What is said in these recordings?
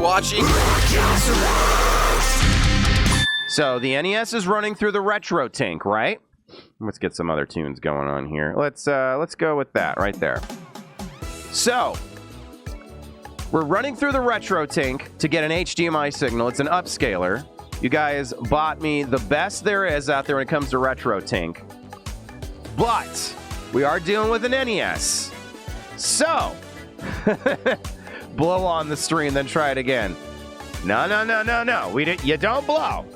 watching. So the NES is running through the retro tank, right? Let's get some other tunes going on here. Let's go with that right there. So we're running through the retro tank to get an HDMI signal. It's an upscaler. You guys bought me the best there is out there when it comes to retro tank. But we are dealing with an NES. So blow on the stream, then try it again. No. You don't blow.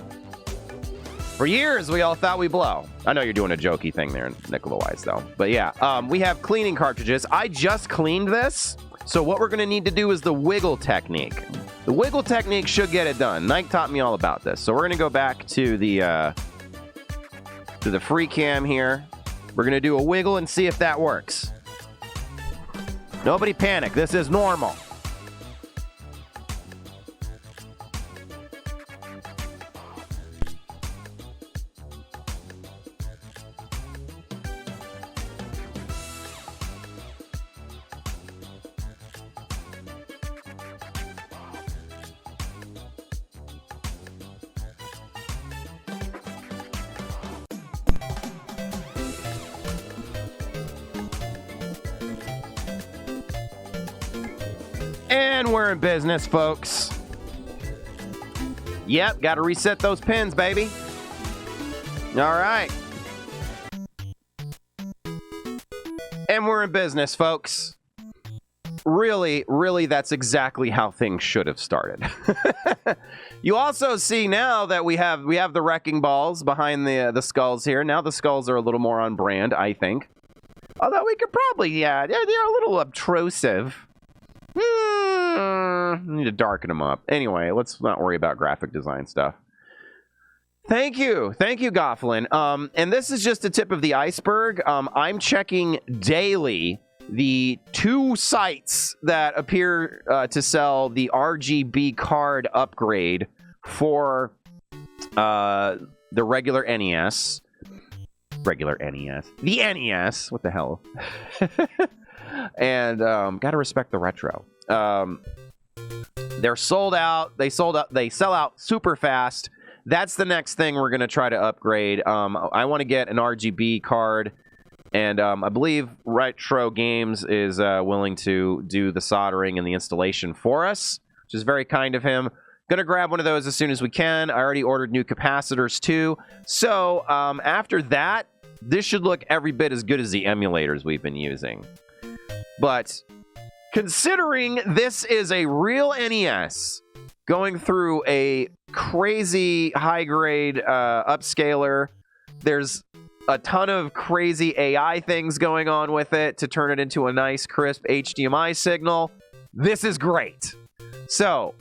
For years, we all thought we blow. I know you're doing a jokey thing there, Nicola Wise, though. But yeah, we have cleaning cartridges. I just cleaned this. So what we're going to need to do is the wiggle technique. The wiggle technique should get it done. Nike taught me all about this. So we're going to go back to the free cam here. We're going to do a wiggle and see if that works. Nobody panic. This is normal. And we're in business, folks. Yep, got to reset those pins, baby. All right. And we're in business, folks. Really, that's exactly how things should have started. You also see now that we have the wrecking balls behind the skulls here. Now the skulls are a little more on brand, I think. Although we could probably, they're a little obtrusive. Need to darken them up. Anyway, let's not worry about graphic design stuff. Thank you, Gofflin. And this is just the tip of the iceberg. I'm checking daily the 2 sites that appear to sell the RGB card upgrade for the regular NES. The NES. What the hell? And gotta respect the retro. They're sold out. They sell out super fast. That's the next thing we're gonna try to upgrade. I want to get an RGB card, and I believe Retro Games is willing to do the soldering and the installation for us, which is very kind of him. Gonna grab one of those as soon as we can. I already ordered new capacitors too. So after that, this should look every bit as good as the emulators we've been using. But considering this is a real NES going through a crazy high-grade upscaler, there's a ton of crazy AI things going on with it to turn it into a nice, crisp HDMI signal. This is great. So,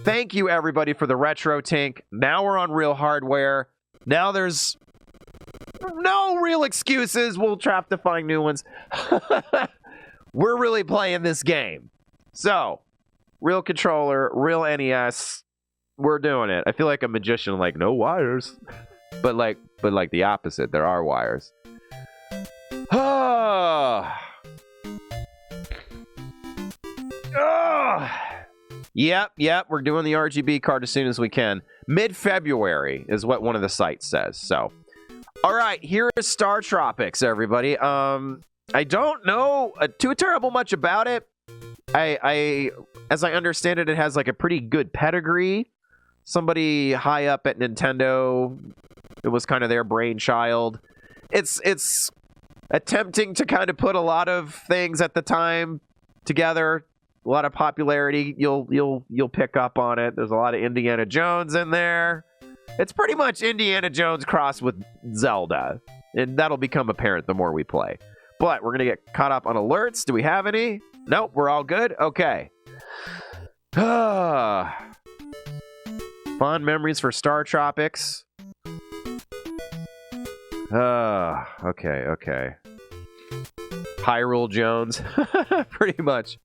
thank you, everybody, for the retro tank. Now we're on real hardware. Now there's no real excuses. We'll have to find new ones. We're really playing this game. So, real controller, real NES. We're doing it. I feel like a magician, like, no wires. But like the opposite. There are wires. Yep. We're doing the RGB card as soon as we can. Mid-February is what one of the sites says. So, all right. Here is StarTropics, everybody. I don't know too terrible much about it. As I understand it, it has like a pretty good pedigree. Somebody high up at Nintendo, it was kind of their brainchild. It's attempting to kind of put a lot of things at the time together. A lot of popularity. You'll pick up on it. There's a lot of Indiana Jones in there. It's pretty much Indiana Jones crossed with Zelda, and that'll become apparent the more we play. But we're going to get caught up on alerts. Do we have any? Nope, we're all good? Okay. Fond memories for StarTropics. Okay. Hyrule Jones. Pretty much.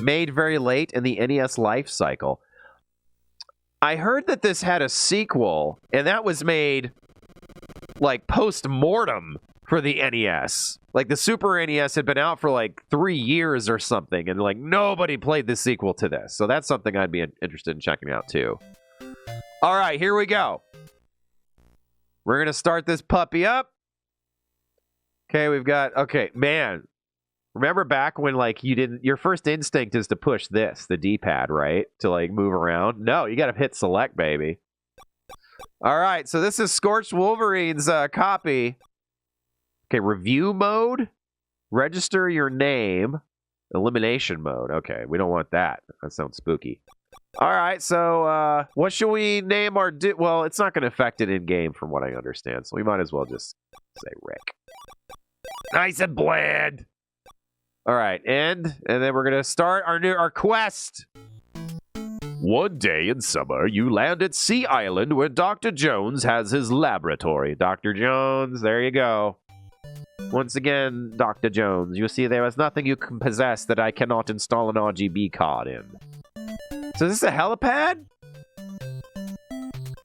Made very late in the NES life cycle. I heard that this had a sequel, and that was made, like, post-mortem for the NES. Like, the Super NES had been out for like 3 years or something, and like nobody played the sequel to this. So that's something I'd be interested in checking out too. All right, here we go. We're gonna start this puppy up. Okay, we've got, okay, man. Remember back when like your first instinct is to push this, the D-pad, right? To like move around. No, you gotta hit select, baby. All right, so this is Scorched Wolverine's copy. Okay, review mode. Register your name. Elimination mode. Okay, we don't want that. That sounds spooky. All right, so what should we name our... Well, it's not going to affect it in-game from what I understand, so we might as well just say Rikk. Nice and bland. All right, and then we're going to start our quest. One day in summer, you land at Sea Island where Dr. Jones has his laboratory. Dr. Jones, there you go. Once again, Dr. Jones, you see there is nothing you can possess that I cannot install an RGB card in. So is this a helipad?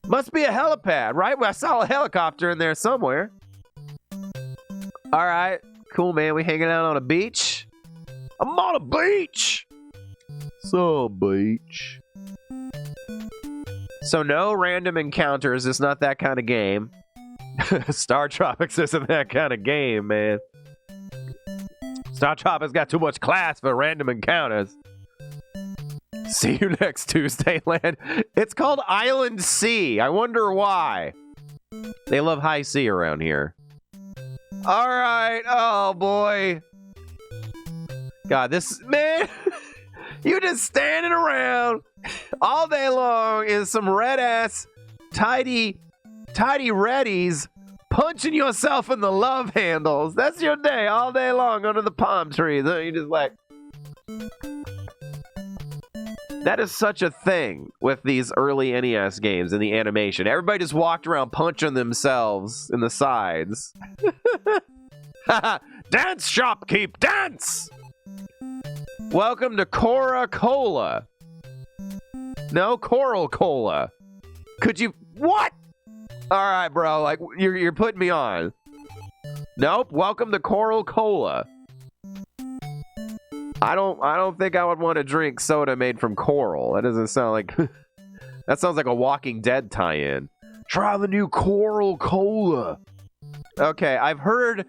Must be a helipad, right? Well, I saw a helicopter in there somewhere. All right, cool, man. We hanging out on a beach? I'm on a beach! So, beach. So no random encounters. It's not that kind of game. StarTropics isn't that kind of game, man. StarTropics got too much class for random encounters. See you next Tuesday, land. It's called Island Sea. I wonder why. They love high sea around here. All right. Oh, boy. God, this... Man... You just standing around all day long in some red-ass, tidy reddies punching yourself in the love handles. That's your day all day long under the palm trees. You just like... That is such a thing with these early NES games and the animation. Everybody just walked around punching themselves in the sides. Dance, shopkeep, dance! Welcome to Cora Cola. No, Coral Cola. Could you... What? All right, bro. Like, you're putting me on. Nope. Welcome to Coral Cola. I don't think I would want to drink soda made from coral. That doesn't sound like... That sounds like a Walking Dead tie-in. Try the new Coral Cola. Okay, I've heard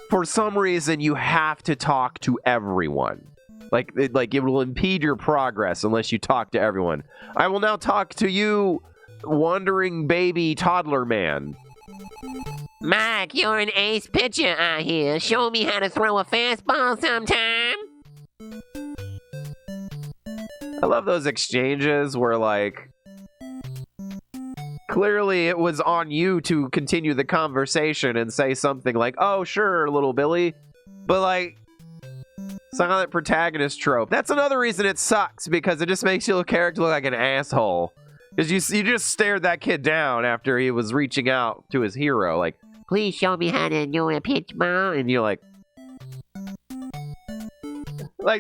for some reason you have to talk to everyone. Like it will impede your progress unless you talk to everyone. I will now talk to you, wandering baby toddler man. Mike, you're an ace pitcher out here. Show me how to throw a fastball sometime. I love those exchanges where, like, clearly it was on you to continue the conversation and say something like, oh, sure, little Billy. But, like, silent protagonist trope. That's another reason it sucks, because it just makes your character look like an asshole. Because you just stared that kid down after he was reaching out to his hero, like, please show me how to do a pitch ball. And you're like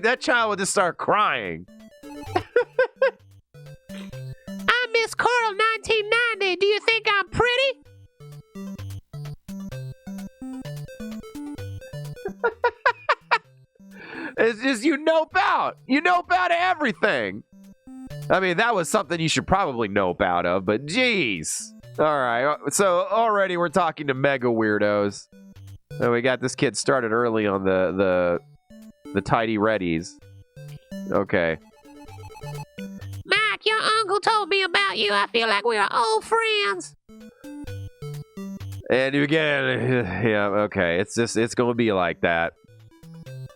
that child would just start crying. I'm Miss Coral 1990. Do you think I'm pretty? It's just you nope out. You nope out of everything. I mean, that was something you should probably nope out of, but geez. All right, so already we're talking to mega weirdos. So we got this kid started early on the tidy readies. Okay. Mike, your uncle told me about you. I feel like we are old friends. And again, yeah, okay. It's going to be like that.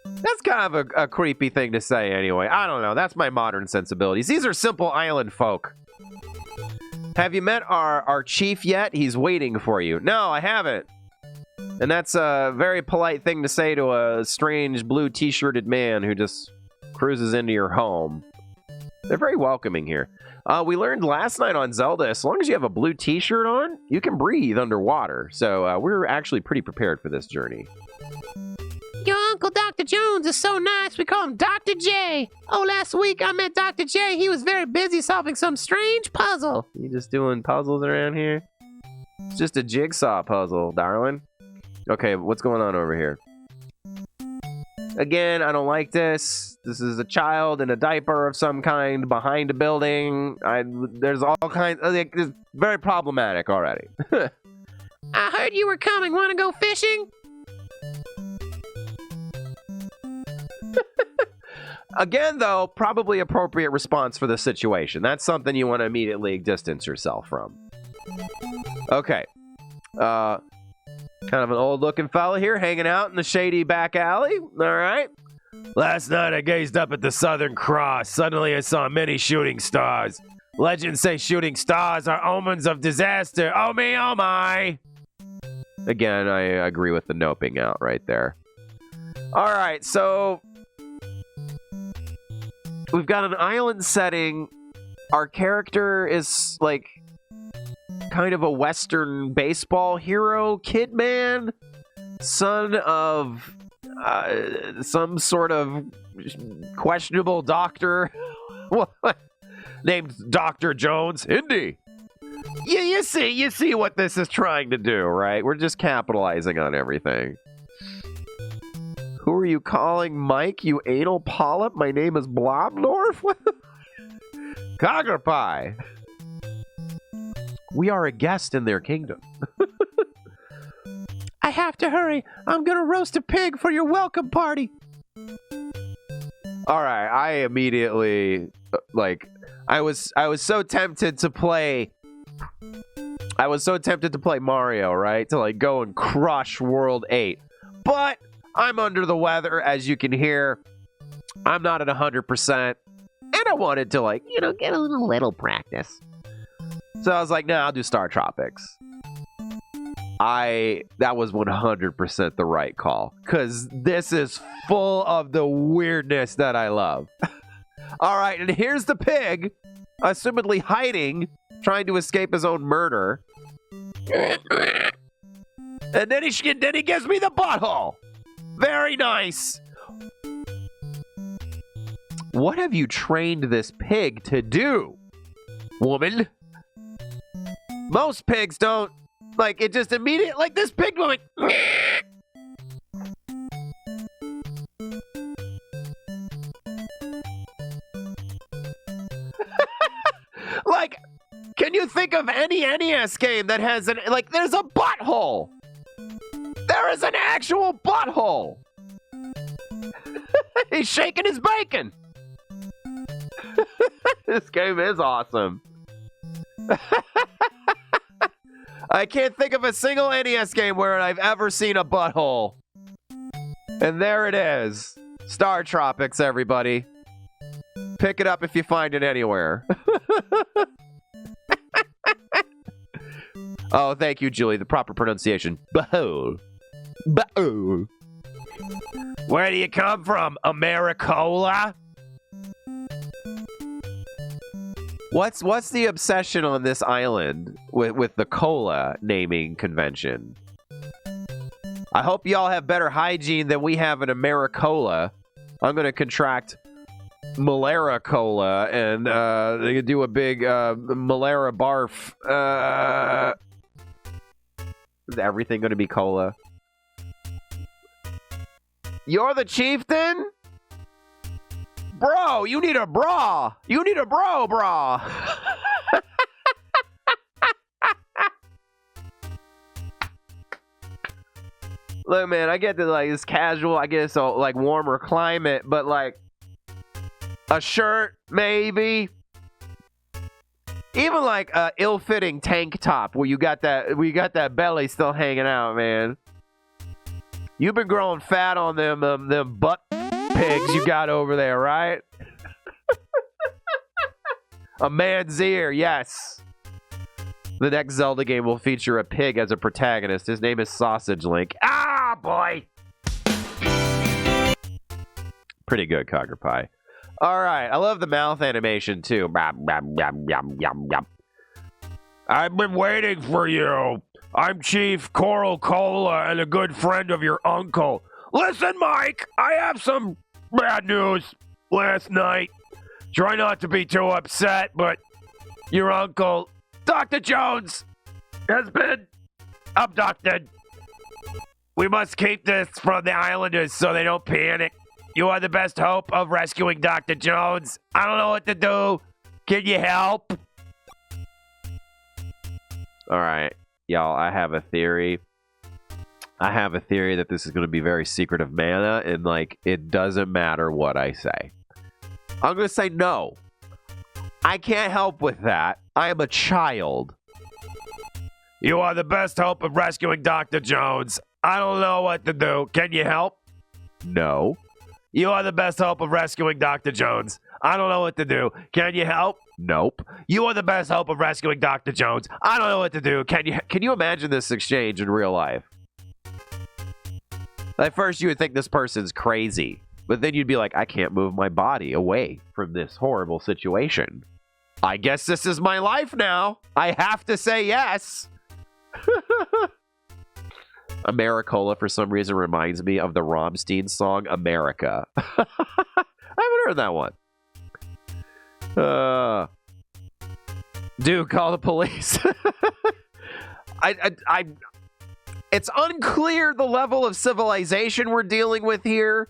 That's kind of a creepy thing to say anyway. I don't know. That's my modern sensibilities. These are simple island folk. Have you met our chief yet? He's waiting for you. No, I haven't. And that's a very polite thing to say to a strange blue t-shirted man who just cruises into your home. They're very welcoming here. We learned last night on Zelda, as long as you have a blue t-shirt on, you can breathe underwater. So we're actually pretty prepared for this journey. Your Uncle Dr. Jones is so nice, we call him Dr. J. Oh, last week I met Dr. J. He was very busy solving some strange puzzle. You just doing puzzles around here? It's just a jigsaw puzzle, darling. Okay, what's going on over here? Again, I don't like this. This is a child in a diaper of some kind behind a building. There's all kinds. It's very problematic already. I heard you were coming. Want to go fishing? Again, though, probably appropriate response for the situation. That's something you want to immediately distance yourself from. Okay. Kind of an old-looking fella here, hanging out in the shady back alley. All right. Last night, I gazed up at the Southern Cross. Suddenly, I saw many shooting stars. Legends say shooting stars are omens of disaster. Oh me, oh my. Again, I agree with the noping out right there. All right, so we've got an island setting. Our character is like kind of a Western baseball hero, kid man, son of some sort of questionable doctor named Dr. Jones. Indy. Yeah, you see what this is trying to do, right? We're just capitalizing on everything. Who are you calling Mike, you anal polyp? My name is Blobdorf? Cogger Pie. We are a guest in their kingdom. I have to hurry. I'm gonna roast a pig for your welcome party. All right, I immediately I was so tempted to play. I was so tempted to play Mario, right? To like go and crush World 8. But I'm under the weather, as you can hear. I'm not at 100%. And I wanted to get a little practice. So I was like, nah, I'll do StarTropics. That was 100% the right call. Because this is full of the weirdness that I love. All right, and here's the pig, assumedly hiding, trying to escape his own murder. And then he gives me the butthole. Very nice. What have you trained this pig to do, woman? Most pigs don't, it just immediately, this pig going, can you think of any NES game that has there's a butthole? There is an actual butthole. He's shaking his bacon. This game is awesome. I can't think of a single NES game where I've ever seen a butthole. And there it is. StarTropics, everybody. Pick it up if you find it anywhere. Oh, thank you, Julie. The proper pronunciation. Butthole. Butthole. Where do you come from, Americola? What's the obsession on this island with the cola naming convention? I hope y'all have better hygiene than we have in Americola. I'm going to contract Malera Cola and do a big Malera barf. Is everything going to be cola? You're the chieftain? Bro, you need a bra. You need a bra. Look, man, I get that it's casual. I get it's a warmer climate, but a shirt maybe. Even a ill-fitting tank top where you got that belly still hanging out, man. You've been growing fat on them butt pigs you got over there, right? A man's ear, yes. The next Zelda game will feature a pig as a protagonist. His name is Sausage Link. Ah, boy! Pretty good, Cogger Pie. All right, I love the mouth animation, too. I've been waiting for you. I'm Chief Coral Cola and a good friend of your uncle. Listen, Mike, I have some bad news. Last night, try not to be too upset, but your uncle, Dr. Jones, has been abducted. We must keep this from the islanders so they don't panic. You are the best hope of rescuing Dr. Jones. I don't know what to do. Can you help? All right, y'all, I have a theory. I have a theory that this is going to be very secret of mana, and, like, it doesn't matter what I say. I'm going to say no. I can't help with that. I am a child. You are the best hope of rescuing Dr. Jones. I don't know what to do. Can you help? No. You are the best hope of rescuing Dr. Jones. I don't know what to do. Can you help? Nope. You are the best hope of rescuing Dr. Jones. I don't know what to do. Can you imagine this exchange in real life? At first, you would think this person's crazy, but then you'd be like, I can't move my body away from this horrible situation. I guess this is my life now. I have to say yes. Americola, for some reason, reminds me of the Rammstein song, America. I haven't heard that one. Dude, call the police. It's unclear the level of civilization we're dealing with here.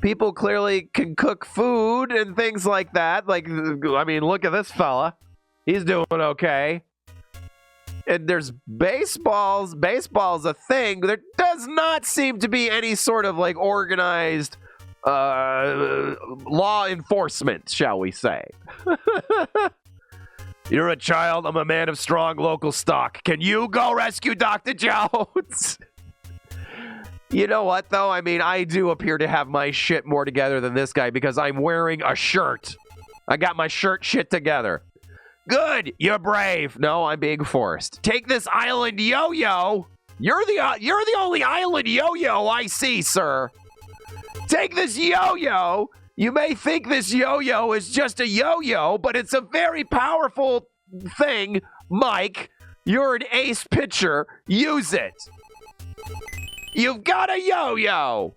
People clearly can cook food and things like that. Like, I mean, look at this fella. He's doing okay. And there's baseballs. Baseball's a thing. There does not seem to be any sort of, like, organized law enforcement, shall we say. You're a child. I'm a man of strong local stock. Can you go rescue Dr. Jones? You know what, though? I mean, I do appear to have my shit more together than this guy because I'm wearing a shirt. I got my shirt shit together. Good. You're brave. No, I'm being forced. Take this island yo-yo. You're the only island yo-yo I see, sir. Take this yo-yo. You may think this yo-yo is just a yo-yo, but it's a very powerful thing. Mike, you're an ace pitcher. Use it. You've got a yo-yo.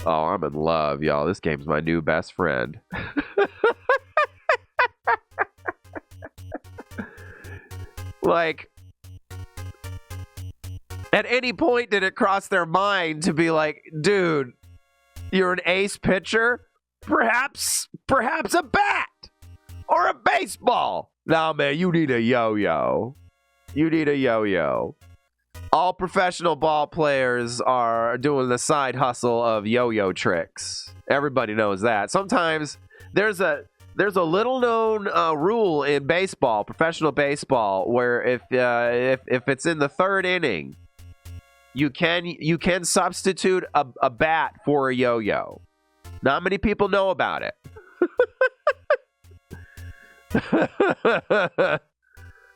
Oh, I'm in love, y'all. This game's my new best friend. Like, at any point did it cross their mind to be like, dude, you're an ace pitcher? Perhaps a bat or a baseball. Nah, man, you need a yo-yo. You need a yo-yo. All professional ball players are doing the side hustle of yo-yo tricks. Everybody knows that. Sometimes there's a little known rule in baseball, professional baseball, where if it's in the third inning, you can substitute a bat for a yo-yo. Not many people know about it.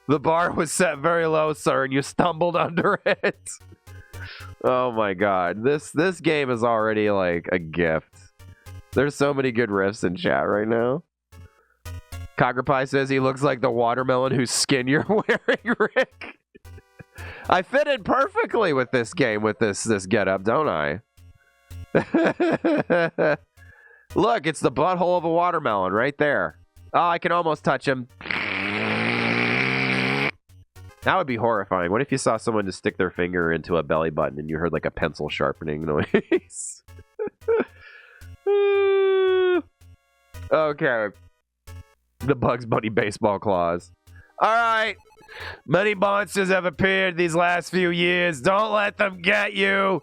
The bar was set very low, sir, and you stumbled under it. Oh my god. This game is already like a gift. There's so many good riffs in chat right now. Coggerpie says he looks like the watermelon whose skin you're wearing, Rikk. I fit in perfectly with this game, with this getup, don't I? Look, it's the butthole of a watermelon right there. Oh, I can almost touch him. That would be horrifying. What if you saw someone just stick their finger into a belly button and you heard like a pencil sharpening noise? Okay. The Bugs Bunny baseball claws. All right. Many monsters have appeared these last few years. Don't let them get you.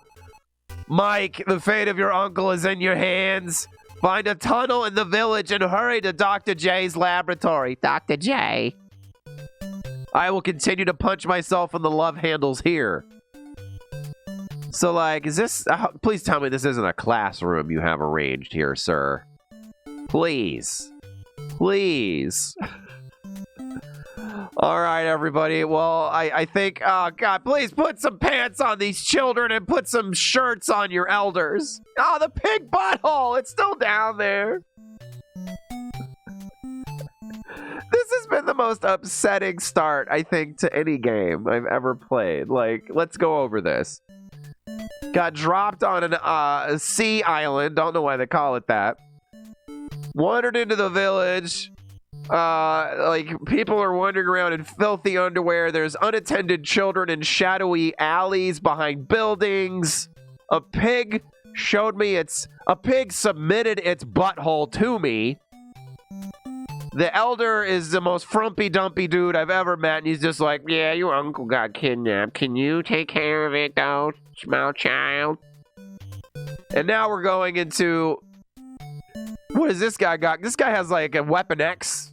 Mike, the fate of your uncle is in your hands. Find a tunnel in the village and hurry to Dr. J's laboratory. Dr. J. I will continue to punch myself in the love handles here. So, like, is this... please tell me this isn't a classroom you have arranged here, sir. Please. Please. All right, everybody. Well, I think... Oh, God, please put some pants on these children and put some shirts on your elders. Oh, the pig butthole. It's still down there. This has been the most upsetting start, I think, to any game I've ever played. Like, let's go over this. Got dropped on a sea island. Don't know why they call it that. Wandered into the village. Like, people are wandering around in filthy underwear. There's unattended children in shadowy alleys behind buildings. A pig submitted its butthole to me. The elder is the most frumpy-dumpy dude I've ever met, and he's just like, yeah, your uncle got kidnapped. Can you take care of it, though, small child? And now we're going into... What does this guy got? This guy has, like, a Weapon X.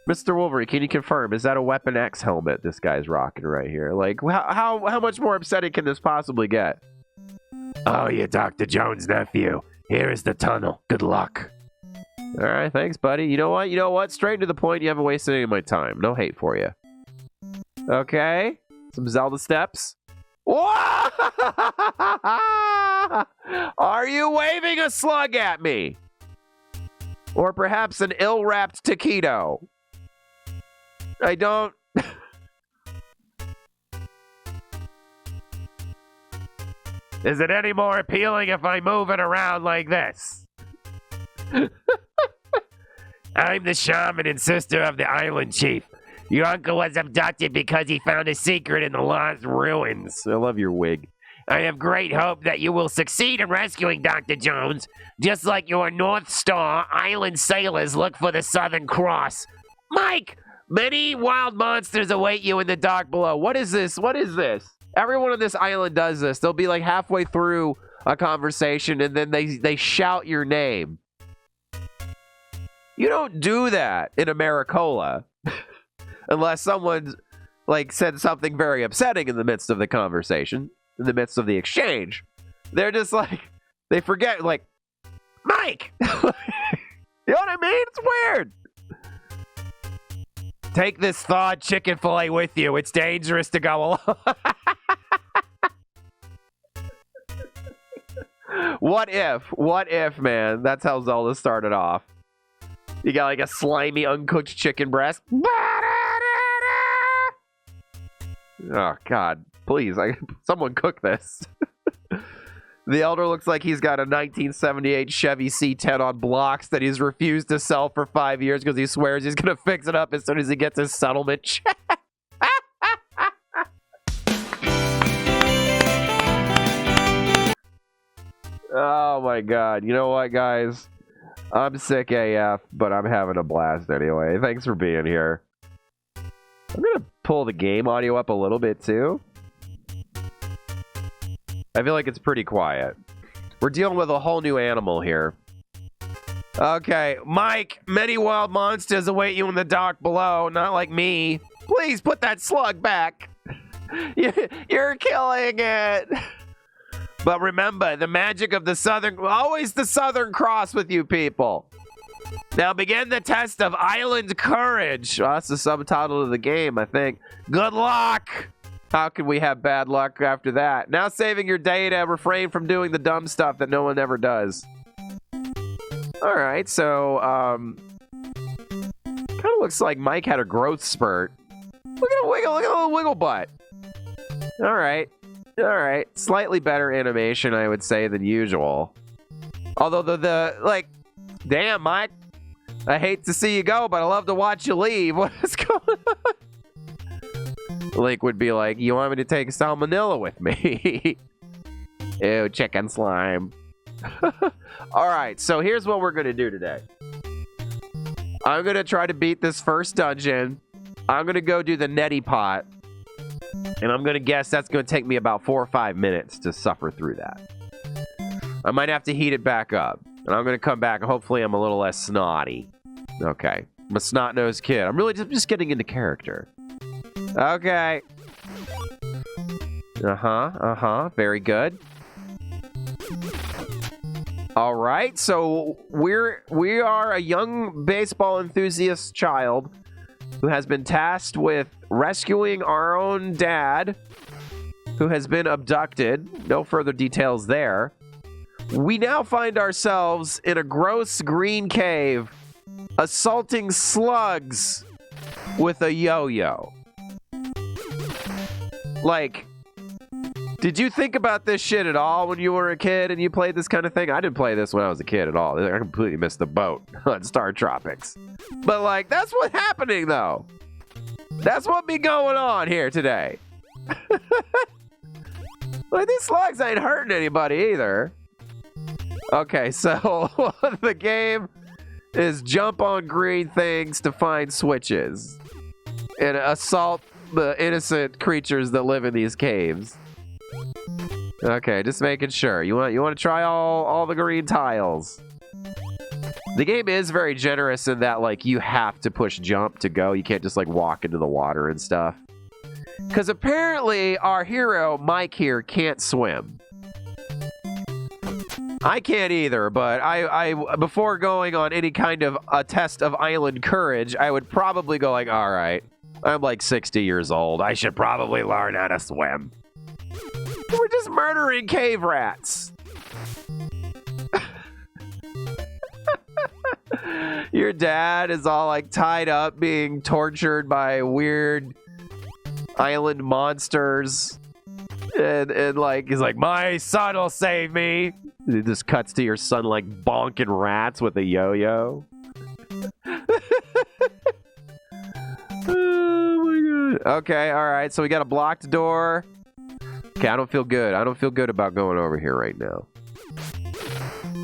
Mr. Wolverine, can you confirm? Is that a Weapon X helmet this guy's rocking right here? Like, how much more upsetting can this possibly get? Oh, you're Dr. Jones' nephew. Here is the tunnel. Good luck. All right, thanks, buddy. You know what? Straight to the point. You haven't wasted any of my time. No hate for you. Okay. Some Zelda steps. Whoa! Are you waving a slug at me? Or perhaps an ill-wrapped taquito? I don't... Is it any more appealing if I move it around like this? I'm the shaman and sister of the island chief. Your uncle was abducted because he found a secret in the lost ruins. I love your wig. I have great hope that you will succeed in rescuing Dr. Jones, just like your North Star island sailors look for the Southern Cross. Mike, many wild monsters await you in the dark below. What is this? What is this? Everyone on this island does this. They'll be like halfway through a conversation and then they shout your name. You don't do that in Americola. Unless someone like said something very upsetting in the midst of the conversation, in the midst of the exchange. They're just like, they forget, like, Mike! You know what I mean? It's weird. Take this thawed chicken fillet with you. It's dangerous to go alone. What if, man? That's how Zelda started off. You got like a slimy, uncooked chicken breast. Oh, God. Please, someone cook this. The elder looks like he's got a 1978 Chevy C10 on blocks that he's refused to sell for 5 years because he swears he's going to fix it up as soon as he gets his settlement check. Oh, my God. You know what, guys? I'm sick AF, but I'm having a blast anyway. Thanks for being here. I'm going to pull the game audio up a little bit, too. I feel like it's pretty quiet. We're dealing with a whole new animal here. Okay, Mike, many wild monsters await you in the dark below, not like me. Please put that slug back. You're killing it. But remember, the magic of the Southern... Always the Southern Cross with you people. Now begin the test of island courage. Oh, that's the subtitle of the game, I think. Good luck. How could we have bad luck after that? Now saving your day to refrain from doing the dumb stuff that no one ever does. All right, so kind of looks like Mike had a growth spurt. Look at a wiggle, look at a little wiggle butt. All right, slightly better animation, I would say, than usual. Although the like, damn, Mike, I hate to see you go, but I love to watch you leave. What is going on? Link would be like, you want me to take salmonella with me? Ew, chicken slime. All right, so here's what we're going to do today. I'm going to try to beat this first dungeon. I'm going to go do the neti pot. And I'm going to guess that's going to take me about 4 or 5 minutes to suffer through that. I might have to heat it back up. And I'm going to come back and hopefully I'm a little less snotty. Okay. I'm a snot-nosed kid. I'm really just getting into character. Okay. Very good. All right. So we are a young baseball enthusiast child who has been tasked with rescuing our own dad, who has been abducted. No further details there. We now find ourselves in a gross green cave, assaulting slugs with a yo-yo. Like, Did you think about this shit at all when you were a kid and you played this kind of thing? I didn't play this when I was a kid at all. I completely missed the boat on StarTropics. But, like, that's what's happening, though. That's what be going on here today. Like, these slugs ain't hurting anybody either. Okay, so the game is jump on green things to find switches and assault the innocent creatures that live in these caves. Okay, just making sure. You want to try all the green tiles. The game is very generous in that, like, you have to push jump to go. You can't just, like, walk into the water and stuff. Because apparently our hero, Mike here, can't swim. I can't either, but I before going on any kind of a test of island courage, I would probably go like, all right, I'm like 60 years old. I should probably learn how to swim. We're just murdering cave rats. Your dad is all like tied up being tortured by weird island monsters. And like, he's like, my son will save me. It just cuts to your son like bonking rats with a yo-yo. Oh my god. Okay, alright, so we got a blocked door. Okay, I don't feel good. I don't feel good about going over here right now.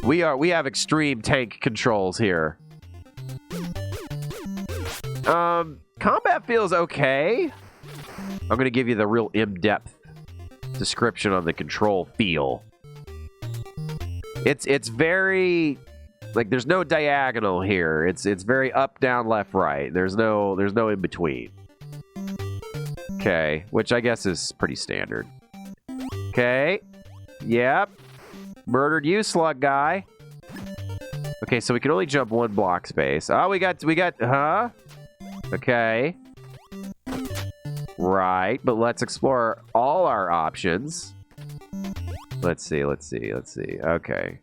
We have extreme tank controls here. Combat feels okay. I'm gonna give you the real in-depth description on the control feel. It's very like there's no diagonal here. It's very up, down, left, right. There's no in between. Okay, which I guess is pretty standard. Okay. Yep. Murdered you, slug guy. Okay, so we can only jump one block space. Oh, we got huh? Okay. Right, but let's explore all our options. Let's see. Okay.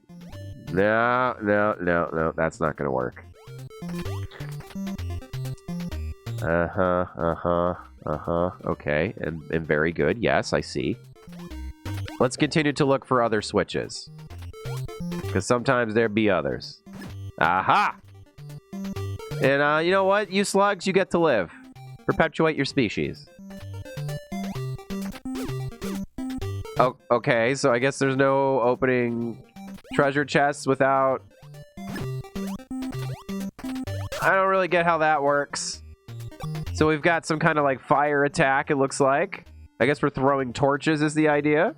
No, that's not gonna work. Okay, and very good. Yes, I see. Let's continue to look for other switches. Because sometimes there be others. Aha! And you know what? You slugs, you get to live. Perpetuate your species. Oh, okay, so I guess there's no opening treasure chests without... I don't really get how that works. So we've got some kind of like fire attack, it looks like. I guess we're throwing torches is the idea.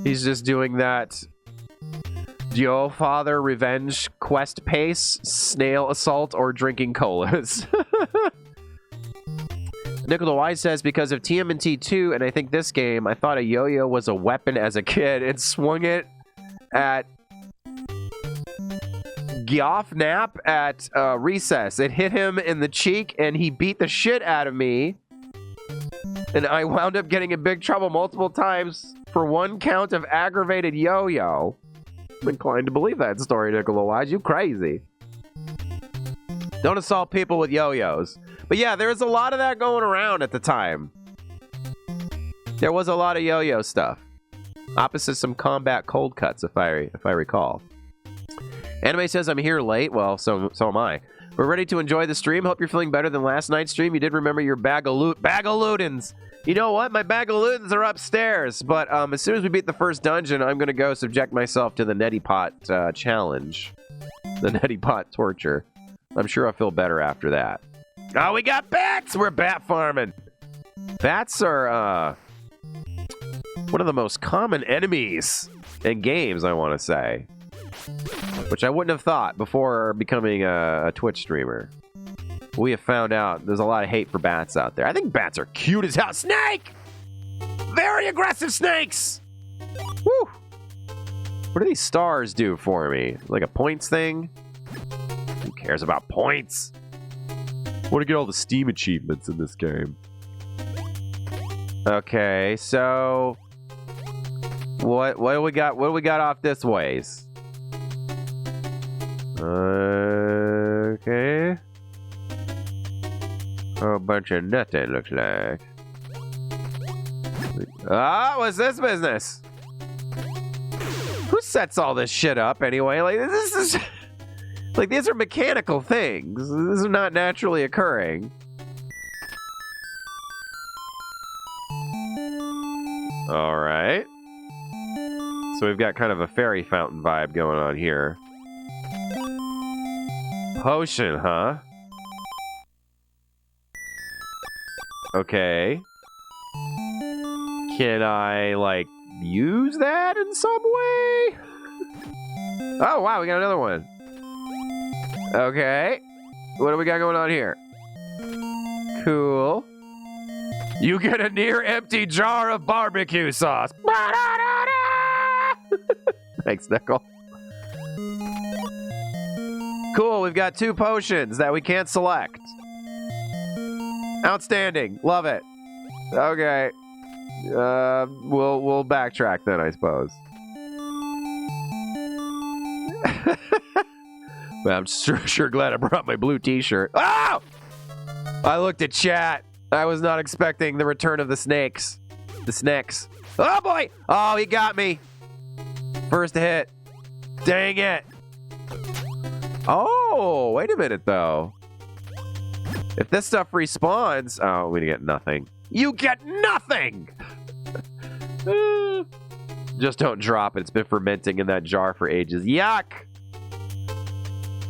He's just doing that Yo Father Revenge quest pace, snail assault, or drinking colas. Nicola Wise says, because of TMNT 2 and I think this game, I thought a yo-yo was a weapon as a kid and swung it at Geoff Knapp at recess. It hit him in the cheek and he beat the shit out of me. And I wound up getting in big trouble multiple times for one count of aggravated yo-yo. I'm inclined to believe that story, Nicola Wise. You crazy. Don't assault people with yo-yos. But yeah, there was a lot of that going around at the time. There was a lot of yo-yo stuff. Opposite some combat cold cuts, if I recall. Anime says I'm here late. Well, so am I. We're ready to enjoy the stream. Hope you're feeling better than last night's stream. You did remember your bag of lootins. You know what? My bag of lootins are upstairs. But as soon as we beat the first dungeon, I'm going to go subject myself to the neti pot challenge. The neti pot torture. I'm sure I'll feel better after that. Oh, we got bats! We're bat farming. Bats are one of the most common enemies in games, I want to say. Which I wouldn't have thought before becoming a Twitch streamer. We have found out there's a lot of hate for bats out there. I think bats are cute as hell. Snake! Very aggressive snakes! Woo! What do these stars do for me? Like a points thing? Who cares about points? I want to get all the Steam achievements in this game. Okay, so what do we got? What do we got off this ways? Okay. Oh, a bunch of nothing looks like. What's this business? Who sets all this shit up anyway? Like, this is... Like, these are mechanical things. This is not naturally occurring. All right. So we've got kind of a fairy fountain vibe going on here. Potion, huh? Okay. Can I, like, use that in some way? Oh, wow, we got another one. Okay. What do we got going on here? Cool. You get a near empty jar of barbecue sauce. Thanks, Nickel. Cool, we've got 2 potions that we can't select. Outstanding. Love it. Okay. We'll backtrack then, I suppose. But I'm sure glad I brought my blue t-shirt. Oh! I looked at chat. I was not expecting the return of the snakes. The snakes. Oh, boy! Oh, he got me. First hit. Dang it. Oh, wait a minute, though. If this stuff respawns... Oh, we get nothing. You get nothing! Just don't drop it. It's been fermenting in that jar for ages. Yuck!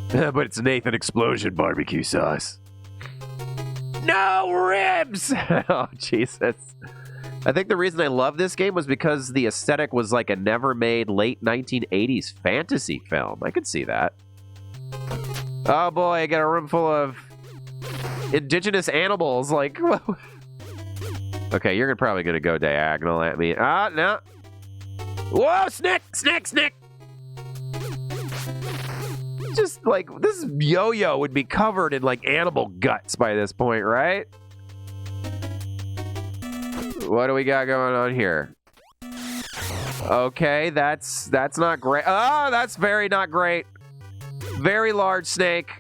But it's Nathan Explosion barbecue sauce. No ribs! Oh, Jesus. I think the reason I love this game was because the aesthetic was like a never-made late 1980s fantasy film. I could see that. Oh, boy, I got a room full of indigenous animals. Like, okay, you're probably going to go diagonal at me. Ah, no. Whoa, snake! Just like, this yo-yo would be covered in like animal guts by this point, right? What do we got going on here? Okay, that's not great. Oh, that's very not great. Very large snake.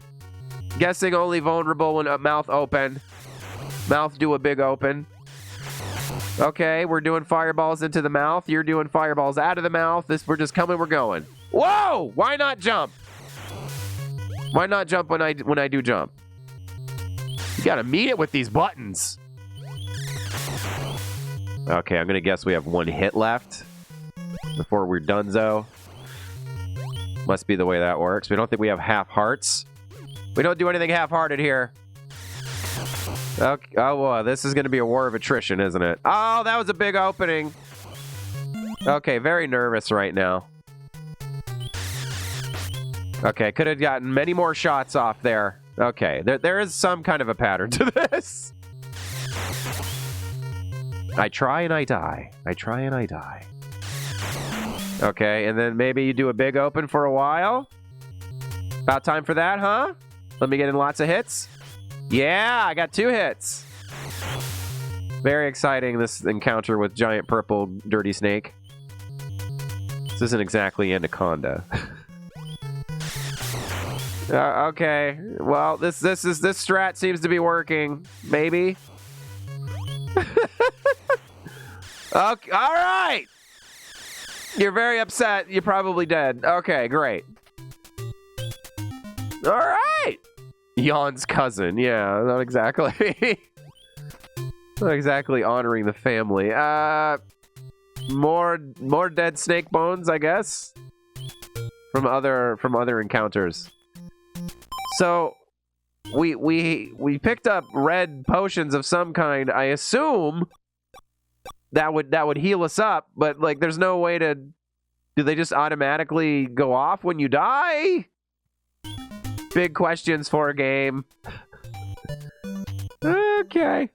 Guessing only vulnerable when a mouth open. Mouth do a big open. Okay, we're doing fireballs into the mouth. You're doing fireballs out of the mouth. We're just coming, we're going. Whoa! Why not jump? Why not jump when I do jump? You gotta meet it with these buttons. Okay, I'm gonna guess we have 1 hit left before we're donezo. Must be the way that works. We don't think we have half hearts. We don't do anything half-hearted here. Okay. Oh, well, this is gonna be a war of attrition, isn't it? Oh, that was a big opening. Okay, very nervous right now. Okay, could have gotten many more shots off there. Okay, there is some kind of a pattern to this. I try and I die. I try and I die. Okay, and then maybe you do a big open for a while. About time for that, huh? Let me get in lots of hits. Yeah, I got 2 hits. Very exciting, this encounter with giant purple dirty snake. This isn't exactly Anaconda. Okay, well, this strat seems to be working. Maybe. Okay, all right. You're very upset. You're probably dead. Okay, great. All right. Yon's cousin. Yeah, not exactly. Not exactly honoring the family. More dead snake bones, I guess. From other encounters. So we picked up red potions of some kind. I assume that would heal us up, but like there's no way to... Do they just automatically go off when you die? Big questions for a game. Okay.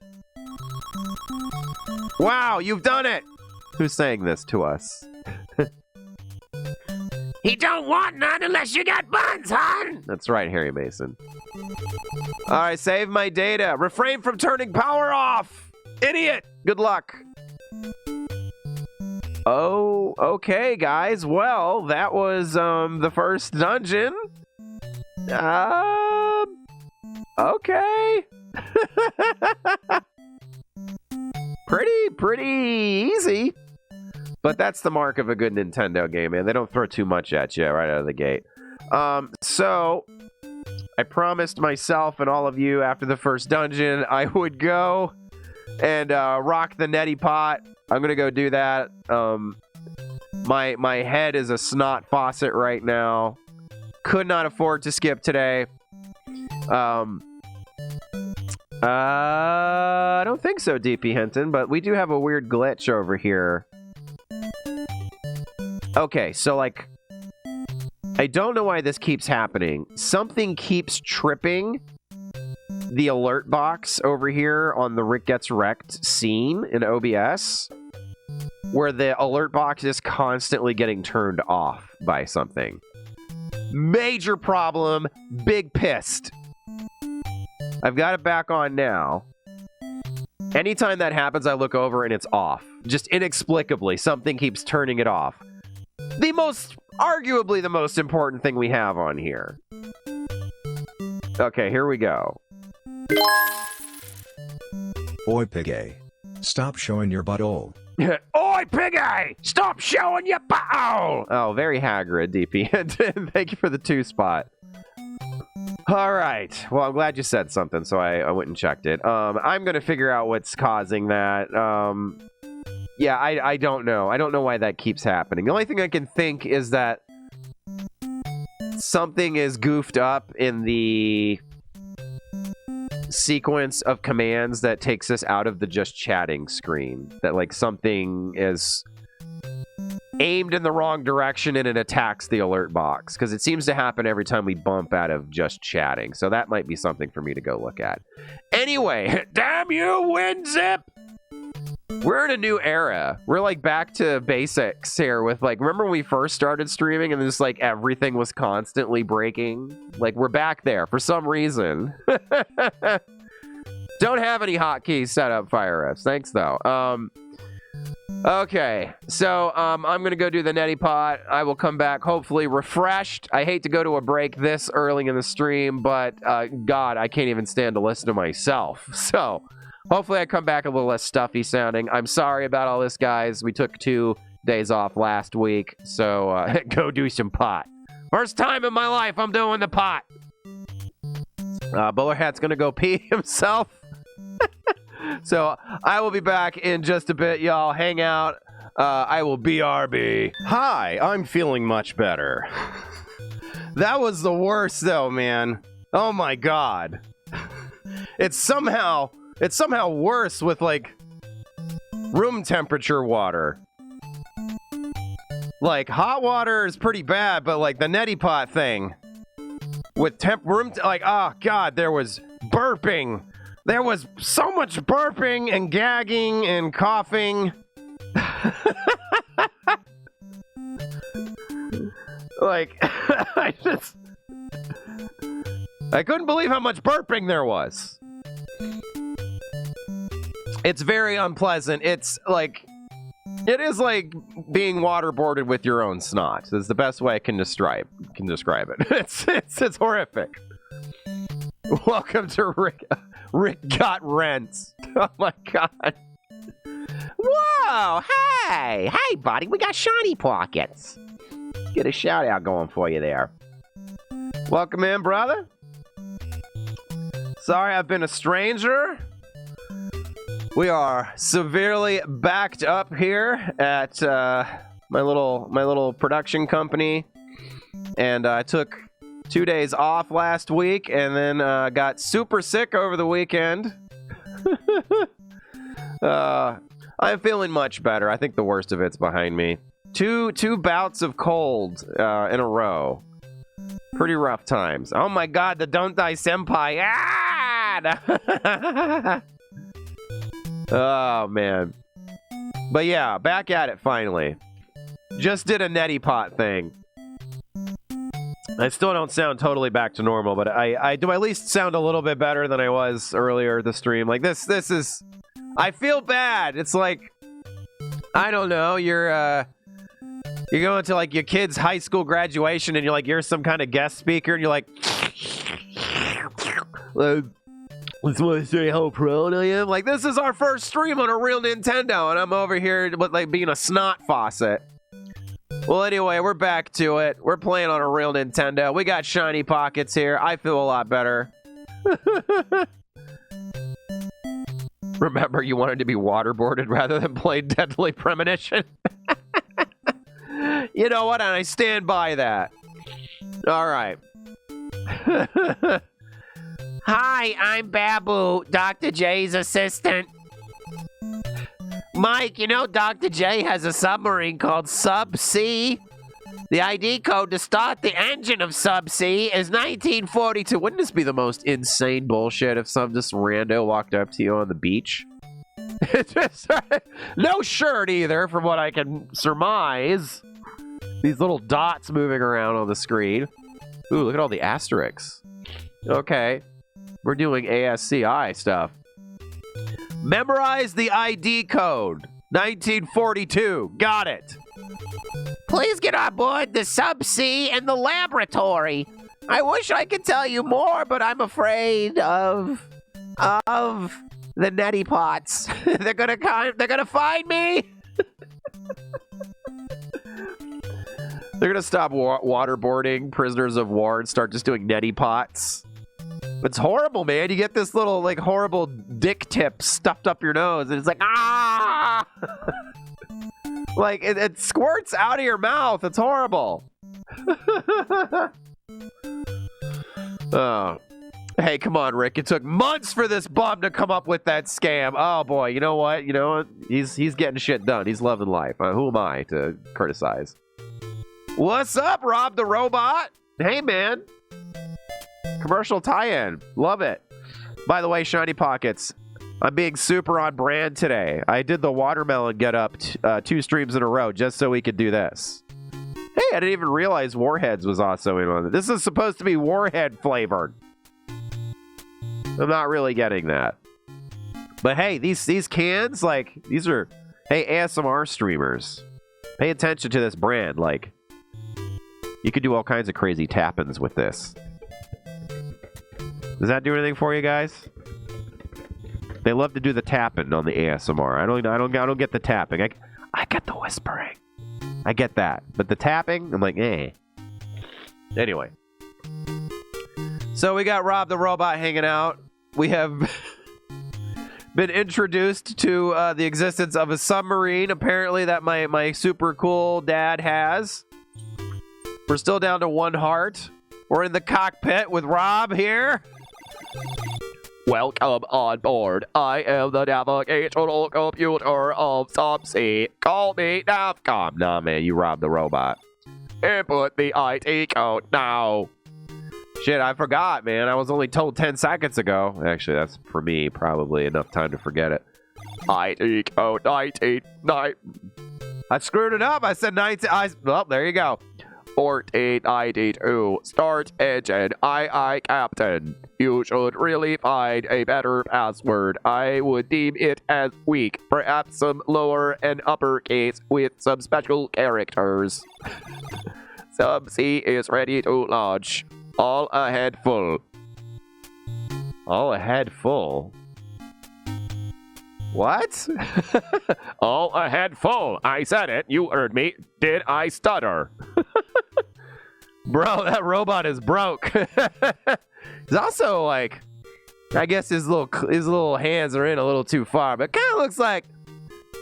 Wow, you've done it! Who's saying this to us? He don't want none unless you got buns, hon! That's right, Harry Mason. Alright, save my data. Refrain from turning power off! Idiot! Good luck. Oh, okay, guys. Well, that was the first dungeon. Okay. pretty easy. But that's the mark of a good Nintendo game, man. They don't throw too much at you right out of the gate. So I promised myself and all of you after the first dungeon I would go and rock the neti pot. I'm gonna go do that. My head is a snot faucet right now. Could not afford to skip today. I don't think so, DP Hinton, but we do have a weird glitch over here. Okay, so like, I don't know why this keeps happening. Something keeps tripping the alert box over here on the Rikk gets wrecked scene in OBS, where the alert box is constantly getting turned off by something. Major problem, big pissed. I've got it back on now. Anytime that happens, I look over and it's off. Just inexplicably, something keeps turning it off. Arguably the most important thing we have on here. Okay, here we go. Oi, Piggy. Stop showing your butthole. Oi, Piggy! Stop showing your butthole! Oh, very Hagrid, DP. Thank you for the 2 spot. All right. Well, I'm glad you said something, so I went and checked it. I'm going to figure out what's causing that. Yeah, I don't know. I don't know why that keeps happening. The only thing I can think is that something is goofed up in the sequence of commands that takes us out of the just chatting screen. That, like, something is aimed in the wrong direction and it attacks the alert box, because it seems to happen every time we bump out of just chatting. So that might be something for me to go look at. Anyway, damn you, WinZip! We're in a new era. We're like back to basics here with, like, remember when we first started streaming and just like everything was constantly breaking? Like, we're back there for some reason. Don't have any hotkeys set up, Fire Refs. Thanks though. Okay, so I'm gonna go do the neti pot. I will come back hopefully refreshed. I hate to go to a break this early in the stream, but God, I can't even stand to listen to myself. So hopefully I come back a little less stuffy sounding. I'm sorry about all this, guys. We took 2 days off last week, so go do some pot. First time in my life I'm doing the pot. Bowler Hat's gonna go pee himself. So I will be back in just a bit, y'all. Hang out. I will BRB. Hi, I'm feeling much better. That was the worst, though, man. Oh my god. It's somehow worse with, like, room temperature water. Like, hot water is pretty bad, but, like, the neti pot thing with oh god, there was burping. There was so much burping and gagging and coughing. Like, I couldn't believe how much burping there was. It's very unpleasant. It's like, it is like being waterboarded with your own snot. That's the best way I can describe it. It's horrific. Welcome to Rikk got rents. Oh my god. Whoa, hey, buddy, we got shiny pockets. Get a shout out going for you there. Welcome in, brother. Sorry I've been a stranger. We are severely backed up here at my little production company, and I took 2 days off last week, and then got super sick over the weekend. I'm feeling much better. I think the worst of it's behind me. Two bouts of cold in a row. Pretty rough times. Oh my god, the Don't Die Senpai. Ah! Oh man. But yeah, back at it finally. Just did a neti pot thing. I still don't sound totally back to normal, but I do at least sound a little bit better than I was earlier the stream. Like this is, I feel bad. It's like, I don't know, you're going to like your kid's high school graduation and you're some kind of guest speaker and you're like Just want to say how proud I am. Like, this is our first stream on a real Nintendo, and I'm over here with, like, being a snot faucet. Well, anyway, we're back to it. We're playing on a real Nintendo. We got shiny pockets here. I feel a lot better. Remember, you wanted to be waterboarded rather than play Deadly Premonition? You know what? And I stand by that. All right. Hi, I'm Babu, Dr. J's assistant. Mike, you know Dr. J has a submarine called Sub-C? The ID code to start the engine of Sub-C is 1942. Wouldn't this be the most insane bullshit if some just rando walked up to you on the beach? No shirt either, from what I can surmise. These little dots moving around on the screen. Ooh, look at all the asterisks. Okay. We're doing ASCI stuff. Memorize the ID code. 1942. Got it. Please get on board the Sub-C and the laboratory. I wish I could tell you more, but I'm afraid of the neti pots. They're gonna find me. They're gonna stop waterboarding prisoners of war and start just doing neti pots. It's horrible, man. You get this little, like, horrible dick tip stuffed up your nose, and it's like, ah! Like, it squirts out of your mouth. It's horrible. Oh. Hey, come on, Rick. It took months for this bum to come up with that scam. Oh, boy. You know what? He's getting shit done. He's loving life. Who am I to criticize? What's up, Rob the Robot? Hey, man. Commercial tie-in. Love it. By the way, Shiny Pockets, I'm being super on brand today. I did the watermelon get up 2 streams in a row just so we could do this. Hey, I didn't even realize Warheads was also in on it. This is supposed to be Warhead flavored. I'm not really getting that. But hey, these cans, like, these are, hey, ASMR streamers, pay attention to this brand. Like, you could do all kinds of crazy tap-ins with this. Does that do anything for you guys? They love to do the tapping on the ASMR. I don't get the tapping. I get the whispering. I get that. But the tapping, I'm like, eh. Anyway. So we got Rob the Robot hanging out. We have been introduced to the existence of a submarine, apparently, that my super cool dad has. We're still down to 1 heart. We're in the cockpit with Rob here. Welcome on board. I am the navigational computer of Sub-C. Call me Navcom. Nah, man, you robbed the robot. Input the ID code now. Shit, I forgot, man. I was only told 10 seconds ago. Actually, that's, for me, probably enough time to forget it. ID code 19. I screwed it up. I said 19. Well, there you go. 1492. Start engine. Aye, Captain. You should really find a better password. I would deem it as weak. Perhaps some lower and uppercase with some special characters. Sub-C is ready to launch. All ahead full. All ahead full? What? All ahead full. I said it. You heard me. Did I stutter? Bro, that robot is broke. He's also like, I guess his little hands are in a little too far, but kind of looks like,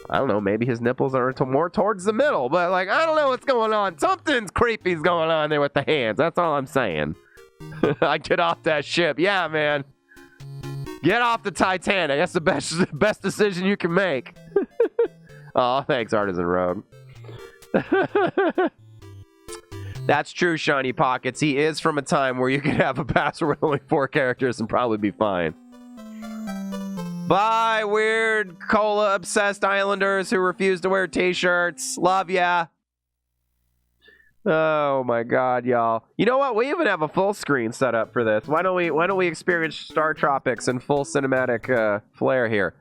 I don't know, maybe his nipples are more towards the middle, but like, I don't know what's going on. Something's creepy's going on there with the hands. That's all I'm saying. I get off that ship. Yeah, man. Get off the Titanic. That's the best decision you can make. Oh, thanks, Artisan Rogue. That's true, Shiny Pockets. He is from a time where you could have a password with only 4 characters and probably be fine. Bye, weird cola-obsessed islanders who refuse to wear t-shirts. Love ya. Oh my god, y'all. You know what? We even have a full screen set up for this. Why don't we experience StarTropics in full cinematic flair here?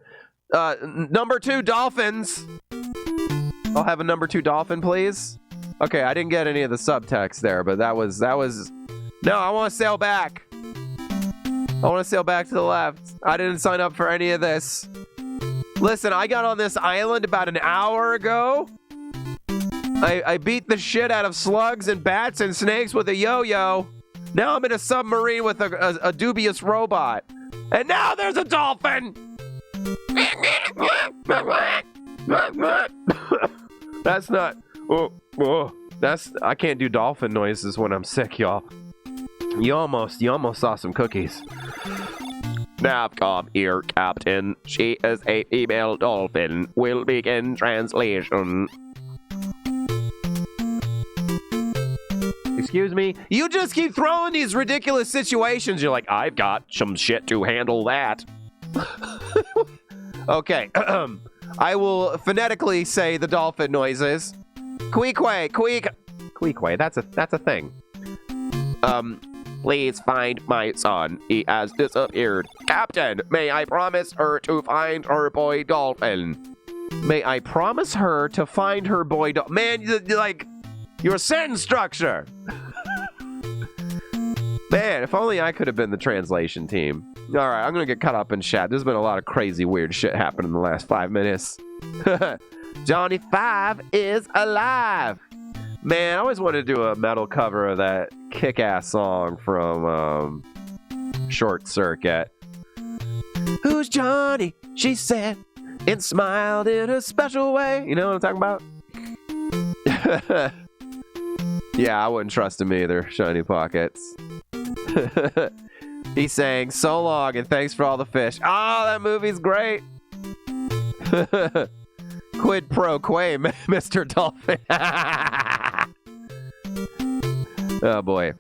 Number 2 dolphins. I'll have a number 2 dolphin, please. Okay, I didn't get any of the subtext there, but that was no, I want to sail back. I want to sail back to the left. I didn't sign up for any of this. Listen, I got on this island about an hour ago. I beat the shit out of slugs and bats and snakes with a yo-yo. Now I'm in a submarine with a dubious robot. And now there's a dolphin! That's not... I can't do dolphin noises when I'm sick, y'all. You almost saw some cookies. Navcom here, Captain. She is a female dolphin. Will begin translation. Excuse me? You just keep throwing these ridiculous situations. You're like, I've got some shit to handle that. Okay. I will phonetically say the dolphin noises. Queequay, queek. Queequay, that's a thing. Please find my son. He has disappeared. Captain, may I promise her to find her boy dolphin? May I promise her to find her boy dolphin? Man, like, your sentence structure. Man, if only I could have been the translation team. All right, I'm going to get caught up in chat. There's been a lot of crazy, weird shit happening in the last 5 minutes. Johnny 5 is alive. Man, I always wanted to do a metal cover of that kick-ass song from Short Circuit. Who's Johnny? She said, and smiled in a special way. You know what I'm talking about? Yeah, I wouldn't trust him either, Shiny Pockets. He sang so long and thanks for all the fish. Oh, that movie's great. Quid pro quo, Mr. Dolphin. Oh boy.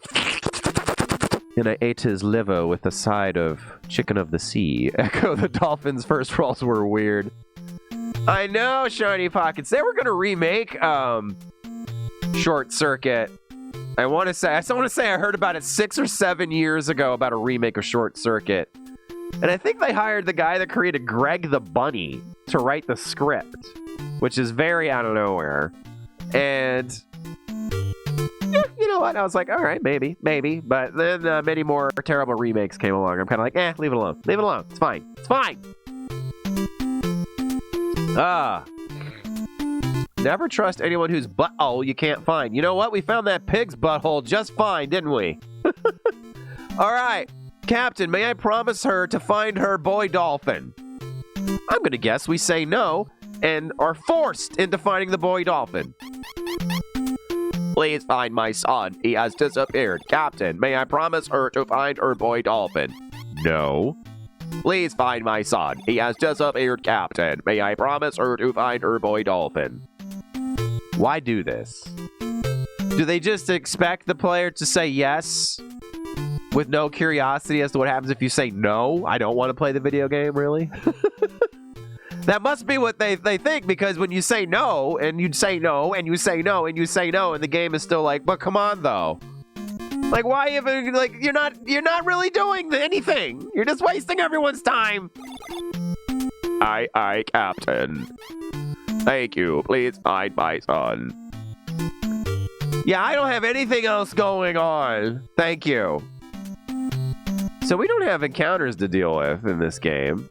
And I ate his liver with a side of chicken of the sea. Echo the Dolphin's first rolls were weird. I know, Shiny Pockets. They were gonna remake Short Circuit. I want to say I heard about it 6 or 7 years ago about a remake of Short Circuit. And I think they hired the guy that created Greg the Bunny to write the script, which is very out of nowhere. And yeah, you know what? I was like, all right, maybe. But then many more terrible remakes came along. I'm kind of like, leave it alone. Leave it alone. It's fine. It's fine. Never trust anyone whose butthole you can't find. You know what? We found that pig's butthole just fine, didn't we? All right. Captain, may I promise her to find her boy dolphin? I'm going to guess we say no and are forced into finding the boy dolphin. Please find my son. He has disappeared. Captain, may I promise her to find her boy dolphin? No. Please find my son. He has disappeared. Captain, may I promise her to find her boy dolphin? Why do this? Do they just expect the player to say yes with no curiosity as to what happens if you say no? I don't want to play the video game, really? That must be what they think, because when you say no, and you say no, and you say no, and you say no, and the game is still like, but come on, though. Like, why even, like, you're not really doing anything. You're just wasting everyone's time. Aye, Captain. Thank you. Please find my son. Yeah, I don't have anything else going on. Thank you. So we don't have encounters to deal with in this game,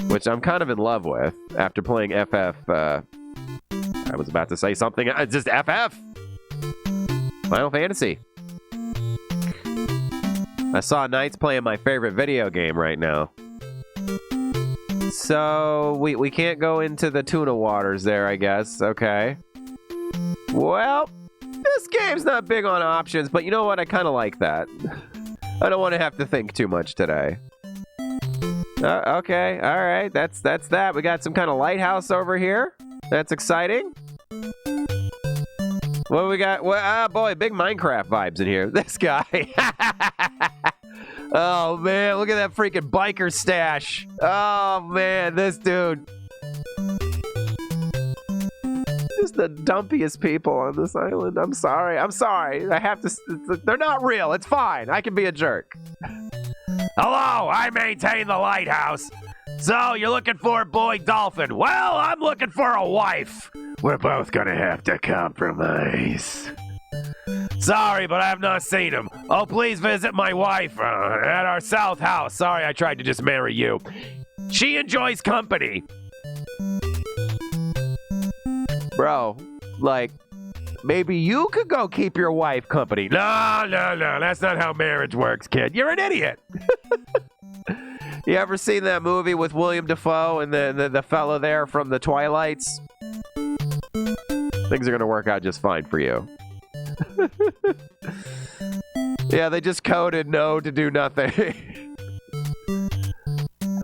which I'm kind of in love with after playing FF. I was about to say something. Just FF. Final Fantasy. I saw Knight's playing my favorite video game right now. So we can't go into the tuna waters there, I guess. Okay. Well, this game's not big on options, but you know what? I kind of like that. I don't want to have to think too much today. Okay, all right. That's that. We got some kind of lighthouse over here. That's exciting. What do we got? Well, boy, big Minecraft vibes in here. This guy. Oh, man, look at that freaking biker stash. Oh, man, this dude. Just the dumpiest people on this island. I'm sorry. I have to... They're not real. It's fine. I can be a jerk. Hello, I maintain the lighthouse. So, you're looking for a boy dolphin. Well, I'm looking for a wife. We're both gonna have to compromise. Sorry, but I have not seen him. Oh, please visit my wife at our south house. Sorry, I tried to just marry you. She enjoys company. Bro, like, maybe you could go keep your wife company. No, that's not how marriage works, kid. You're an idiot. You ever seen that movie with William Dafoe and the fella there from the Twilights? Things are going to work out just fine for you. Yeah, they just coded no to do nothing.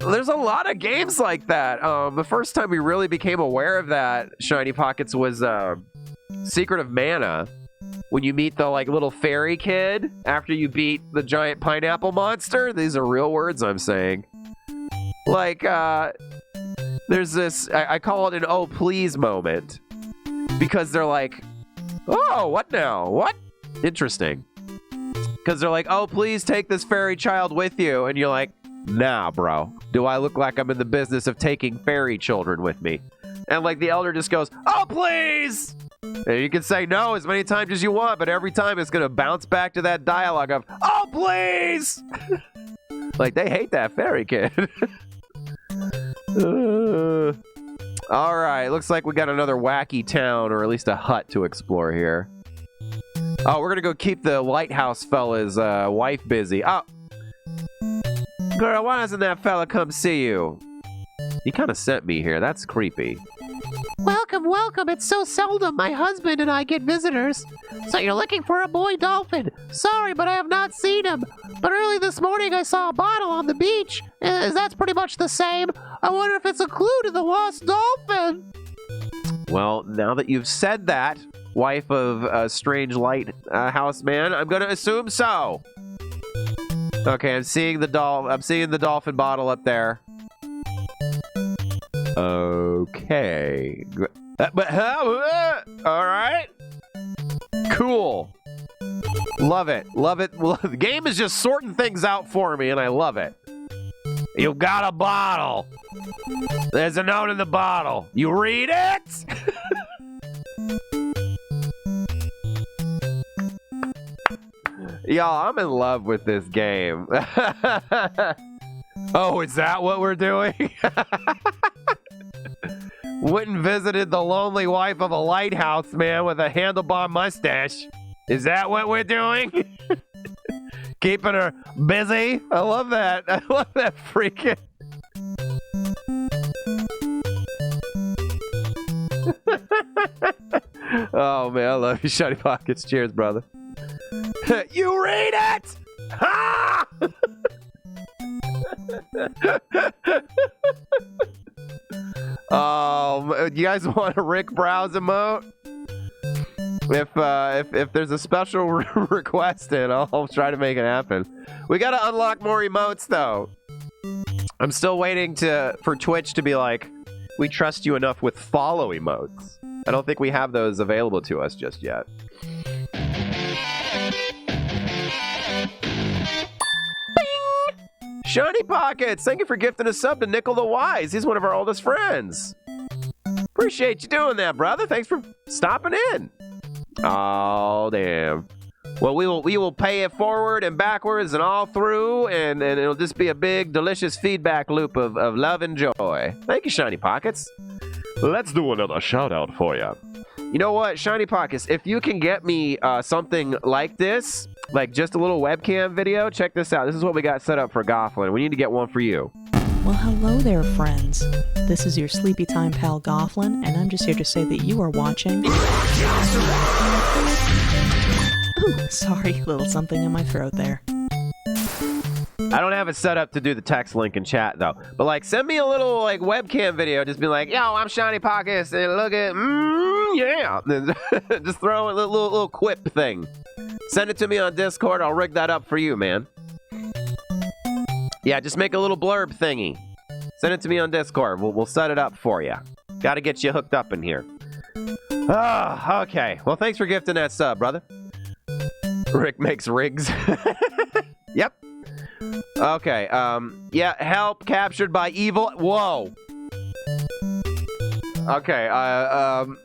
There's a lot of games like that. The first time we really became aware of that, Shiny Pockets, was Secret of Mana. When you meet the like little fairy kid after you beat the giant pineapple monster. These are real words I'm saying. Like, there's this, I call it an oh please moment. Because they're like, oh, what now? What? Interesting. Because they're like, oh, please take this fairy child with you. And you're like, nah, bro. Do I look like I'm in the business of taking fairy children with me? And like the elder just goes, oh, please. And you can say no as many times as you want, but every time it's going to bounce back to that dialogue of, oh, please. Like they hate that fairy kid. All right, looks like we got another wacky town, or at least a hut to explore here. Oh, we're gonna go keep the lighthouse fella's wife busy. Oh, girl, why doesn't that fella come see you? He kind of sent me here. That's creepy. Welcome, welcome. It's so seldom my husband and I get visitors. So you're looking for a boy dolphin. Sorry, but I have not seen him. But early this morning I saw a bottle on the beach. That's pretty much the same. I wonder if it's a clue to the lost dolphin. Well, now that you've said that, wife of a strange lighthouse man, I'm going to assume so. Okay, I'm seeing the dolphin bottle up there. Okay. But all right. Cool. Love it. Love it. Well, the game is just sorting things out for me, and I love it. You got a bottle. There's a note in the bottle. You read it? Y'all, I'm in love with this game. Oh, is that what we're doing? Went and visited the lonely wife of a lighthouse man with a handlebar mustache. Is that what we're doing? Keeping her busy? I love that. I love that freaking... Oh, man, I love you, Shiny Pockets. Cheers, brother. You read it! Ha! You guys want a Rikk browse emote? If there's a special request in, I'll try to make it happen. We gotta unlock more emotes though. I'm still waiting for Twitch to be like, we trust you enough with follow emotes. I don't think we have those available to us just yet. Shiny Pockets, thank you for gifting a sub to Nickel the Wise. He's one of our oldest friends. Appreciate you doing that, brother. Thanks for stopping in. Oh, damn. Well, we will pay it forward and backwards and all through, and it'll just be a big, delicious feedback loop of love and joy. Thank you, Shiny Pockets. Let's do another shout-out for you. You know what, Shiny Pockets, if you can get me something like this, like just a little webcam video, check this out. This is what we got set up for Gofflin. We need to get one for you. Well, hello there, friends. This is your sleepy time pal Gofflin, and I'm just here to say that you are watching... Ooh, sorry, little something in my throat there. I don't have it set up to do the text link in chat, though. But, like, send me a little, like, webcam video. Just be like, yo, I'm Shiny Pockets, and look at, yeah. Just throw a little quip thing. Send it to me on Discord. I'll rig that up for you, man. Yeah, just make a little blurb thingy. Send it to me on Discord. We'll set it up for you. Got to get you hooked up in here. Ah, okay. Well, thanks for gifting that sub, brother. Rikk makes rigs. Yep. Okay, yeah, help captured by evil... Whoa. Okay,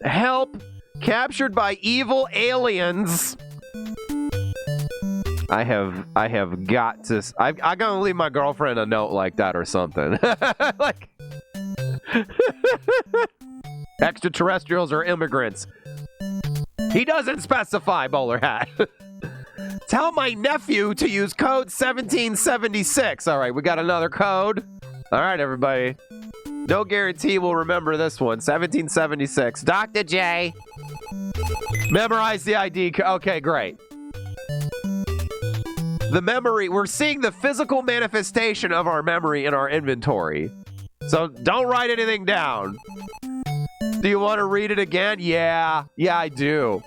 help captured by evil aliens I have got to. I gotta leave my girlfriend a note like that or something. Like extraterrestrials or immigrants. He doesn't specify, bowler hat. Tell my nephew to use code 1776. All right, we got another code. All right, everybody. No guarantee we'll remember this one. 1776. Dr. J. Memorize the ID. Okay, great. The memory, we're seeing the physical manifestation of our memory in our inventory. So don't write anything down. Do you want to read it again? Yeah, I do.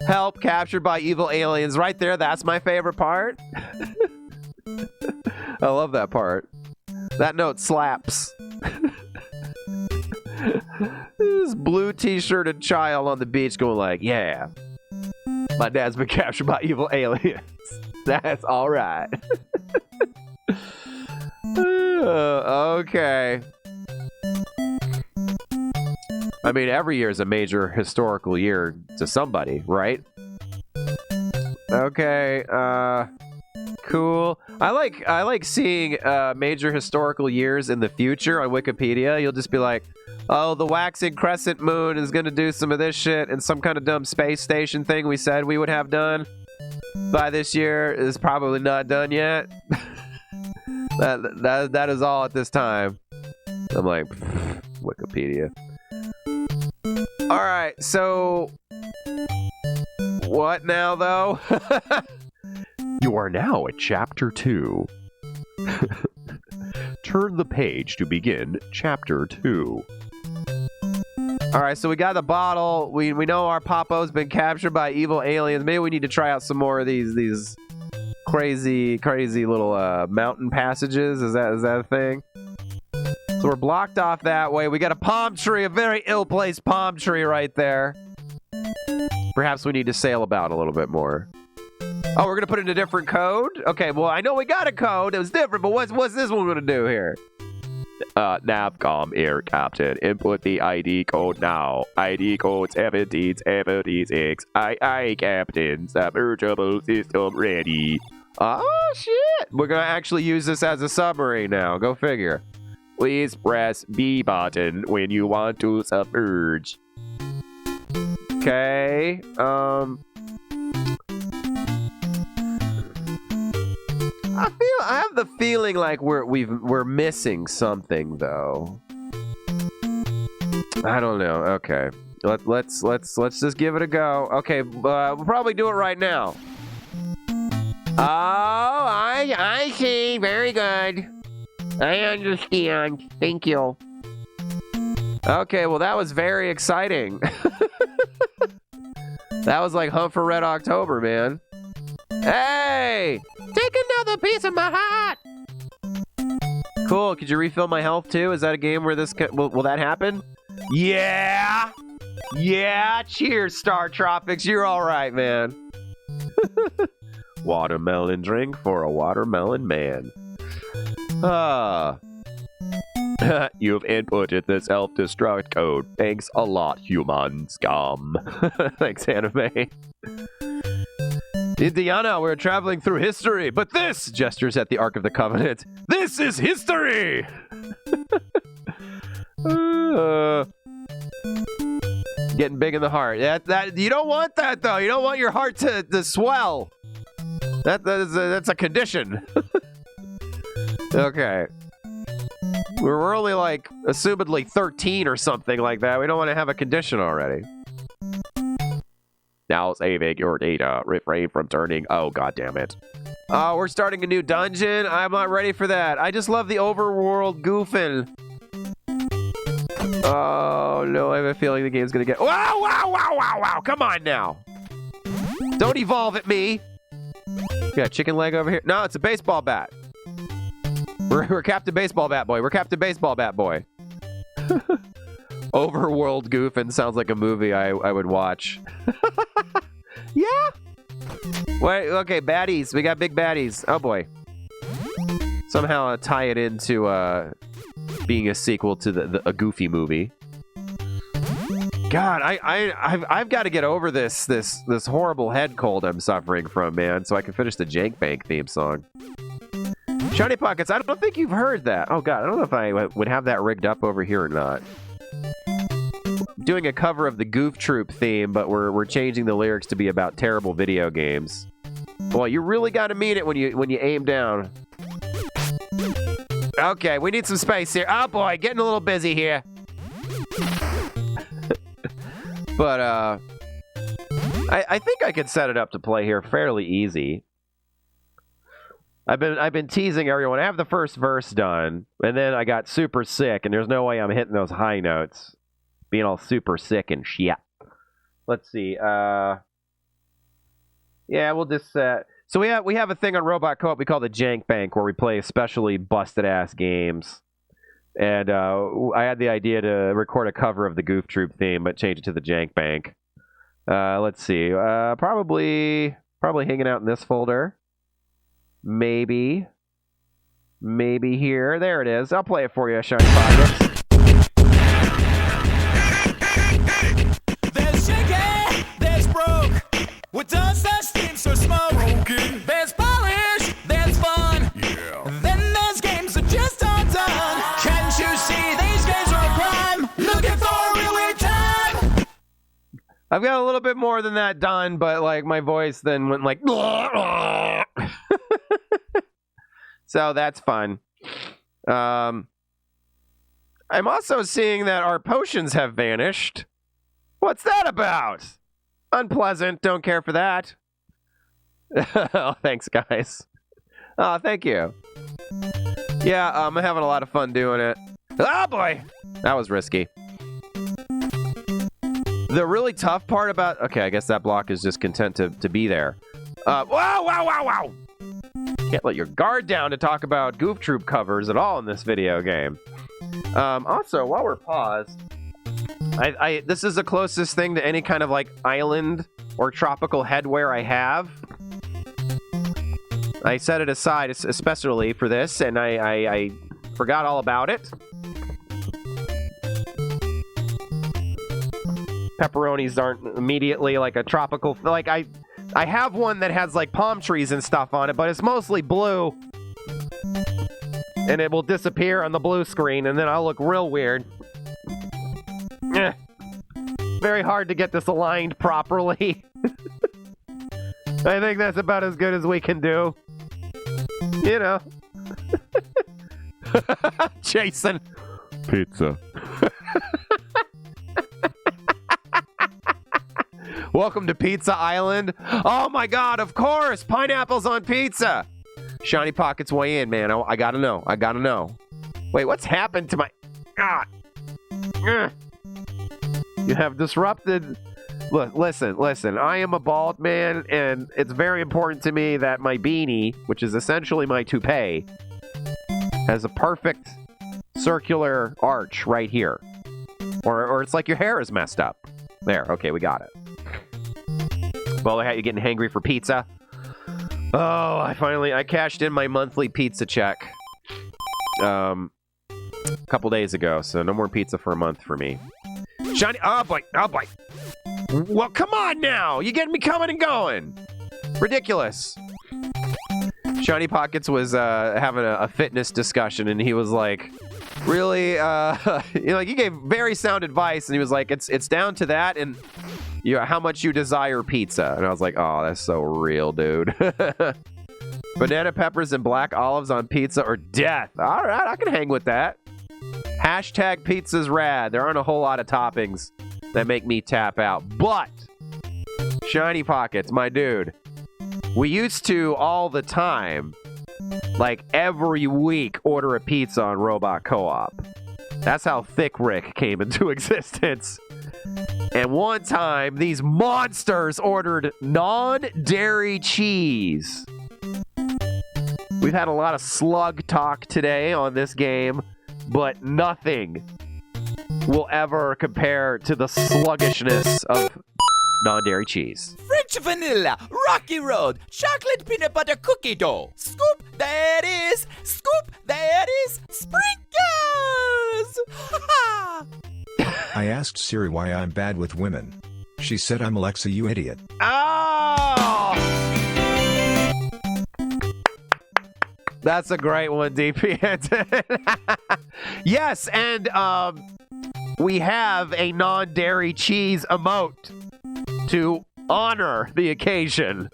Help, captured by evil aliens. Right there, that's my favorite part. I love that part. That note slaps. This blue t-shirted child on the beach going like, yeah, my dad's been captured by evil aliens. That's all right. Okay. I mean, every year is a major historical year to somebody, right? Okay, cool. I like seeing major historical years in the future on Wikipedia. You'll just be like, oh, the waxing crescent moon is gonna do some of this shit, and some kind of dumb space station thing we said we would have done by this year is probably not done yet. that is all at this time. I'm like, Wikipedia. All right, so what now, though? You are now at Chapter 2. Turn the page to begin Chapter 2. All right, so we got the bottle. We know our Papo's been captured by evil aliens. Maybe we need to try out some more of these crazy little mountain passages. Is that a thing? So we're blocked off that way. We got a palm tree, a very ill-placed palm tree right there. Perhaps we need to sail about a little bit more. Oh, we're gonna put in a different code? Okay, well, I know we got a code. It was different, but what's this one gonna do here? Navcom Air Captain, input the ID code now. ID code 1776. Aye, Captain. Submergible system ready. Oh, shit. We're gonna actually use this as a submarine now. Go figure. Please press B button when you want to submerge. Okay. I have the feeling like we're missing something though. I don't know. Okay. Let's just give it a go. Okay, we'll probably do it right now. Oh, I see. Very good. I understand. Thank you. Okay, well, that was very exciting. That was like Hunt for Red October, man. Hey! Take another piece of my heart! Cool. Could you refill my health, too? Is that a game where this... Will that happen? Yeah! Yeah! Cheers, StarTropics. You're all right, man. Watermelon drink for a watermelon man. You've inputted the self-destruct code. Thanks a lot, human scum. Thanks, anime. Indiana, we're traveling through history, but this, gestures at the Ark of the Covenant, this is history! Getting big in the heart. That you don't want that, though. You don't want your heart to swell. That's a condition. Okay. We're only like, assumedly 13 or something like that. We don't want to have a condition already. Now saving your data. Refrain from turning. Oh, god damn it. Oh, we're starting a new dungeon? I'm not ready for that. I just love the overworld goofing. Oh, no. I have a feeling the game's going to get... Wow. Come on now. Don't evolve at me. Got a chicken leg over here. No, it's a baseball bat. We're Captain Baseball Bat Boy. We're Captain Baseball Bat Boy. Overworld goofing sounds like a movie I would watch. Yeah. Wait, okay, baddies. We got big baddies. Oh, boy. Somehow tie it into being a sequel to a Goofy movie. God, I've got to get over this horrible head cold I'm suffering from, man, so I can finish the Jank Bank theme song. Shiny Pockets, I don't think you've heard that. Oh God, I don't know if I would have that rigged up over here or not. Doing a cover of the Goof Troop theme, but we're changing the lyrics to be about terrible video games. Boy, you really got to mean it when you aim down. Okay, we need some space here. Oh boy, getting a little busy here. But I think I could set it up to play here fairly easy. I've been teasing everyone. I have the first verse done, and then I got super sick, and there's no way I'm hitting those high notes, being all super sick and shit. Let's see. Yeah, we'll just so we have a thing on Robot Co-op we call the Jank Bank, where we play especially busted ass games. And I had the idea to record a cover of the Goof Troop theme, but change it to the Jank Bank. Let's see. Probably hanging out in this folder. Maybe here. There it is. I'll play it for you, Shiny Pockets. There's shaky, there's broke. With dust that steams or smoke. Broken. There's polish, there's fun. Yeah. Then there's games that just aren't done. Can't you see these games are a crime? Looking for a real weird time. I've got a little bit more than that done, but like my voice then went like so that's fun. I'm also seeing that our potions have vanished. What's that about? Unpleasant. Don't care for that. Oh, thanks, guys. Oh, thank you. Yeah, I'm having a lot of fun doing it. Oh, boy. That was risky. The really tough part about... Okay, I guess that block is just content to be there. Wow. Can't let your guard down to talk about Goof Troop covers at all in this video game. Also, while we're paused, this is the closest thing to any kind of like island or tropical headwear I have. I set it aside especially for this, and I forgot all about it. Pepperonis aren't immediately like a tropical... Like, I have one that has like palm trees and stuff on it, but it's mostly blue. And it will disappear on the blue screen, and then I'll look real weird. Very hard to get this aligned properly. I think that's about as good as we can do. You know. Jason. Pizza. Welcome to Pizza Island. Oh my God, of course. Pineapples on pizza. Shiny Pockets weigh in, man. I gotta know. Wait, what's happened to my... God. You have disrupted... Look, listen. I am a bald man, and it's very important to me that my beanie, which is essentially my toupee, has a perfect circular arch right here. Or it's like your hair is messed up. There, okay, we got it. Well, you getting hangry for pizza? Oh, I cashed in my monthly pizza check a couple days ago, so no more pizza for a month for me. Shiny, oh boy. Well, come on now. You getting me coming and going. Ridiculous. Shiny Pockets was having a fitness discussion, and he was like, really, he gave very sound advice, and he was like, it's down to that, and how much you desire pizza. And I was like, oh, that's so real, dude. Banana peppers and black olives on pizza or death. All right, I can hang with that. Hashtag pizza's rad. There aren't a whole lot of toppings that make me tap out. But, Shiny Pockets, my dude, we used to all the time, like every week, order a pizza on Robot Co-op. That's how Thick Rikk came into existence. And one time, these monsters ordered non-dairy cheese. We've had a lot of slug talk today on this game, but nothing will ever compare to the sluggishness of non-dairy cheese. French vanilla, rocky road, chocolate peanut butter cookie dough. Scoop, there it is. Scoop, there it is. Sprinkles. Ha ha. I asked Siri why I'm bad with women. She said I'm Alexa, you idiot. Oh! That's a great one, DP. Yes, and we have a non-dairy cheese emote to honor the occasion.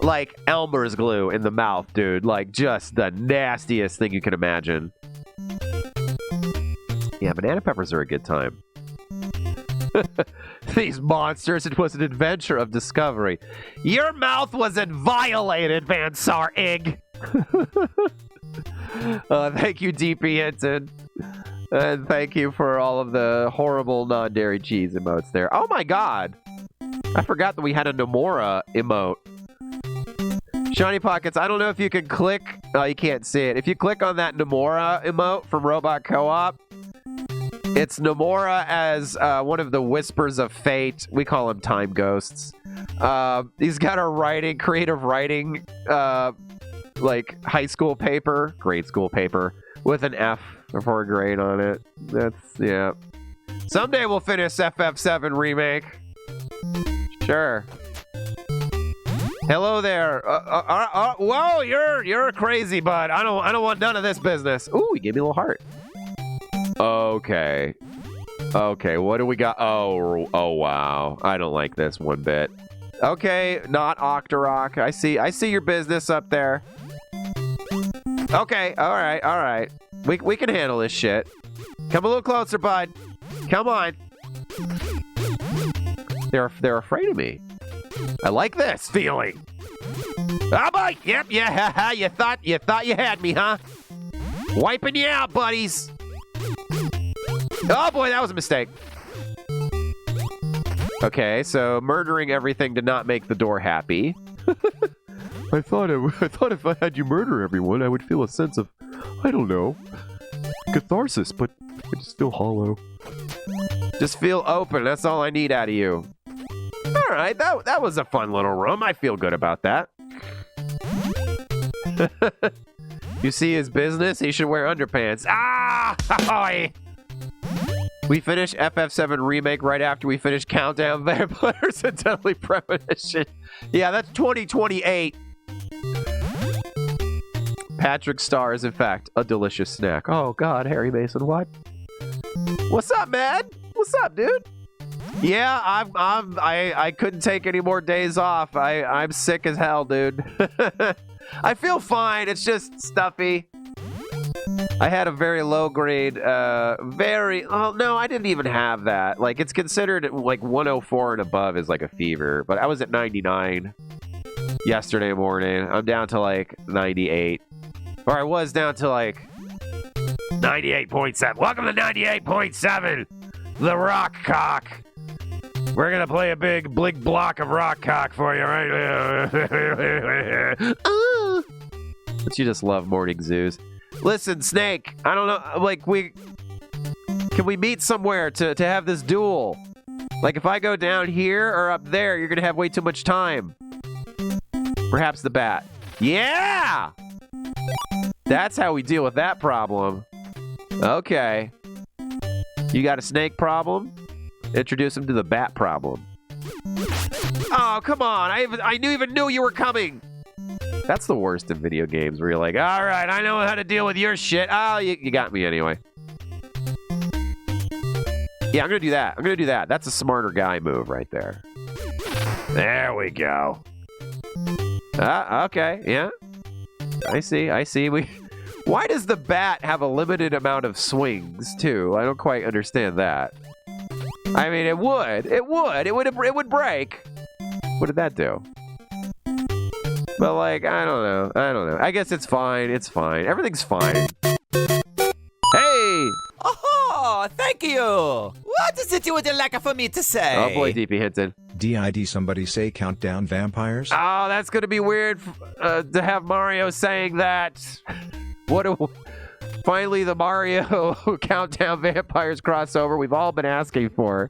Like Elmer's glue in the mouth, dude. Like just the nastiest thing you can imagine. Yeah, banana peppers are a good time. These monsters, it was an adventure of discovery. Your mouth wasn't violated, Van Sar Ig. Thank you, DP Hinton. And thank you for all of the horrible non-dairy cheese emotes there. Oh my god. I forgot that we had a Nomura emote. Shiny Pockets, I don't know if you can click. Oh, you can't see it. If you click on that Nomura emote from Robot Co-op, it's Nomura as one of the Whispers of Fate. We call him Time Ghosts. He's got a creative writing, like high school paper, grade school paper, with an F before a grade on it. Yeah. Someday we'll finish FF7 Remake. Sure. Hello there. Whoa, you're crazy, bud. I don't want none of this business. Ooh, he gave me a little heart. Okay, what do we got? Oh, wow. I don't like this one bit. Okay, not Octorok. I see your business up there. Okay, all right. We can handle this shit. Come a little closer, bud. Come on. They're afraid of me. I like this feeling. Oh boy, yep, yeah, you thought you had me, huh? Wiping you out, buddies. Oh boy, that was a mistake. Okay, so murdering everything did not make the door happy. I thought if I had you murder everyone, I would feel a sense of, I don't know, catharsis, but I just feel hollow. Just feel open. That's all I need out of you. All right, that was a fun little room. I feel good about that. You see his business? He should wear underpants. Ah! We finished FF7 Remake right after we finished Countdown Vampires and Deadly Premonition. Yeah, that's 2028. Patrick Star is, in fact, a delicious snack. Oh, God, Harry Mason, what? What's up, man? What's up, dude? Yeah, I couldn't take any more days off. I'm sick as hell, dude. I feel fine. It's just stuffy. I had a very low grade, oh no, I didn't even have that. Like, it's considered like 104 and above is like a fever, but I was at 99 yesterday morning. I'm down to like 98. Or I was down to like 98.7. Welcome to 98.7, the Rock Cock. We're gonna play a big block of rock cock for you, right? But you just love morning zoos. Listen, Snake, I don't know, like, can we meet somewhere to have this duel? Like, if I go down here or up there, you're gonna have way too much time. Perhaps the bat. Yeah! That's how we deal with that problem. Okay. You got a snake problem? Introduce him to the bat problem. Oh, come on. I even knew you were coming. That's the worst in video games where you're like, all right, I know how to deal with your shit. Oh, you got me anyway. Yeah, I'm going to do that. That's a smarter guy move right there. There we go. Okay, yeah. I see. Why does the bat have a limited amount of swings, too? I don't quite understand that. I mean, it would break. What did that do? But, like, I don't know. I guess it's fine. Everything's fine. Hey! Oh, thank you! What is it you would like for me to say? Oh boy, DP Hinton. DID somebody say Countdown Vampires? Oh, that's gonna be weird to have Mario saying that. Finally, the Mario Countdown Vampires crossover we've all been asking for.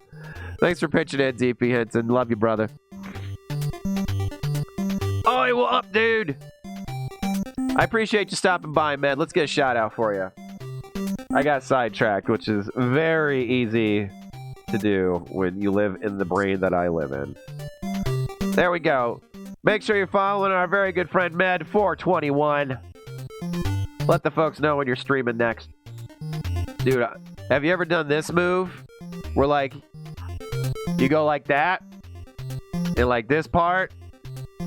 Thanks for pitching it, DP Hinton. Love you, brother. Oh, what up, dude? I appreciate you stopping by, man. Let's get a shout out for you. I got sidetracked, which is very easy to do when you live in the brain that I live in. There we go. Make sure you're following our very good friend Med421. Let the folks know when you're streaming next. Dude, have you ever done this move? Where, like, you go like that, and, like, this part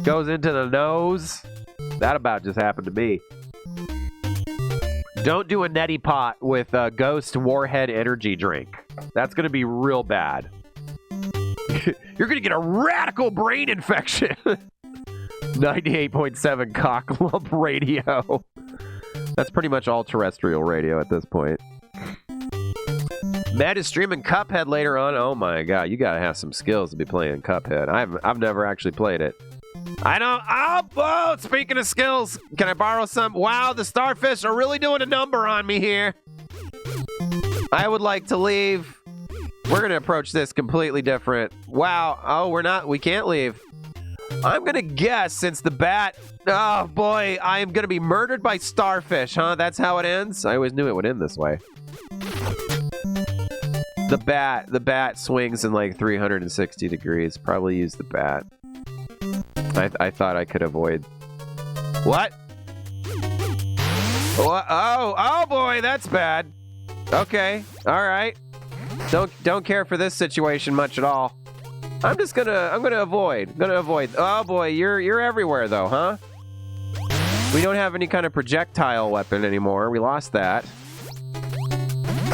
goes into the nose? That about just happened to me. Don't do a neti pot with a Ghost Warhead energy drink. That's going to be real bad. You're going to get a radical brain infection. 98.7 cock lump radio. That's pretty much all terrestrial radio at this point. Matt is streaming Cuphead later on. Oh my god, you gotta have some skills to be playing Cuphead. I've never actually played it. I don't. Oh, speaking of skills, can I borrow some? Wow, the starfish are really doing a number on me here. I would like to leave. We're gonna approach this completely different. Wow. Oh, we're not. We can't leave. I'm gonna guess since the bat. Oh boy, I am gonna be murdered by starfish, huh? That's how it ends? I always knew it would end this way. The bat swings in like 360 degrees. Probably use the bat. I thought I could avoid. What? Oh boy, that's bad. Okay, all right. Don't care for this situation much at all. I'm gonna avoid. Oh boy, you're everywhere though, huh? We don't have any kind of projectile weapon anymore. We lost that.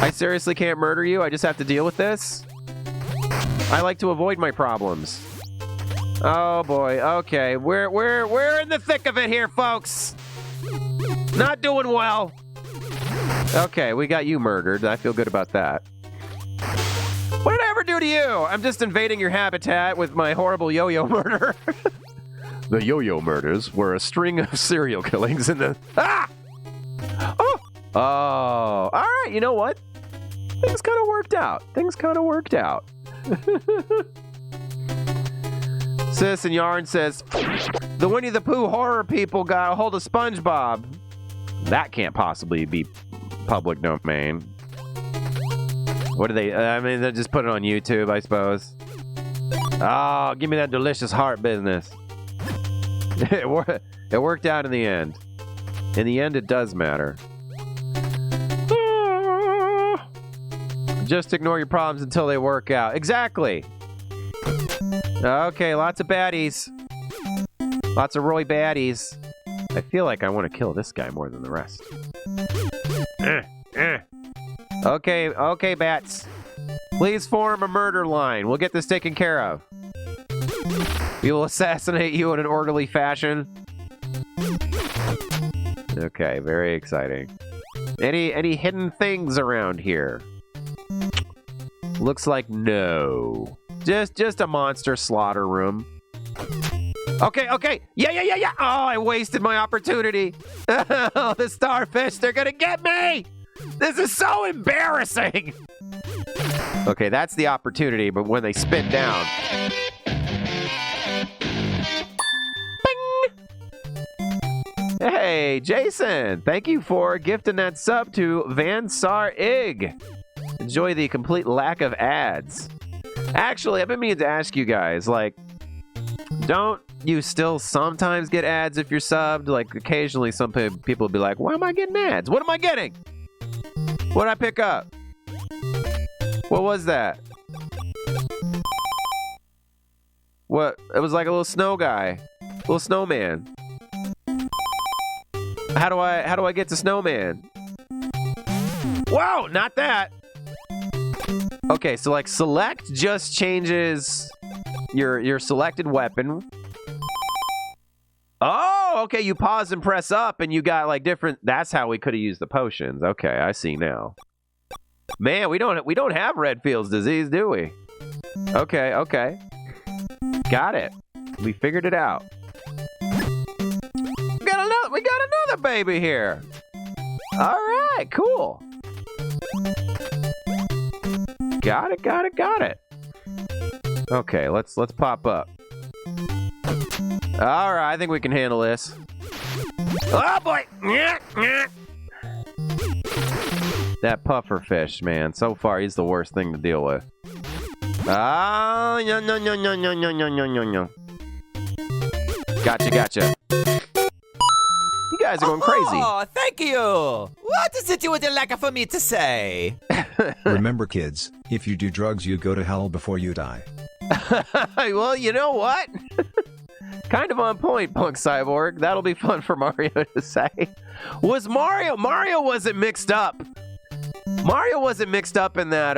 I seriously can't murder you. I just have to deal with this. I like to avoid my problems. Oh boy. Okay, we're in the thick of it here, folks. Not doing well. Okay, we got you murdered. I feel good about that. What did I ever do to you? I'm just invading your habitat with my horrible yo-yo murder. The yo-yo murders were a string of serial killings in the... Ah! Oh, all right. You know what? Things kind of worked out. Sis and Yarn says, the Winnie the Pooh horror people got a hold of SpongeBob. That can't possibly be public domain. What do they... I mean, they'll just put it on YouTube, I suppose. Oh, give me that delicious heart business. It worked out in the end. In the end, it does matter. Just ignore your problems until they work out. Exactly. Okay, lots of baddies. Lots of Roy baddies. I feel like I want to kill this guy more than the rest. Okay, bats. Please form a murder line. We'll get this taken care of. We will assassinate you in an orderly fashion. Okay, very exciting. Any hidden things around here? Looks like no. Just a monster slaughter room. Okay. Yeah. Oh, I wasted my opportunity. Oh, the starfish, they're gonna get me! This is so embarrassing! Okay, that's the opportunity, but when they spit down... Bing! Hey, Jason! Thank you for gifting that sub to Vansar Ig. Enjoy the complete lack of ads. Actually, I've been meaning to ask you guys, like, don't you still sometimes get ads if you're subbed? Like, occasionally some people will be like, why am I getting ads? What am I getting? What did I pick up? What was that? What? It was like a little snow guy. Little snowman. How do I get to snowman? Whoa, not that. Okay, so like select just changes your selected weapon. Oh, okay, you pause and press up and you got like different... That's how we could have used the potions. Okay, I see now. Man, we don't have Redfield's disease, do we? Okay. Got it. We figured it out. We got another baby here. All right, cool. Got it. Okay, let's pop up. All right, I think we can handle this. Oh boy! That puffer fish, man. So far, he's the worst thing to deal with. Ah, no. Gotcha. You guys are going crazy. Oh, thank you. What is it you would like for me to say? Remember, kids, if you do drugs, you go to hell before you die. Well, you know what? Kind of on point, Punk Cyborg. That'll be fun for Mario to say. Was Mario wasn't mixed up. Mario wasn't mixed up in that,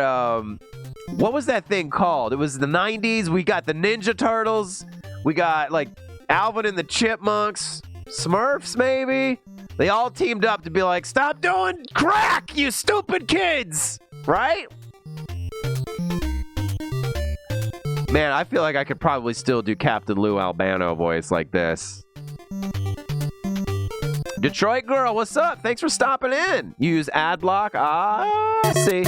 what was that thing called? It was the 90s. We got the Ninja Turtles. We got, like, Alvin and the Chipmunks. Smurfs, maybe? They all teamed up to be like, stop doing crack, you stupid kids! Right? Man, I feel like I could probably still do Captain Lou Albano voice like this. Detroit girl, what's up? Thanks for stopping in. Use ad block. Ah, see.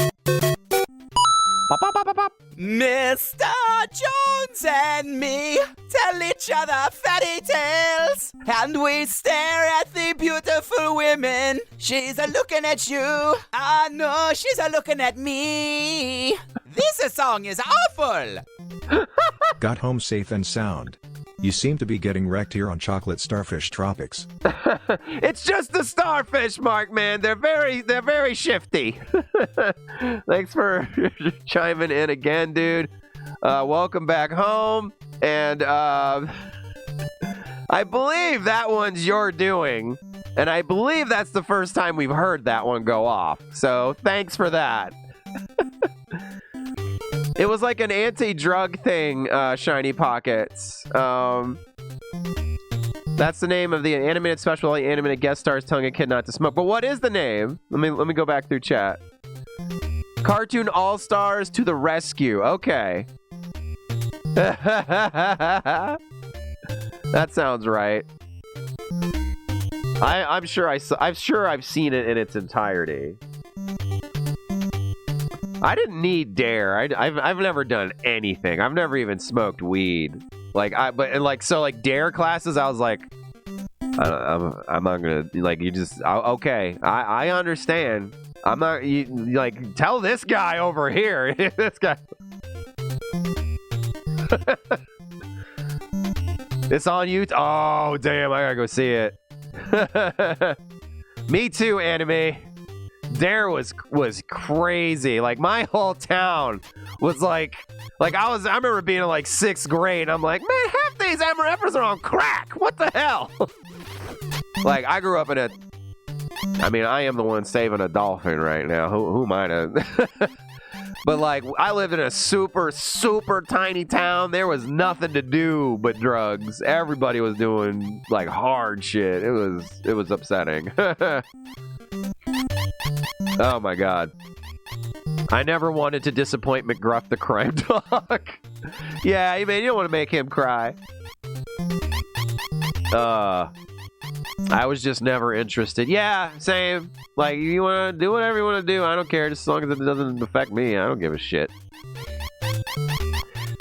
Pop, pop, pop, pop. Mr. Jones and me tell each other fairy tales, and we stare at the beautiful women. She's a looking at you. Ah, no, she's a looking at me. This song is awful. Got home safe and sound. You seem to be getting wrecked here on Chocolate Starfish Tropics. It's just the starfish, Mark, man. They're very shifty. Thanks for chiming in again, dude. Welcome back home. And I believe that one's your doing. And I believe that's the first time we've heard that one go off. So thanks for that. It was like an anti-drug thing, Shiny Pockets. That's the name of the animated special, animated guest stars telling a kid not to smoke. But what is the name? Let me go back through chat. Cartoon All-Stars to the Rescue. Okay. That sounds right. I'm sure I've seen it in its entirety. I didn't need Dare. I've never done anything. I've never even smoked weed. Like Dare classes, I was like, I'm not gonna, like, you just, okay, I understand. I'm not, like, tell this guy over here. This guy. It's on YouTube. Oh, damn, I gotta go see it. Me too, anime. Dare was crazy. Like, my whole town was like I remember being in like 6th grade. I'm like, man, half these MRFers are on crack. What the hell? Like, I grew up in I am the one saving a dolphin right now. Who am I to? But like, I lived in a super, super tiny town. There was nothing to do but drugs. Everybody was doing like hard shit. It was upsetting. Oh my god. I never wanted to disappoint McGruff the crime dog. Yeah, I mean, you don't want to make him cry. I was just never interested. Yeah, same. Like, you want to do whatever you want to do. I don't care, just as long as it doesn't affect me. I don't give a shit.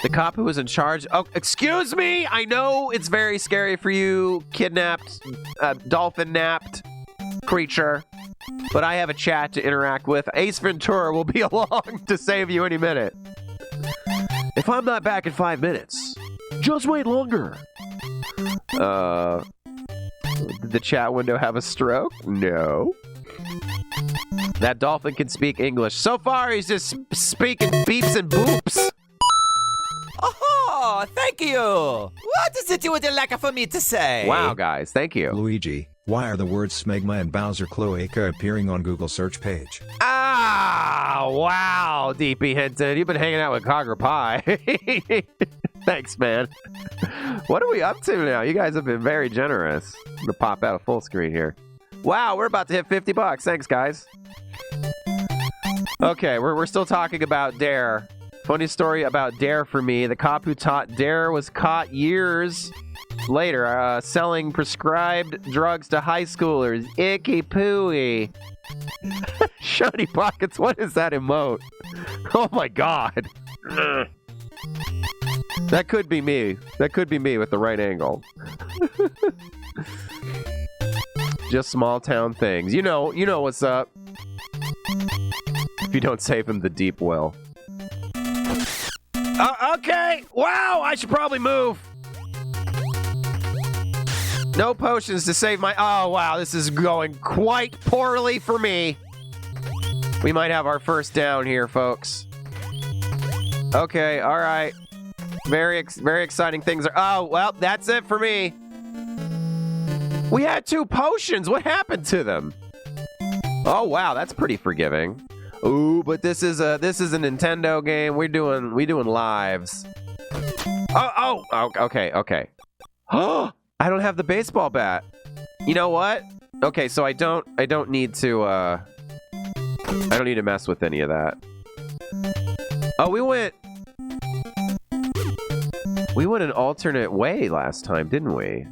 The cop who was in charge... Oh, excuse me! I know it's very scary for you, kidnapped, dolphin-napped creature. But I have a chat to interact with. Ace Ventura will be along to save you any minute. If I'm not back in 5 minutes, just wait longer. Did the chat window have a stroke? No. That dolphin can speak English. So far, he's just speaking beeps and boops. Oh, thank you. What is it you would like for me to say? Wow, guys, thank you. Luigi, why are the words Smegma and Bowser Cloaca appearing on Google search page? Ah, wow, DP Hinton. You've been hanging out with Cogger Pie. Thanks, man. What are we up to now? You guys have been very generous. I'm going to pop out a full screen here. Wow, we're about to hit $50. Thanks, guys. Okay, we're still talking about Dare. Funny story about Dare for me. The cop who taught Dare was caught years later selling prescribed drugs to high schoolers. Icky pooey. Shiny Pockets, what is that emote? Oh my god. That could be me. That could be me with the right angle. Just small town things. You know what's up. If you don't save him, the deep will. Okay. Wow, I should probably move. No potions to save my... Oh, wow, this is going quite poorly for me. We might have our first down here, folks. Okay, all right. Very exciting things are... Oh, well, that's it for me. We had 2 potions. What happened to them? Oh, wow, that's pretty forgiving. Ooh, but this is a Nintendo game. We doing lives. Oh, okay. Oh, I don't have the baseball bat. You know what? Okay, so I don't need to I don't need to mess with any of that. Oh, we went an alternate way last time, didn't we?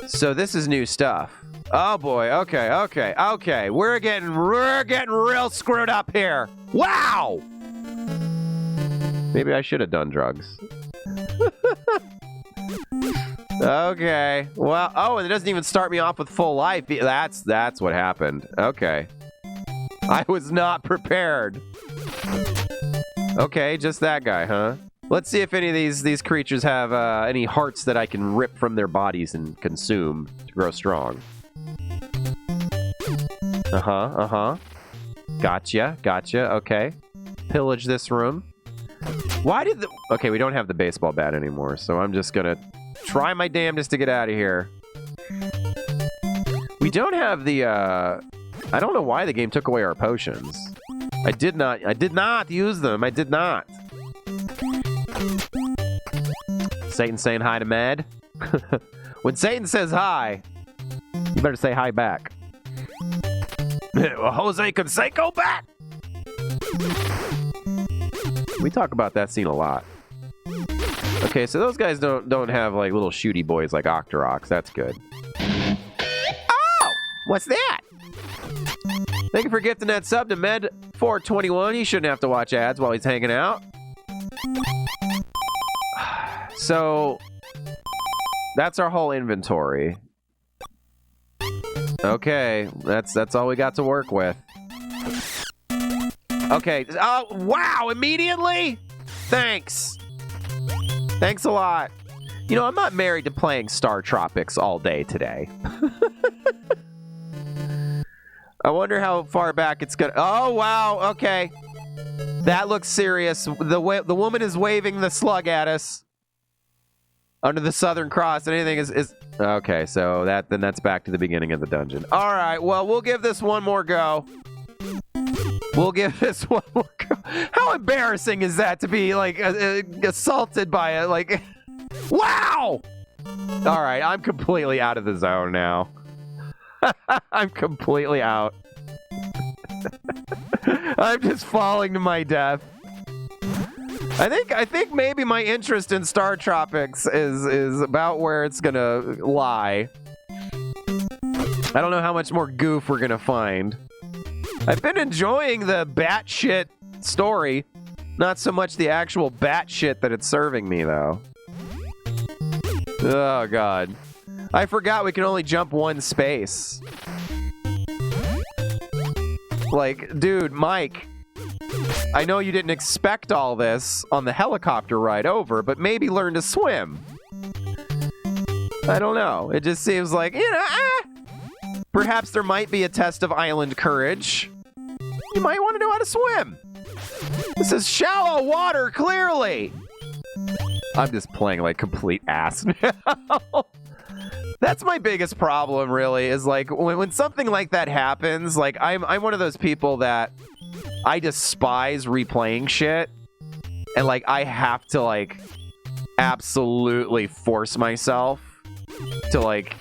So this is new stuff. Oh boy, okay. We're getting real screwed up here. Wow! Maybe I should have done drugs. Okay. Well, oh, and it doesn't even start me off with full life. That's what happened. Okay. I was not prepared. Okay, just that guy, huh? Let's see if any of these creatures have any hearts that I can rip from their bodies and consume to grow strong. Gotcha. Okay. Pillage this room. Why did the... Okay, we don't have the baseball bat anymore, so I'm just gonna try my damnedest to get out of here. We don't have the... I don't know why the game took away our potions. I did not use them. I did not. Satan saying hi to Med. When Satan says hi, you better say hi back. Jose Canseco back. We talk about that scene a lot. Okay, so those guys don't have like little shooty boys like Octoroks. That's good. Oh, what's that? Thank you for gifting that sub to Med421. He shouldn't have to watch ads while he's hanging out. So that's our whole inventory. Okay, that's all we got to work with. Okay. Oh, wow, immediately? Thanks a lot. You know, I'm not married to playing StarTropics all day today. I wonder how far back it's gonna... Oh, wow, okay. That looks serious. The woman is waving the slug at us under the Southern Cross, and anything is... Okay, so that's back to the beginning of the dungeon. All right, well, we'll give this one more go. How embarrassing is that to be, like, assaulted by a, like... Wow! All right, I'm completely out of the zone now. I'm completely out. I'm just falling to my death. I think maybe my interest in StarTropics is about where it's gonna lie. I don't know how much more goof we're gonna find. I've been enjoying the batshit story, not so much the actual batshit that it's serving me, though. Oh, God. I forgot we can only jump one space. Like, dude, Mike, I know you didn't expect all this on the helicopter ride over, but maybe learn to swim. I don't know. It just seems like, you know, perhaps there might be a test of island courage. You might want to know how to swim. This is shallow water, clearly. I'm just playing like complete ass now. That's my biggest problem, really, is like when something like that happens, like I'm one of those people that I despise replaying shit, and like I have to like absolutely force myself to like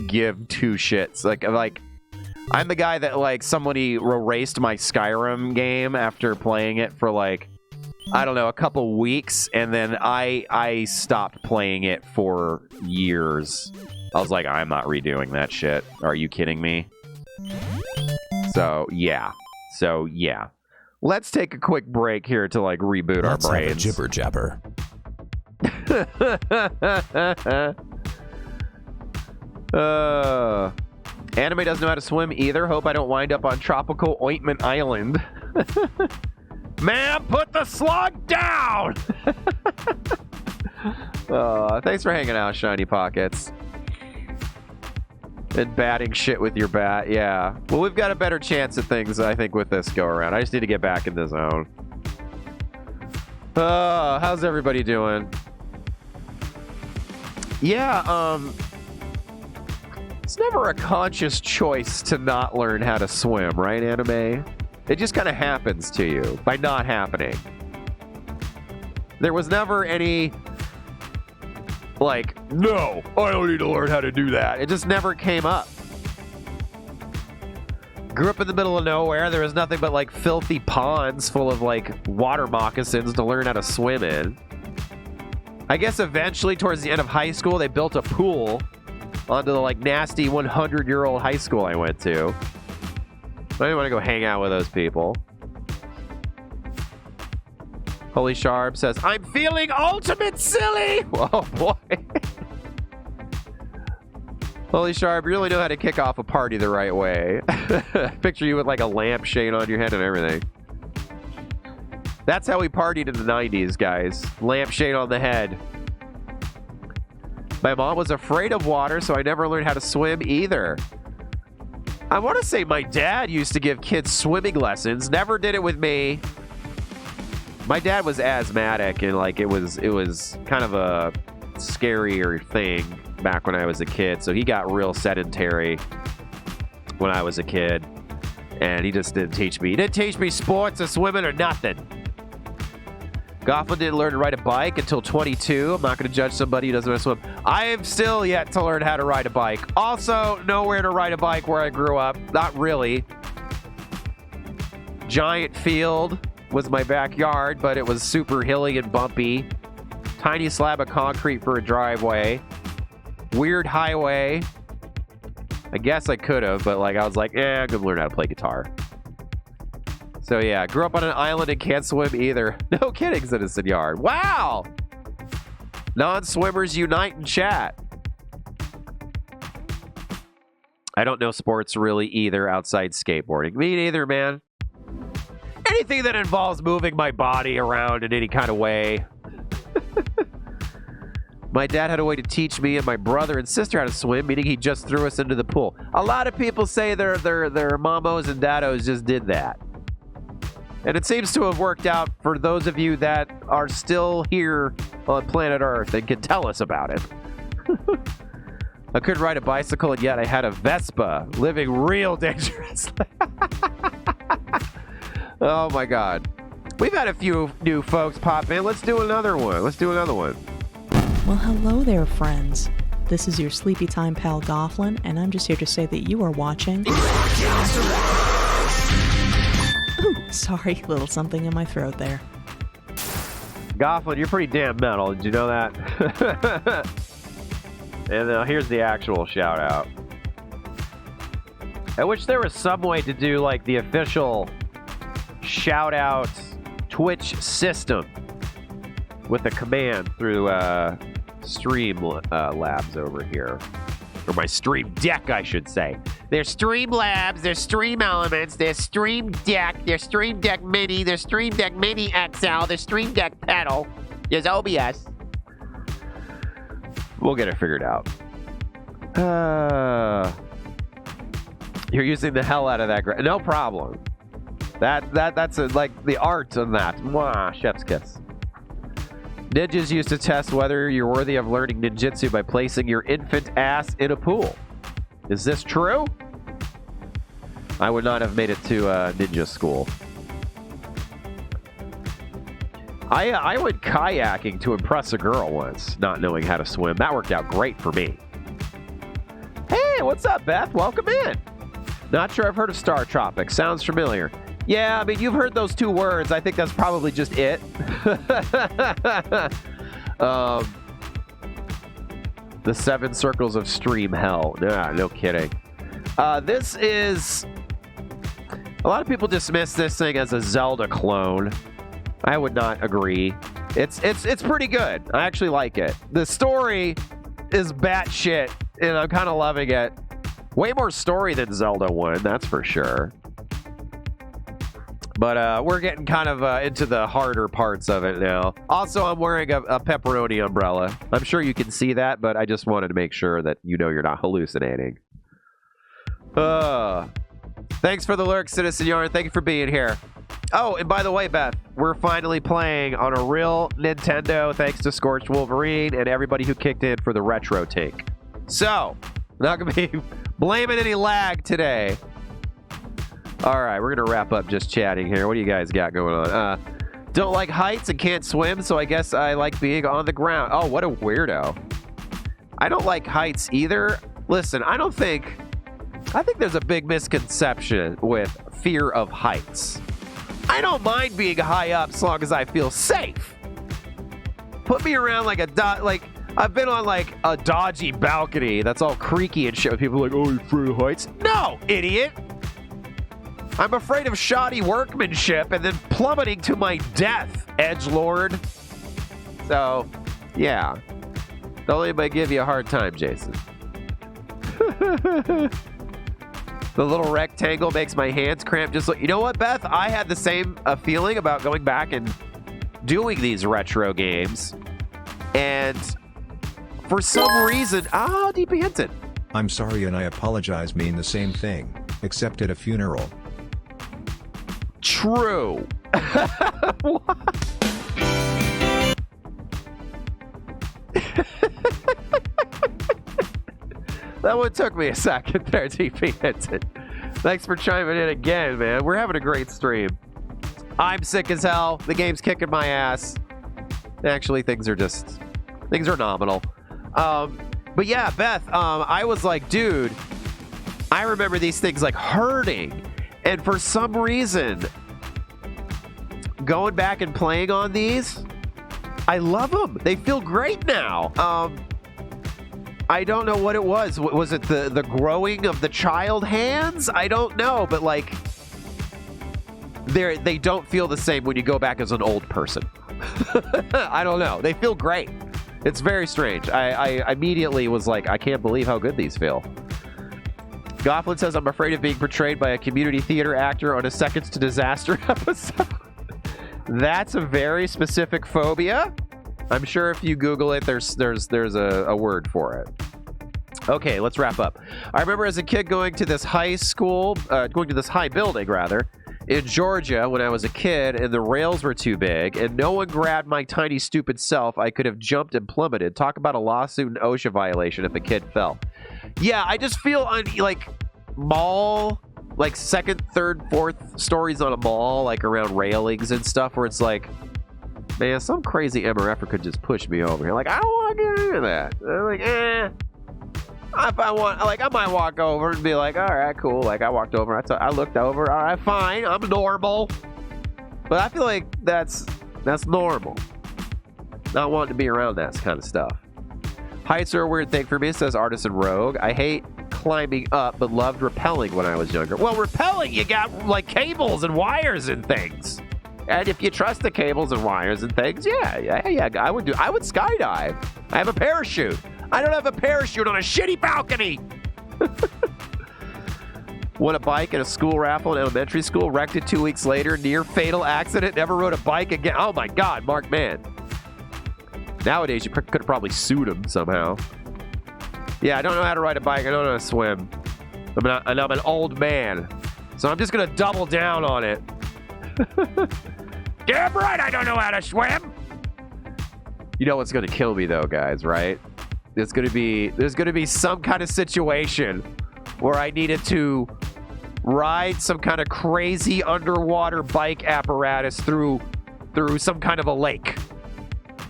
give 2 shits. Like I'm the guy that like somebody erased my Skyrim game after playing it for like, I don't know, a couple weeks, and then I stopped playing it for years. I was like, I'm not redoing that shit. Are you kidding me? So yeah. Let's take a quick break here to like reboot our brains. Let's have a jibber jabber. Anime doesn't know how to swim either. Hope I don't wind up on Tropical Ointment Island. Ma'am, put the slug down! Thanks for hanging out, Shiny Pockets. And batting shit with your bat, yeah. Well, we've got a better chance at things, I think, with this go-around. I just need to get back in the zone. How's everybody doing? Yeah, it's never a conscious choice to not learn how to swim, right, Anime? It just kind of happens to you by not happening. There was never any, like, no, I don't need to learn how to do that. It just never came up. Grew up in the middle of nowhere. There was nothing but, like, filthy ponds full of, like, water moccasins to learn how to swim in. I guess eventually, towards the end of high school, they built a pool onto the, like, nasty 100-year-old high school I went to. I didn't want to go hang out with those people. Holy Sharp says, I'm feeling ultimate silly! Oh, boy. Holy Sharp, you really know how to kick off a party the right way. Picture you with, like, a lampshade on your head and everything. That's how we partied in the 90s, guys. Lampshade on the head. My mom was afraid of water, so I never learned how to swim either. I want to say my dad used to give kids swimming lessons. Never did it with me. My dad was asthmatic, and like it was kind of a scarier thing back when I was a kid. So he got real sedentary when I was a kid, and he just didn't teach me. He didn't teach me sports or swimming or nothing. Goffman didn't learn to ride a bike until 22. I'm not going to judge somebody who doesn't know how to swim. I am still yet to learn how to ride a bike. Also, nowhere to ride a bike where I grew up. Not really. Giant field was my backyard, but it was super hilly and bumpy. Tiny slab of concrete for a driveway. Weird highway. I guess I could have, but like I was like, I'm going to learn how to play guitar. So yeah, grew up on an island and can't swim either. No kidding, Citizen Yard. Wow! Non-swimmers unite in chat. I don't know sports really either outside skateboarding. Me neither, man. Anything that involves moving my body around in any kind of way. My dad had a way to teach me and my brother and sister how to swim, meaning he just threw us into the pool. A lot of people say their mamos and dados just did that. And it seems to have worked out for those of you that are still here on planet Earth and can tell us about it. I couldn't ride a bicycle, and yet I had a Vespa, living real dangerously. Oh, my God. We've had a few new folks pop in. Let's do another one. Well, hello there, friends. This is your Sleepy Time pal, Gofflin, and I'm just here to say that you are watching... Ooh, sorry, little something in my throat there. Gofflin, you're pretty damn metal. Did you know that? And here's the actual shout out. I wish there was some way to do like the official shout out Twitch system with a command through Stream Labs over here. Or my Stream Deck, I should say. There's Stream Labs, there's Stream Elements, there's Stream Deck, there's Stream Deck Mini, there's Stream Deck Mini XL, there's Stream Deck Pedal, there's OBS. We'll get it figured out. You're using the hell out of that. No problem. That's like the art of that. Mwah, chef's kiss. Ninjas used to test whether you're worthy of learning ninjutsu by placing your infant ass in a pool. Is this true? I would not have made it to ninja school. I went kayaking to impress a girl once, not knowing how to swim. That worked out great for me. Hey, what's up, Beth? Welcome in. Not sure I've heard of StarTropics. Sounds familiar. Yeah, I mean, you've heard those two words. I think that's probably just it. The 7 circles of stream hell. Nah, no kidding. This is... A lot of people dismiss this thing as a Zelda clone. I would not agree. It's pretty good. I actually like it. The story is batshit, and I'm kind of loving it. Way more story than Zelda 1, that's for sure. But we're getting kind of into the harder parts of it now. Also, I'm wearing a pepperoni umbrella. I'm sure you can see that, but I just wanted to make sure that you know you're not hallucinating. Thanks for the lurk, Citizen Yarn. Thank you for being here. Oh, and by the way, Beth, we're finally playing on a real Nintendo thanks to Scorched Wolverine and everybody who kicked in for the retro take. So, not going to be blaming any lag today. All right, we're going to wrap up just chatting here. What do you guys got going on? Don't like heights and can't swim, so I guess I like being on the ground. Oh, what a weirdo. I don't like heights either. Listen, I think there's a big misconception with fear of heights. I don't mind being high up as long as I feel safe. Put me around like I've been on like a dodgy balcony that's all creaky and shit. People are like, oh, you're afraid of heights? No, idiot. I'm afraid of shoddy workmanship and then plummeting to my death, edgelord. So, yeah. Don't let anybody give you a hard time, Jason. The little rectangle makes my hands cramp. Just look. You know what, Beth? I had the same feeling about going back and doing these retro games. And for some reason... Oh, DP hinted. I'm sorry and I apologize mean the same thing, except at a funeral. True. What? That one took me a second there, DP. Thanks for chiming in again, man. We're having a great stream. I'm sick as hell. The game's kicking my ass. Actually, things are nominal. But yeah, Beth, I was like, dude, I remember these things like hurting. And for some reason, going back and playing on these, I love them. They feel great now. I don't know what it was. Was it the growing of the child hands? I don't know, but like they don't feel the same when you go back as an old person. I don't know. They feel great. It's very strange. I immediately was like, I can't believe how good these feel. Gofflin says, I'm afraid of being portrayed by a community theater actor on a Seconds to Disaster episode. That's a very specific phobia. I'm sure if you Google it, there's a word for it. Okay, let's wrap up. I remember as a kid going to this high building, rather, in Georgia when I was a kid, and the rails were too big, and no one grabbed my tiny, stupid self. I could have jumped and plummeted. Talk about a lawsuit and OSHA violation if a kid fell. Yeah, I just feel like mall, like second, third, fourth stories on a mall, like around railings and stuff, where it's like, man, some crazy MRFer could just push me over here. Like, I don't want to get into that. I'm like, if I want, like, I might walk over and be like, all right, cool. Like, I walked over, I looked over, all right, fine, I'm normal. But I feel like that's normal. Not wanting to be around that kind of stuff. Heights are a weird thing for me, says Artisan Rogue. I hate climbing up, but loved rappelling when I was younger. Well, rappelling, you got, like, cables and wires and things. And if you trust the cables and wires and things, yeah, I would skydive. I have a parachute. I don't have a parachute on a shitty balcony. Won a bike at a school raffle in elementary school, wrecked it 2 weeks later, near fatal accident, never rode a bike again. Oh my God, Mark Mann. Nowadays, you could have probably sued him somehow. Yeah, I don't know how to ride a bike. I don't know how to swim. I'm an old man. So I'm just going to double down on it. Damn right I don't know how to swim. You know what's going to kill me, though, guys, right? There's going to be some kind of situation where I needed to ride some kind of crazy underwater bike apparatus through some kind of a lake.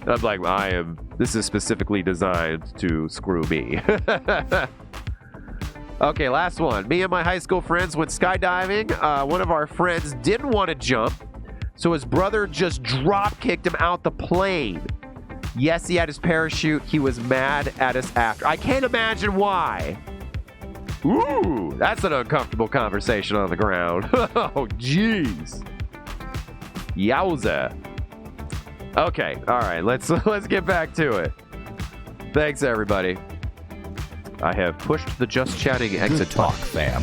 And I'm like, this is specifically designed to screw me. Okay, last one. Me and my high school friends went skydiving. One of our friends didn't want to jump, so his brother just drop kicked him out the plane. Yes, he had his parachute. He was mad at us after. I can't imagine why. Ooh, that's an uncomfortable conversation on the ground. Oh, jeez. Yowza. Okay, all right, let's get back to it. Thanks, everybody. I have pushed the Just Chatting exit talk, fam.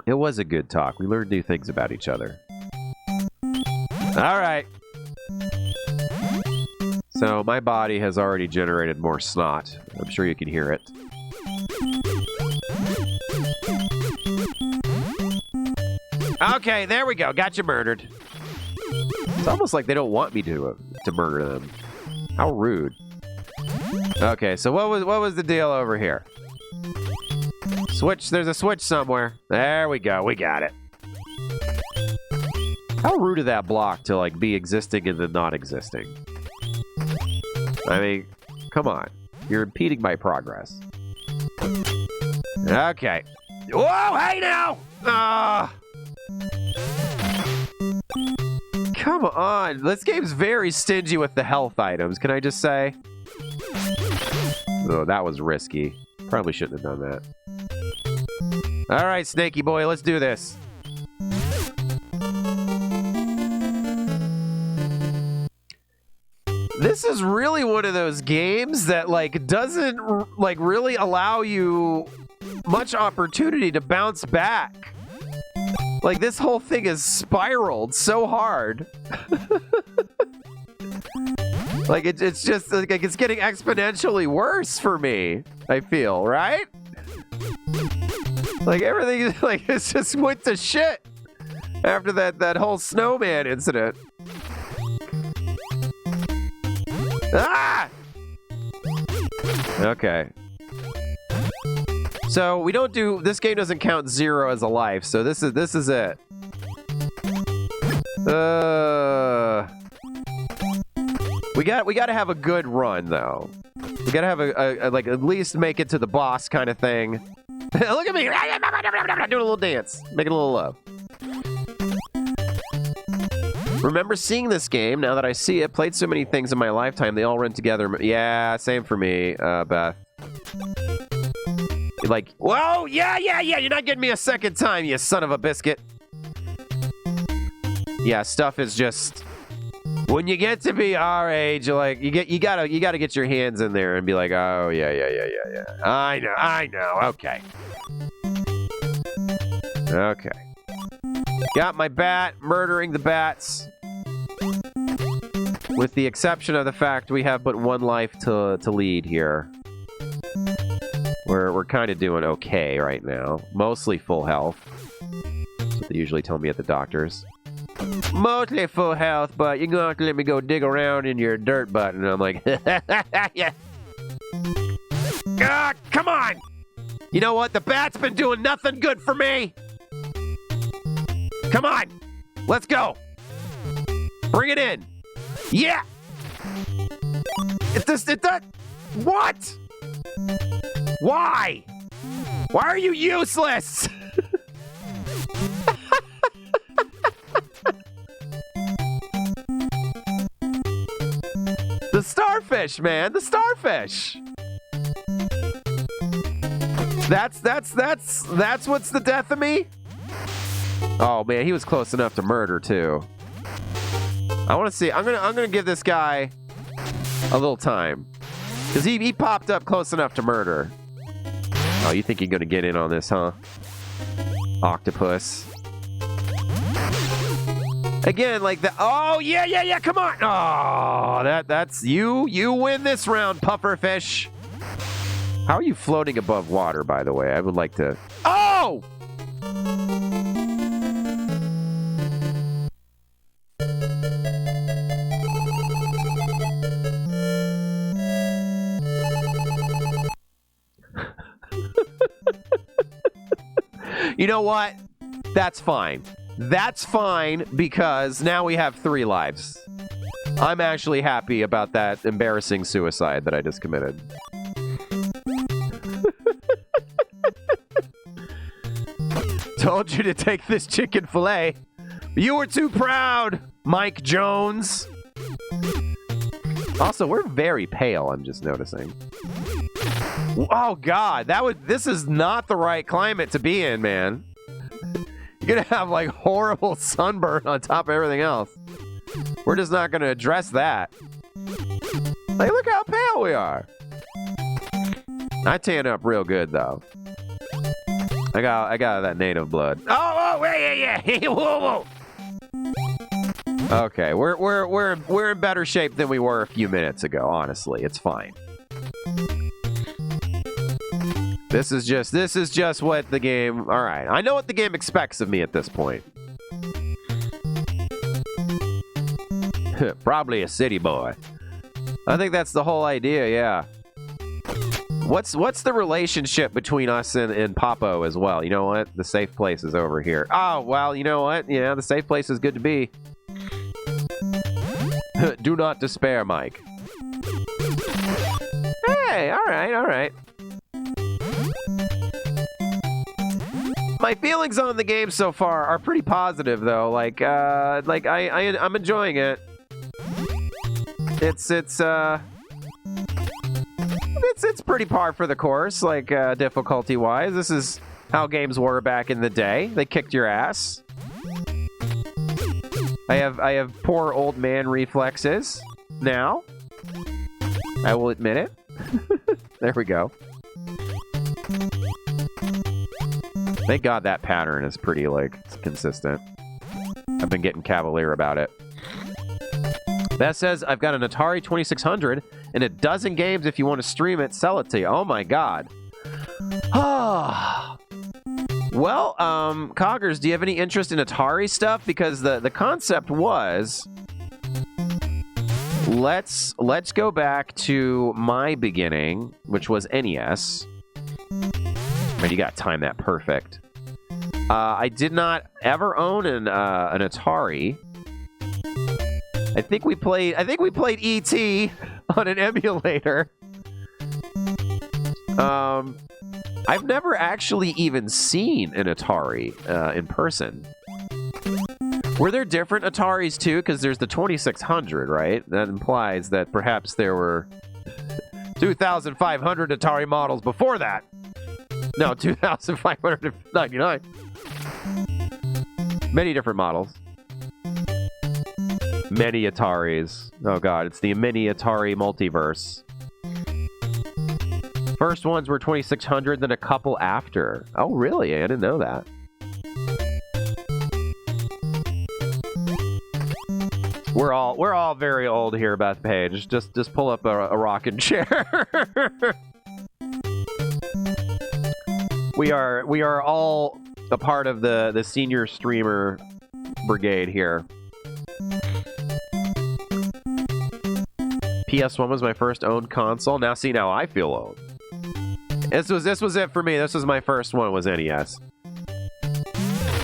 It was a good talk. We learned new things about each other. All right. So my body has already generated more snot. I'm sure you can hear it. Okay, there we go. Got you murdered. It's almost like they don't want me to murder them. How rude. Okay, so what was the deal over here? Switch. There's a switch somewhere. There we go. We got it. How rude of that block to like be existing and then not existing. I mean, come on. You're impeding my progress. Okay. Whoa, hey now! Come on. This game's very stingy with the health items, can I just say? Oh, that was risky. Probably shouldn't have done that. All right, Snakey boy, let's do this. This is really one of those games that like doesn't like really allow you much opportunity to bounce back. Like this whole thing is spiraled so hard. Like it's just like it's getting exponentially worse for me. I feel, right? Like everything is like it's just went to shit after that whole snowman incident. Ah! Okay. So we don't do this game doesn't count 0 as a life, so this is it. We got to have a good run though. We got to have a like at least make it to the boss kind of thing. Look at me doing a little dance, making a little love. Remember seeing this game, now that I see it, played so many things in my lifetime, they all run together. Yeah, same for me, Beth. Like, whoa, yeah, you're not getting me a second time, you son of a biscuit. Yeah, stuff is just, when you get to be our age, like, you gotta get your hands in there and be like, oh, yeah. I know, okay. Okay. Got my bat, murdering the bats. With the exception of the fact we have but one life to lead here. We're kind of doing okay right now. Mostly full health. That's what they usually tell me at the doctor's. Mostly full health, but you're going to have to let me go dig around in your dirt butt. And I'm like, yeah. Come on! You know what? The bat's been doing nothing good for me. Come on! Let's go! Bring it in! Yeah! It does... What? Why? Why are you useless? The starfish, man! The starfish! That's what's the death of me? Oh man, he was close enough to murder too. I want to see. I'm gonna give this guy a little time because he popped up close enough to murder. Oh, you think you're gonna get in on this, huh? Octopus. Again, like the. Oh yeah. Come on. Oh, that's you. You win this round, pufferfish. How are you floating above water, by the way? I would like to. Oh. You know what? That's fine. That's fine because now we have 3 lives. I'm actually happy about that embarrassing suicide that I just committed. Told you to take this chicken fillet. You were too proud, Mike Jones. Also, we're very pale, I'm just noticing. Oh god, this is not the right climate to be in, man. You're gonna have like horrible sunburn on top of everything else. We're just not gonna address that. Like, look how pale we are. I tan up real good though. I got that native blood. Oh, yeah. Whoa. Okay, we're in better shape than we were a few minutes ago. Honestly, it's fine. This is just what the game. All right, I know what the game expects of me at this point. Probably a city boy. I think that's the whole idea. Yeah. What's the relationship between us and Papo as well? You know what? The safe place is over here. Oh well, you know what? Yeah, the safe place is good to be. Do not despair, Mike. Hey, all right. My feelings on the game so far are pretty positive, though. I'm enjoying it. It's pretty par for the course, difficulty-wise. This is how games were back in the day. They kicked your ass. I have poor old man reflexes now. I will admit it. There we go. Thank God that pattern is pretty, consistent. I've been getting cavalier about it. That says I've got an Atari 2600 and a dozen games if you want to stream it, sell it to you. Oh my God. Well, Coggers, do you have any interest in Atari stuff? Because the concept was, let's go back to my beginning, which was NES. Man, you got to time that perfect. I did not ever own an Atari. I think we played E.T. on an emulator. I've never actually even seen an Atari in person. Were there different Ataris too? Because there's the 2600, right? That implies that perhaps there were 2,500 Atari models before that. No, 2,599. Many different models. Many Ataris. Oh God, it's the mini Atari multiverse. First ones were 2600, then a couple after. Oh, really? I didn't know that. We're all very old here, Beth Page. Just pull up a rocking chair. We are all a part of the senior streamer brigade here. PS1 was my first owned console. Now I feel old. This was it for me. This was my first one, was NES.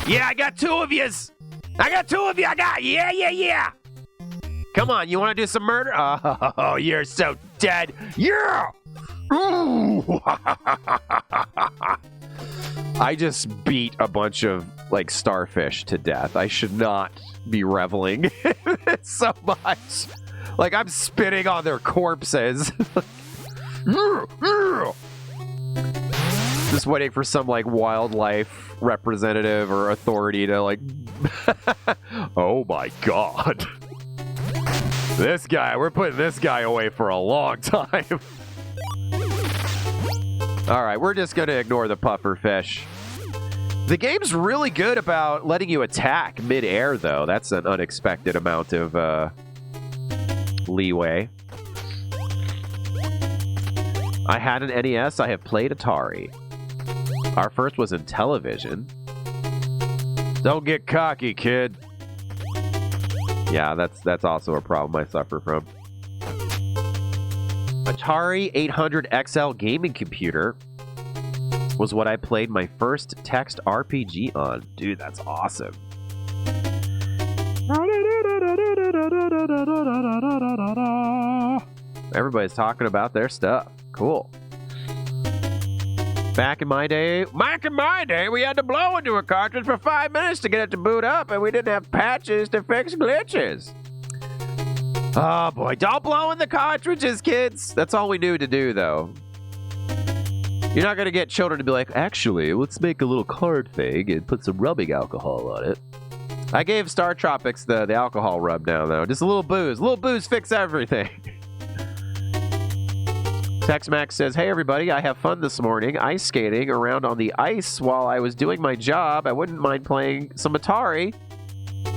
Yeah, I got two of yous. Yeah. Come on, you want to do some murder? Oh, you're so dead. Yeah. Ooh. I just beat a bunch of starfish to death. I should not be reveling in it so much. I'm spitting on their corpses. Just waiting for some wildlife representative or authority to oh my God. This guy, we're putting this guy away for a long time. All right, we're just going to ignore the puffer fish. The game's really good about letting you attack mid-air, though. That's an unexpected amount of leeway. I had an NES. I have played Atari. Our first was in television. Don't get cocky, kid. Yeah, that's also a problem I suffer from. Atari 800 XL gaming computer was what I played my first text RPG on. Dude, that's awesome. Everybody's talking about their stuff. Cool. Back in my day, we had to blow into a cartridge for 5 minutes to get it to boot up, and we didn't have patches to fix glitches. Oh boy, don't blow in the cartridges, kids. That's all we knew to do, though. You're not going to get children to be like, actually, let's make a little card thing and put some rubbing alcohol on it. I gave StarTropics the alcohol rub down, though. Just a little booze. A little booze fix everything. Tex-Max says, hey everybody, I have fun this morning ice skating around on the ice while I was doing my job. I wouldn't mind playing some Atari.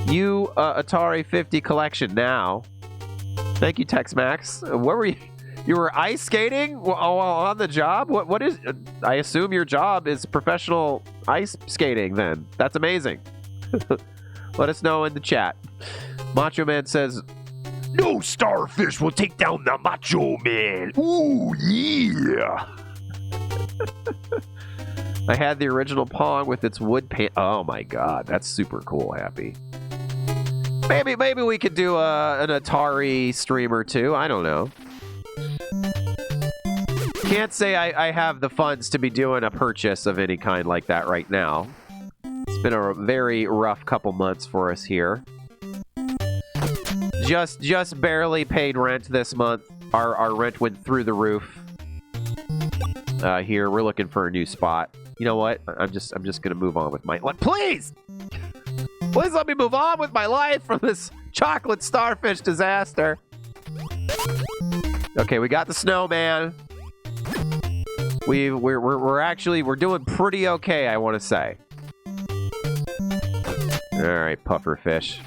You Atari 50 collection now. Thank you, Tex-Max. What were you? You were ice skating on the job? What is? I assume your job is professional ice skating then. That's amazing. Let us know in the chat. Macho Man says, No starfish will take down the Macho Man. Ooh, yeah. I had the original Pong with its wood paint. Oh my god, that's super cool, Happy. Maybe we could do an Atari stream or two. I don't know. Can't say I have the funds to be doing a purchase of any kind like that right now. It's been a very rough couple months for us here. Just barely paid rent this month. Our rent went through the roof. Here we're looking for a new spot. You know what? I'm just gonna move on with my life. Please let me move on with my life from this chocolate starfish disaster. Okay, we got the snowman. We're doing pretty okay, I want to say. All right, pufferfish.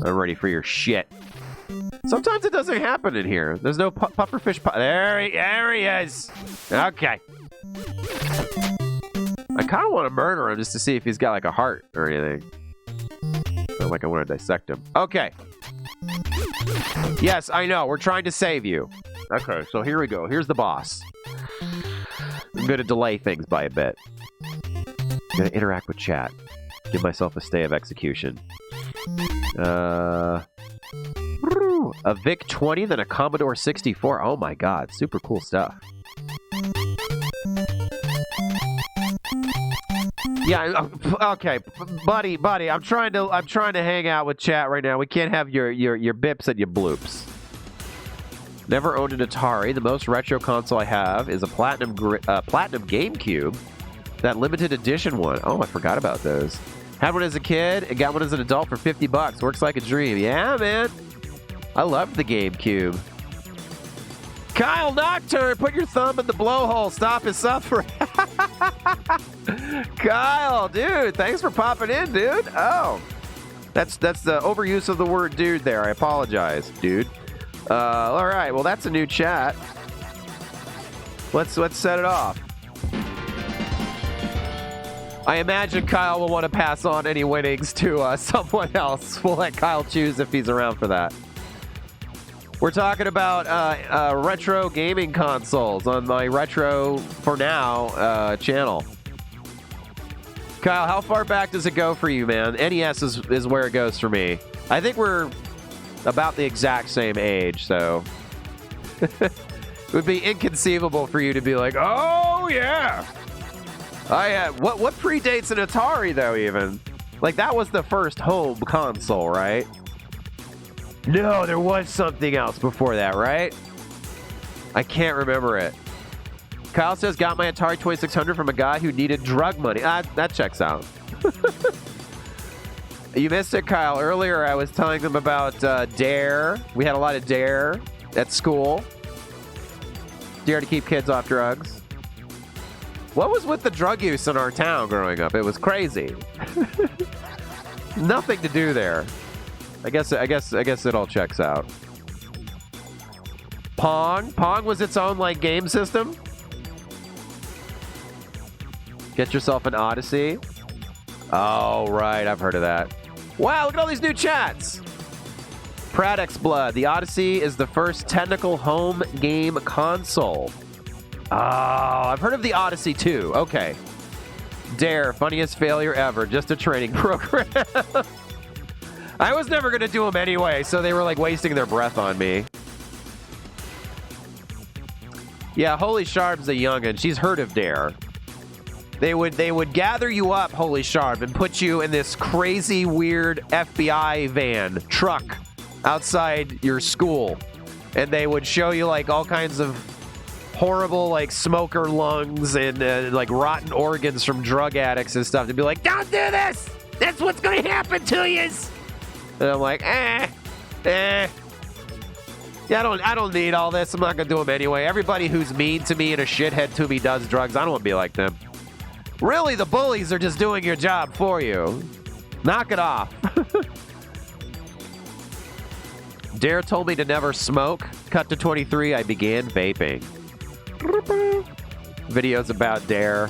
I'm ready for your shit. Sometimes it doesn't happen in here. There's no pufferfish. There he is. Okay. I kind of want to murder him just to see if he's got like a heart or anything. Not like I want to dissect him. Okay. Yes, I know. We're trying to save you. Okay, so here we go. Here's the boss. I'm going to delay things by a bit. I'm going to interact with chat. Give myself a stay of execution. A VIC-20, then a Commodore 64. Oh my god, super cool stuff. Yeah, okay, buddy, I'm trying to hang out with chat right now. We can't have your bips and your bloops. Never owned an Atari. The most retro console I have is a Platinum GameCube. That limited edition one. Oh, I forgot about those. Had one as a kid and got one as an adult for $50. Works like a dream. Yeah, man. I loved the GameCube. Kyle Nocturne, put your thumb in the blowhole. Stop his suffering. Kyle, dude, thanks for popping in, dude. Oh, that's the overuse of the word dude there. I apologize, dude. All right, well, that's a new chat. Let's set it off. I imagine Kyle will want to pass on any winnings to someone else. We'll let Kyle choose if he's around for that. We're talking about retro gaming consoles on my Retro For Now channel. Kyle, how far back does it go for you, man? NES is where it goes for me. I think we're about the exact same age, so it would be inconceivable for you to be like, oh yeah. What predates an Atari though? Even like that was the first home console, right? No, there was something else before that, right? I can't remember it. Kyle says, got my Atari 2600 from a guy who needed drug money. That checks out. You missed it, Kyle. Earlier, I was telling them about DARE. We had a lot of DARE at school. DARE to keep kids off drugs. What was with the drug use in our town growing up? It was crazy. Nothing to do there. I guess it all checks out. Pong was its own like game system. Get yourself an Odyssey. Oh right, I've heard of that. Wow, look at all these new chats. Pradix Blood. The Odyssey is the first technical home game console. Oh, I've heard of the Odyssey too. Okay. DARE, funniest failure ever. Just a training program. I was never going to do them anyway, so they were like wasting their breath on me. Yeah, Holy Sharp's a youngin'. She's heard of DARE. They would gather you up, Holy Sharp, and put you in this crazy, weird FBI van, truck, outside your school. And they would show you like all kinds of horrible like smoker lungs and like rotten organs from drug addicts and stuff. They'd be like, don't do this! That's what's going to happen to you! And I'm like, Yeah, I don't need all this. I'm not gonna do them anyway. Everybody who's mean to me and a shithead to me does drugs. I don't want to be like them. Really, the bullies are just doing your job for you. Knock it off. Dare told me to never smoke. Cut to 23. I began vaping. Videos about Dare.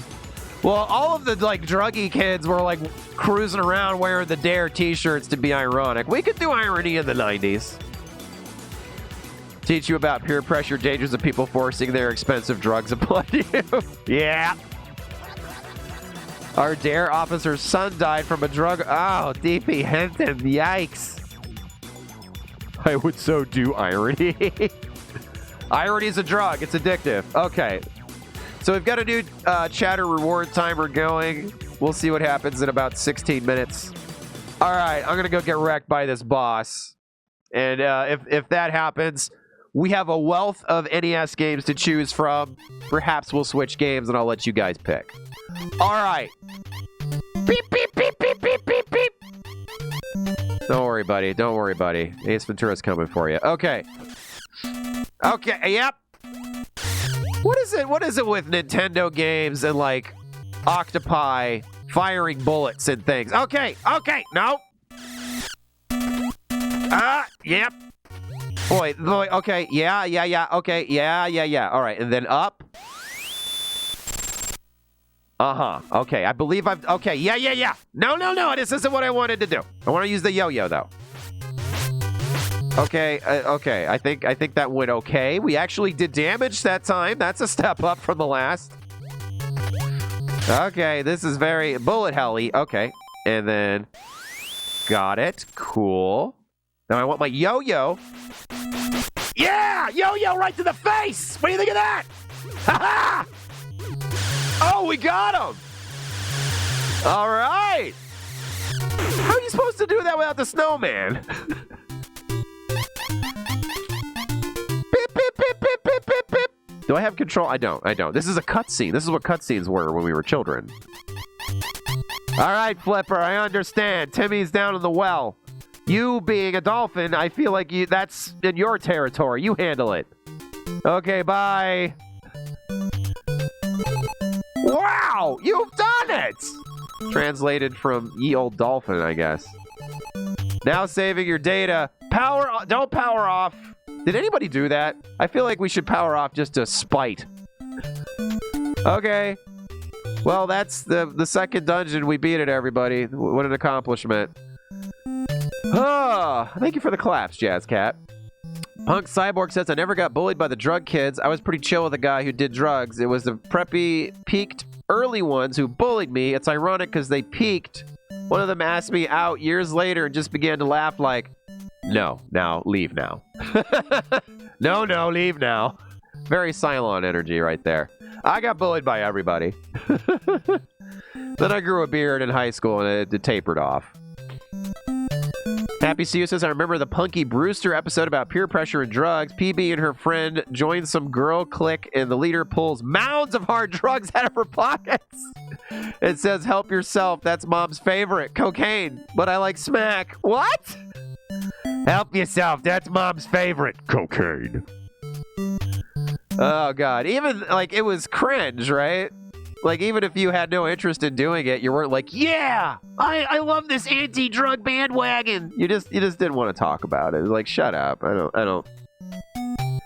Well, all of the like druggy kids were like cruising around wearing the Dare t-shirts to be ironic. We could do irony in the 90s. Teach you about peer pressure, dangers of people forcing their expensive drugs upon you. Yeah. Our Dare officer's son died from a drug. Oh, DP Henton. Yikes. I would so do irony. Irony is a drug. It's addictive. Okay. So we've got a new chatter reward timer going. We'll see what happens in about 16 minutes. All right. I'm going to go get wrecked by this boss. And if that happens, we have a wealth of NES games to choose from. Perhaps we'll switch games and I'll let you guys pick. All right. Beep, beep, beep, beep, beep, beep, beep. Don't worry, buddy. Don't worry, buddy. Ace Ventura's coming for you. Okay. Okay, yep. What is it with Nintendo games and, like, octopi firing bullets and things? Okay, no. Yep. Boy, okay, yeah, okay, yeah. All right, and then up. Okay, I believe okay, yeah. No, this isn't what I wanted to do. I want to use the yo-yo, though. Okay, I think that went okay. We actually did damage that time. That's a step up from the last. Okay, this is very bullet helly. Okay, and then got it. Cool. Now I want my yo-yo. Yeah, yo-yo right to the face. What do you think of that? Ha-ha! Oh, we got him! All right! How are you supposed to do that without the snowman? Beep, beep, beep, beep, beep, beep, beep. Do I have control? I don't. This is a cutscene. This is what cutscenes were when we were children. All right, Flipper, I understand. Timmy's down in the well. You being a dolphin, I feel like that's in your territory. You handle it. Okay, bye. Wow, you've done it! Translated from ye old dolphin, I guess. Now saving your data. Don't power off. Did anybody do that? I feel like we should power off just to spite. Okay. Well, that's the second dungeon. We beat it, everybody. What an accomplishment. Thank you for the claps, Jazz Cat. Punk Cyborg says, I never got bullied by the drug kids. I was pretty chill with a guy who did drugs. It was the preppy, peaked early ones who bullied me. It's ironic because they peaked. One of them asked me out years later and just began to laugh like, no, now, leave now. No, leave now. Very Cylon energy right there. I got bullied by everybody. Then I grew a beard in high school and it tapered off. Happy See You says, I remember the Punky Brewster episode about peer pressure and drugs. PB and her friend join some girl clique, and the leader pulls mounds of hard drugs out of her pockets. It says, help yourself. That's mom's favorite. Cocaine. But I like smack. What? Help yourself. That's mom's favorite. Cocaine. Oh, God. Even, like, it was cringe, right? Like, even if you had no interest in doing it, you weren't like, yeah, I love this anti-drug bandwagon. You just didn't want to talk about it. Like, shut up. I don't.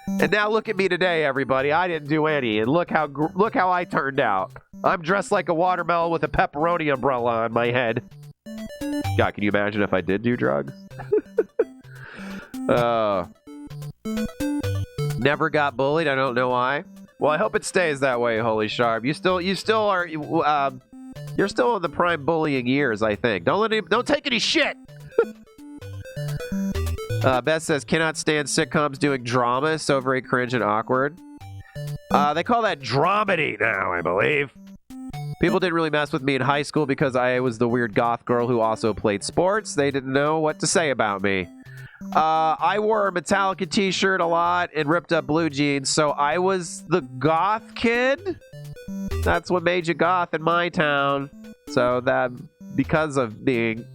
And now look at me today, everybody. I didn't do any, and look how I turned out. I'm dressed like a watermelon with a pepperoni umbrella on my head. God, can you imagine if I did do drugs? Never got bullied. I don't know why. Well, I hope it stays that way, Holy Sharp. You still are, you're still in the prime bullying years, I think. Don't take any shit. Beth says, cannot stand sitcoms doing drama, so very cringe and awkward. They call that dramedy now, I believe. People didn't really mess with me in high school because I was the weird goth girl who also played sports. They didn't know what to say about me. I wore a Metallica t-shirt a lot and ripped up blue jeans, so I was the goth kid. That's what made you goth in my town. So that, because of being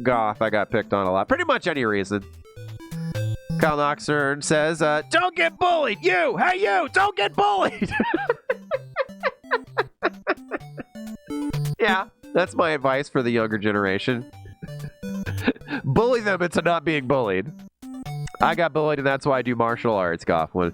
goth, I got picked on a lot. Pretty much any reason. Kyle Noxern says, don't get bullied. You, hey you, don't get bullied. Yeah, that's my advice for the younger generation. Bully them into not being bullied. I got bullied, and that's why I do martial arts, Goffman.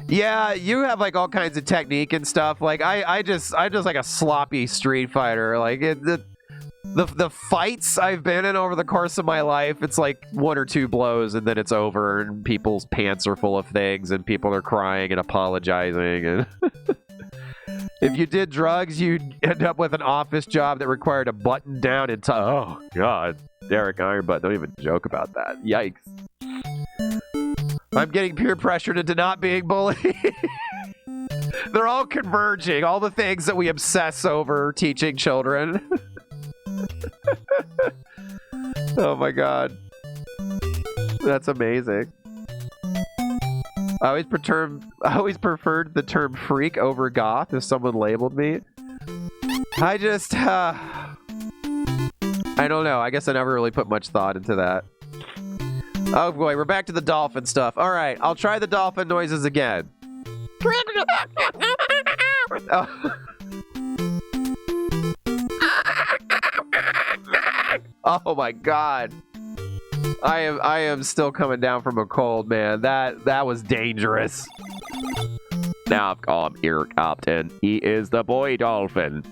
Yeah, you have like all kinds of technique and stuff. Like I just like a sloppy street fighter. Like the fights I've been in over the course of my life, it's like 1 or 2 blows and then it's over, and people's pants are full of things, and people are crying and apologizing. And if you did drugs, you'd end up with an office job that required a button down and oh God, Derek Ironbutt, don't even joke about that. Yikes. I'm getting peer pressured into not being bullied. They're all converging. All the things that we obsess over teaching children. Oh my God. That's amazing. I always preferred the term freak over goth if someone labeled me. I don't know. I guess I never really put much thought into that. Oh boy, we're back to the dolphin stuff. All right, I'll try the dolphin noises again. Oh my God. I am still coming down from a cold, man. That was dangerous. Now I've called him Ear Captain. He is the boy dolphin.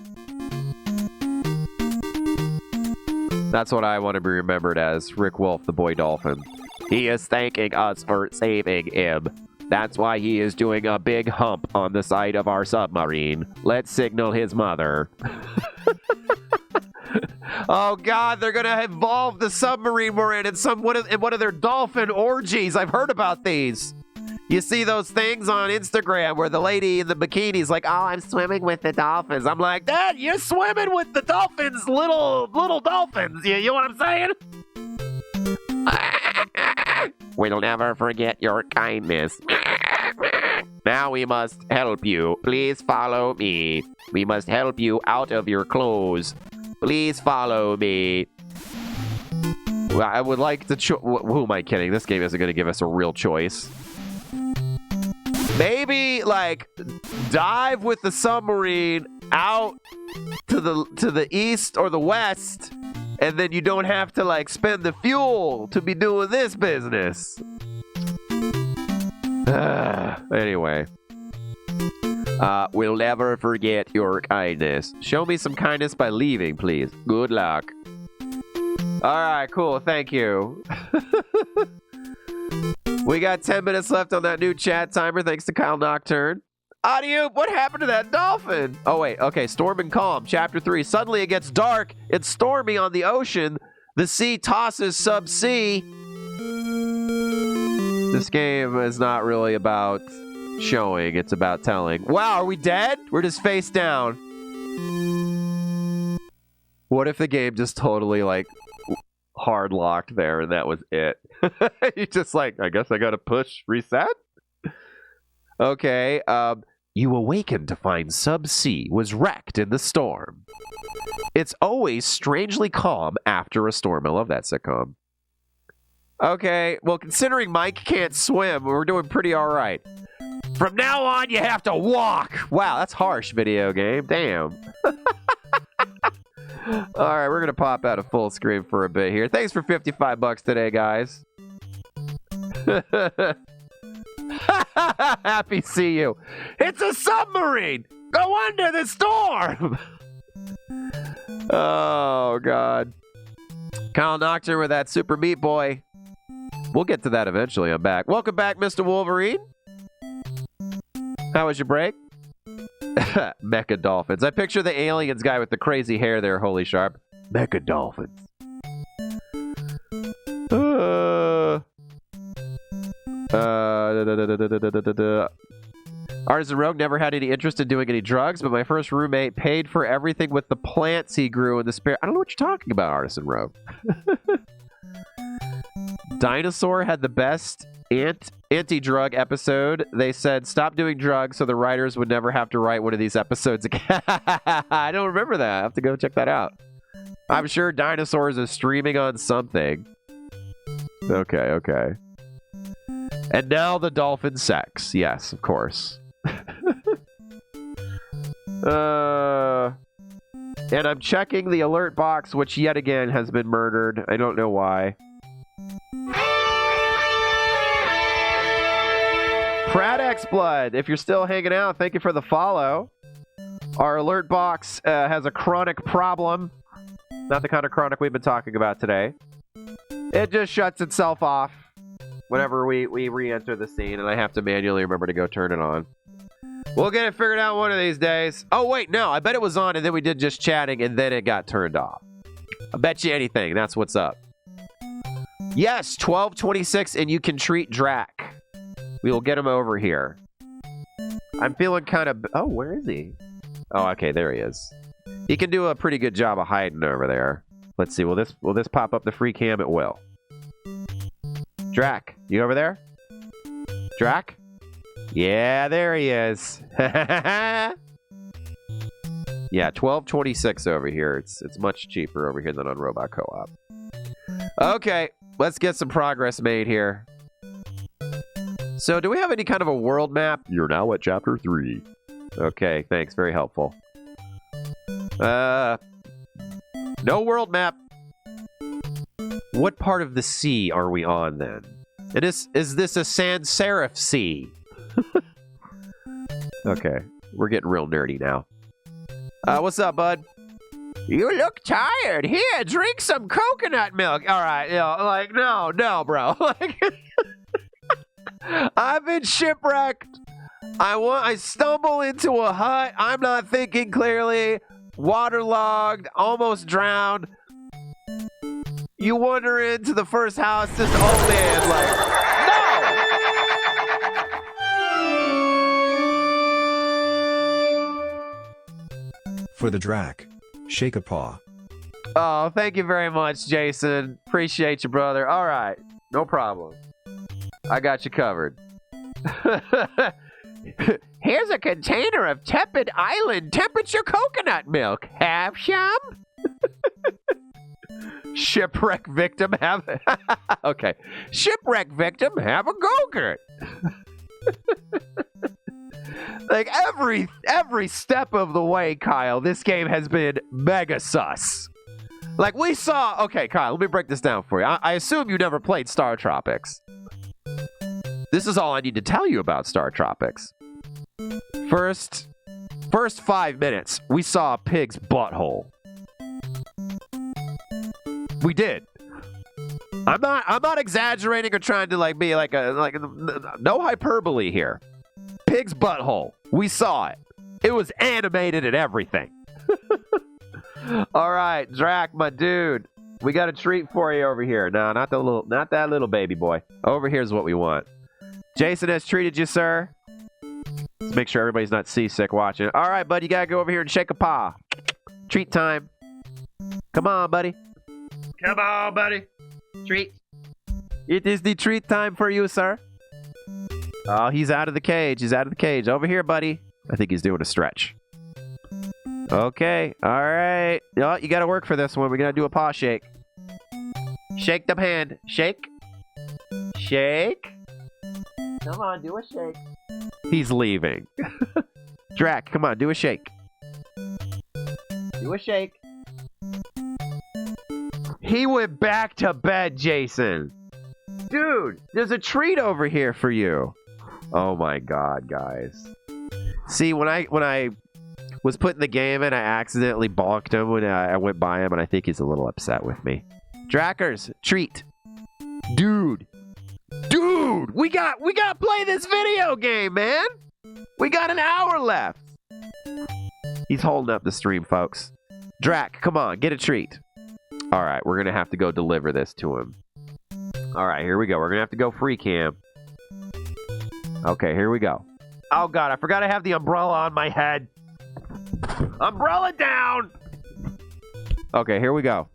That's what I want to be remembered as, Rick Wolf, the boy dolphin. He is thanking us for saving him. That's why he is doing a big hump on the side of our submarine. Let's signal his mother. Oh God, they're gonna involve the submarine we're in one of their dolphin orgies. I've heard about these. You see those things on Instagram where the lady in the bikini's like, "Oh, I'm swimming with the dolphins." I'm like, "Dad, you're swimming with the dolphins, little dolphins." You know what I'm saying? We'll never forget your kindness. Now we must help you. Please follow me. We must help you out of your clothes. Please follow me. Well, I would like to... Who am I kidding? This game isn't going to give us a real choice. Maybe, like, dive with the submarine out to the east or the west, and then you don't have to, like, spend the fuel to be doing this business. Anyway. We'll never forget your kindness. Show me some kindness by leaving, please. Good luck. Alright, cool. Thank you. We got 10 minutes left on that new chat timer, thanks to Kyle Nocturne. Audio, what happened to that dolphin? Oh, wait. Okay, Storm and Calm, Chapter 3. Suddenly it gets dark. It's stormy on the ocean. The sea tosses sub-sea. This game is not really about showing. It's about telling. Wow, are we dead? We're just face down. What if the game just totally, like, hard locked there and that was it? You just like, I guess I gotta push reset? Okay, you awaken to find Sub-C was wrecked in the storm. It's always strangely calm after a storm. I love that sitcom. Okay, well, considering Mike can't swim, we're doing pretty alright. From now on, you have to walk. Wow, that's harsh, video game. Damn. Alright, we're gonna pop out a full screen for a bit here. Thanks for 55 bucks today, guys. Happy to see you. It's a submarine! Go under the storm! Oh, God. Kyle Nocturne with that Super Meat Boy. We'll get to that eventually. I'm back. Welcome back, Mr. Wolverine. How was your break? Mecha Dolphins. I picture the aliens guy with the crazy hair there, Holy Sharp. Mecha Dolphins. Artisan Rogue never had any interest in doing any drugs, but my first roommate paid for everything with the plants he grew in the spare. I don't know what you're talking about, Artisan Rogue. Dinosaur had the best anti-drug episode. They said stop doing drugs so the writers would never have to write one of these episodes again. I don't remember that. I have to go check that out. I'm sure Dinosaurs is streaming on something. Okay. And now the dolphin sex. Yes, of course. And I'm checking the alert box, which yet again has been murdered. I don't know why. Pradex Blood, if you're still hanging out, thank you for the follow. Our alert box has a chronic problem. Not the kind of chronic we've been talking about today. It just shuts itself off whenever we re-enter the scene, and I have to manually remember to go turn it on. We'll get it figured out one of these days. Oh, wait, no. I bet it was on, and then we did just chatting, and then it got turned off. I bet you anything. That's what's up. Yes, 12:26, and you can treat Drac. We will get him over here. I'm feeling kind of... Oh, where is he? Oh, okay, there he is. He can do a pretty good job of hiding over there. Let's see. Will this pop up the free cam? It will. Drac, you over there? Drac? Yeah, there he is. Yeah, 12:26 over here. It's much cheaper over here than on Robot Co-op. Okay, let's get some progress made here. So, do we have any kind of a world map? You're now at chapter 3. Okay, thanks. Very helpful. No world map. What part of the sea are we on then? Is this a sans serif sea? Okay, we're getting real nerdy now. What's up, bud? You look tired. Here, drink some coconut milk. All right, like no, bro. Like, I've been shipwrecked. I stumble into a hut. I'm not thinking clearly. Waterlogged, almost drowned. You wander into the first house, this old man, like, no! For the Drac, shake a paw. Oh, thank you very much, Jason. Appreciate you, brother. All right, no problem. I got you covered. Here's a container of tepid island temperature coconut milk. Have some? Shipwreck victim have... Okay. Shipwreck victim have a go-gurt. Like, every step of the way, Kyle, this game has been mega sus. Like, we saw... Okay, Kyle, let me break this down for you. I assume you never played StarTropics. This is all I need to tell you about StarTropics. First 5 minutes, we saw a pig's butthole. We did. I'm not exaggerating or trying to like be like no hyperbole here. Pig's butthole. We saw it. It was animated and everything. All right, Drac, my dude. We got a treat for you over here. No, not that little baby boy. Over here's what we want. Jason has treated you, sir. Let's make sure everybody's not seasick watching. All right, bud, you gotta go over here and shake a paw. Treat time. Come on, buddy. Come on, buddy. Treat. It is the treat time for you, sir. Oh, he's out of the cage. He's out of the cage. Over here, buddy. I think he's doing a stretch. Okay. All right. Oh, you got to work for this one. We're going to do a paw shake. Shake the hand. Shake. Shake. Come on, do a shake. He's leaving. Drac, come on, do a shake. Do a shake. He went back to bed, Jason. Dude, there's a treat over here for you. Oh my god, guys. See, when I was putting the game in, I accidentally bonked him when I went by him, and I think he's a little upset with me. Drackers, treat. Dude, we got to play this video game, man. We got an hour left. He's holding up the stream, folks. Drac, come on, get a treat. All right, we're going to have to go deliver this to him. All right, here we go. We're going to have to go free cam. Okay, here we go. Oh, God, I forgot I have the umbrella on my head. Umbrella down! Okay, here we go.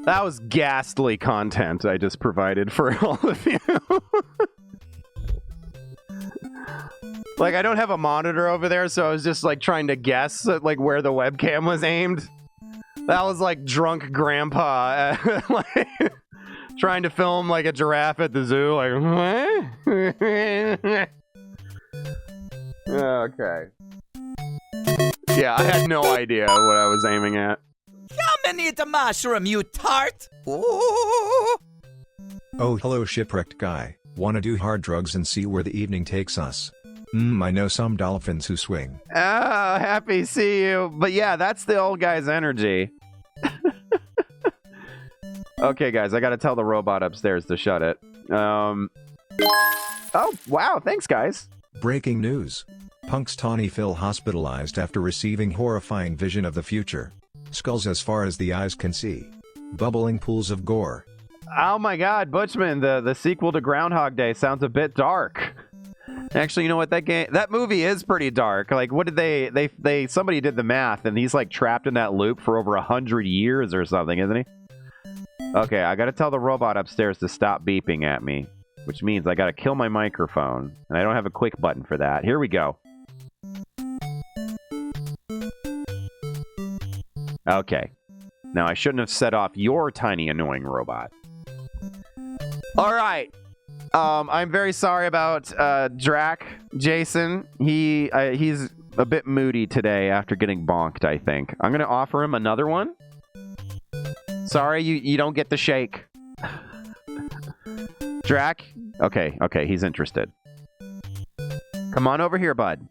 That was ghastly content I just provided for all of you. Like, I don't have a monitor over there, so I was just, like, trying to guess, like, where the webcam was aimed. That was, like, drunk grandpa, like, trying to film, like, a giraffe at the zoo, like, what? Okay. Yeah, I had no idea what I was aiming at. Come and eat a mushroom, you tart! Ooh. Oh, hello, shipwrecked guy. Wanna do hard drugs and see where the evening takes us? I know some dolphins who swing. Oh, happy to see you. But yeah, that's the old guy's energy. Okay, guys, I gotta tell the robot upstairs to shut it. Oh, wow, thanks, guys. Breaking news. Punk's Tawny Phil hospitalized after receiving horrifying vision of the future. Skulls as far as the eyes can see. Bubbling pools of gore. Oh my god, Butchman, the sequel to Groundhog Day sounds a bit dark. Actually, you know what, that movie is pretty dark. Like, what did somebody did the math, and he's like trapped in that loop for over 100 years or something, isn't he? Okay, I gotta tell the robot upstairs to stop beeping at me, which means I gotta kill my microphone, and I don't have a quick button for that. Here we go. Okay. Now, I shouldn't have set off your tiny, annoying robot. All right. I'm very sorry about Drac, Jason. He's a bit moody today after getting bonked, I think. I'm going to offer him another one. Sorry, you don't get the shake. Drac? Okay, he's interested. Come on over here, bud.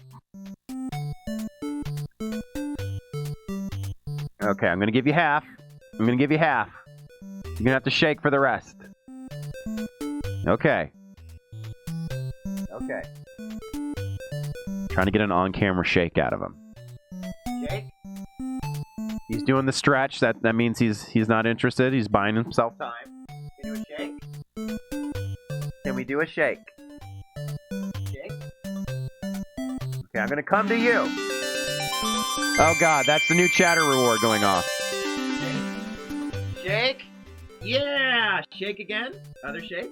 Okay, I'm going to give you half. You're going to have to shake for the rest. Okay. Trying to get an on-camera shake out of him. Shake? He's doing the stretch. That means he's not interested. He's buying himself time. Can we do a shake? Can we do a shake? Shake? Okay, I'm going to come to you. Oh god, that's the new chatter reward going off. Shake? Yeah! Shake again? Other shake?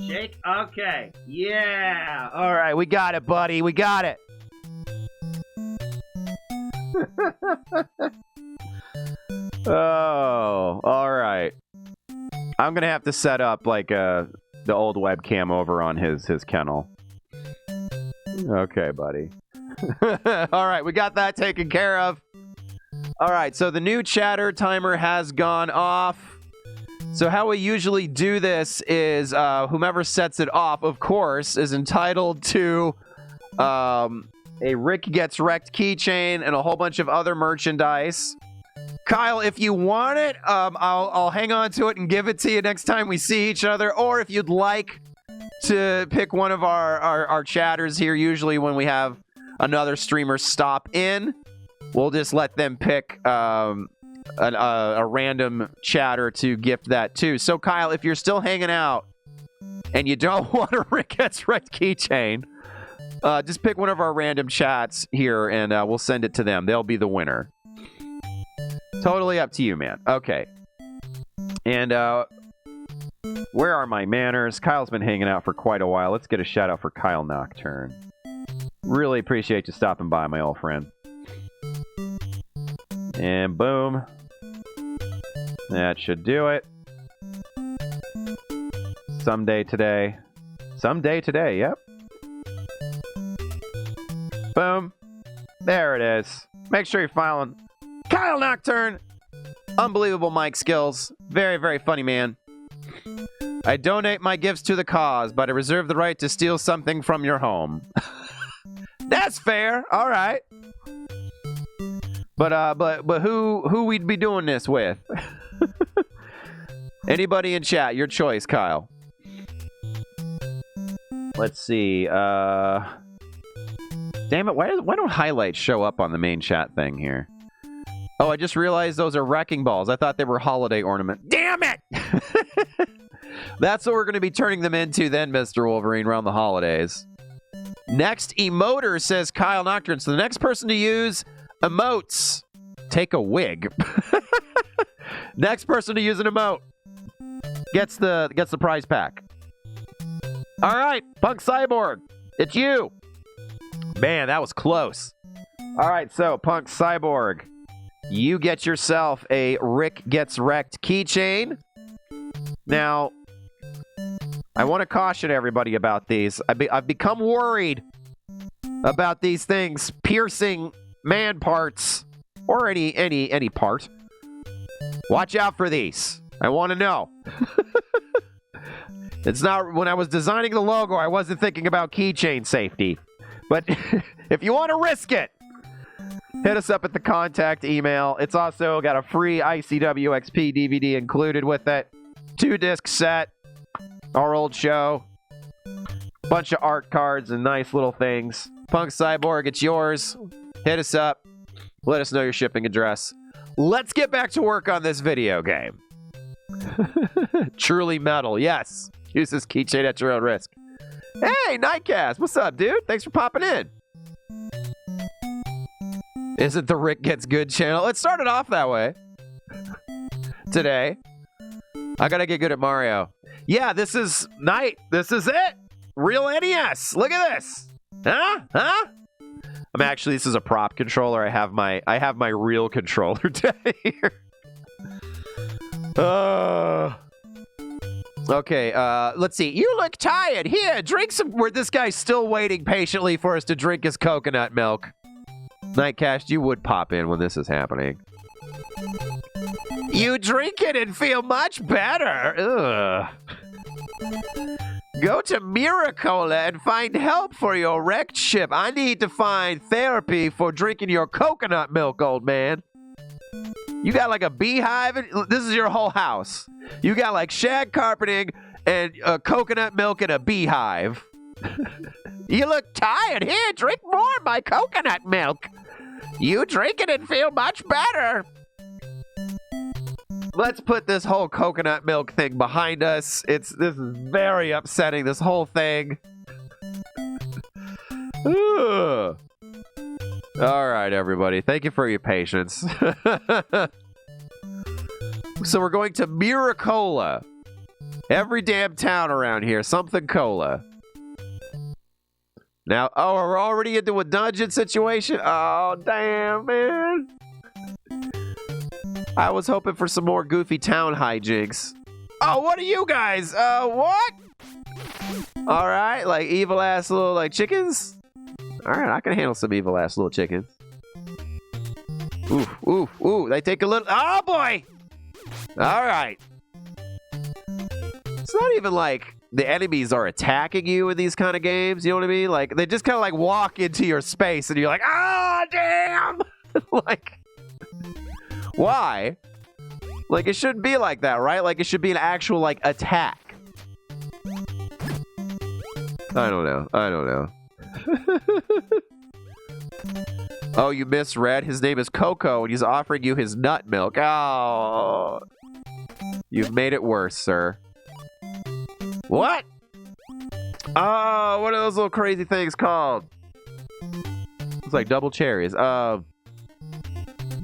Shake? Okay. Yeah! Alright, we got it, buddy. We got it. Oh, alright. I'm gonna have to set up, like, the old webcam over on his kennel. Okay, buddy. Alright, we got that taken care of. Alright, so the new chatter timer has gone off. So how we usually do this is whomever sets it off, of course, is entitled to a Rikk Gets Rekt keychain and a whole bunch of other merchandise. Kyle, if you want it, I'll hang on to it and give it to you next time we see each other. Or if you'd like to pick one of our chatters here, usually when we have another streamer stop in, we'll just let them pick a random chatter to gift that to. So, Kyle, if you're still hanging out and you don't want a Rikk Gets Rekt keychain, just pick one of our random chats here and we'll send it to them. They'll be the winner. Totally up to you, man. Okay. And where are my manners? Kyle's been hanging out for quite a while. Let's get a shout out for Kyle Nocturne. Really appreciate you stopping by, my old friend. And boom. That should do it. Someday today, yep. Boom. There it is. Make sure you're following Kyle Nocturne. Unbelievable mic skills. Very, very funny man. I donate my gifts to the cause, but I reserve the right to steal something from your home. That's fair. All right. But who we'd be doing this with? Anybody in chat, your choice, Kyle. Let's see. Damn it! Why don't highlights show up on the main chat thing here? Oh, I just realized those are wrecking balls. I thought they were holiday ornament. Damn it! That's what we're going to be turning them into then, Mr. Wolverine, around the holidays. Next emoter, says Kyle Nocturne. So the next person to use emotes, take a wig. Next person to use an emote gets the prize pack. All right, Punk Cyborg, it's you. Man, that was close. All right, so Punk Cyborg, you get yourself a Rikk Gets Wrecked keychain. Now, I want to caution everybody about these. I've become worried about these things piercing man parts or any part. Watch out for these. I want to know. It's not, when I was designing the logo, I wasn't thinking about keychain safety. But if you want to risk it, hit us up at the contact email. It's also got a free ICW XP DVD included with it. 2-disc set. Our old show. Bunch of art cards and nice little things. Punk Cyborg, it's yours. Hit us up. Let us know your shipping address. Let's get back to work on this video game. Truly metal, yes. Use this keychain at your own risk. Hey, Nightcast, what's up, dude? Thanks for popping in. Isn't the Rikk Gets Good channel? It started off that way. Today. I gotta get good at Mario. Yeah, this is This is it. Real NES. Look at this. Huh? This is a prop controller. I have my real controller here. Okay, let's see. You look tired. Here, drink some. Where this guy's still waiting patiently for us to drink his coconut milk. Nightcast, you would pop in when this is happening. You drink it and feel much better. Ugh. Go to Miracola and find help for your wrecked ship. I need to find therapy for drinking your coconut milk, old man. You got like a beehive? This is your whole house. You got like shag carpeting and coconut milk and a beehive. You look tired. Here, drink more of my coconut milk. You drink it and feel much better. Let's put this whole coconut milk thing behind us. This is very upsetting, this whole thing. Ugh. All right, everybody. Thank you for your patience. So we're going to Miracola. Every damn town around here, something cola. Now, we're already into a dungeon situation? Oh, damn, man. I was hoping for some more goofy town hijinks. Oh, what are you guys? What? All right, like evil-ass little, like, chickens? All right, I can handle some evil-ass little chickens. Ooh, they take a little... Oh, boy! All right. It's not even like the enemies are attacking you in these kind of games, you know what I mean? Like, they just kind of, like, walk into your space, and you're like, ah, damn! Like... Why? Like, it shouldn't be like that, right? Like, it should be an actual, like, attack. I don't know. Oh, you misread? His name is Coco, and he's offering you his nut milk. Oh. You've made it worse, sir. What? Oh, what are those little crazy things called? It's like double cherries.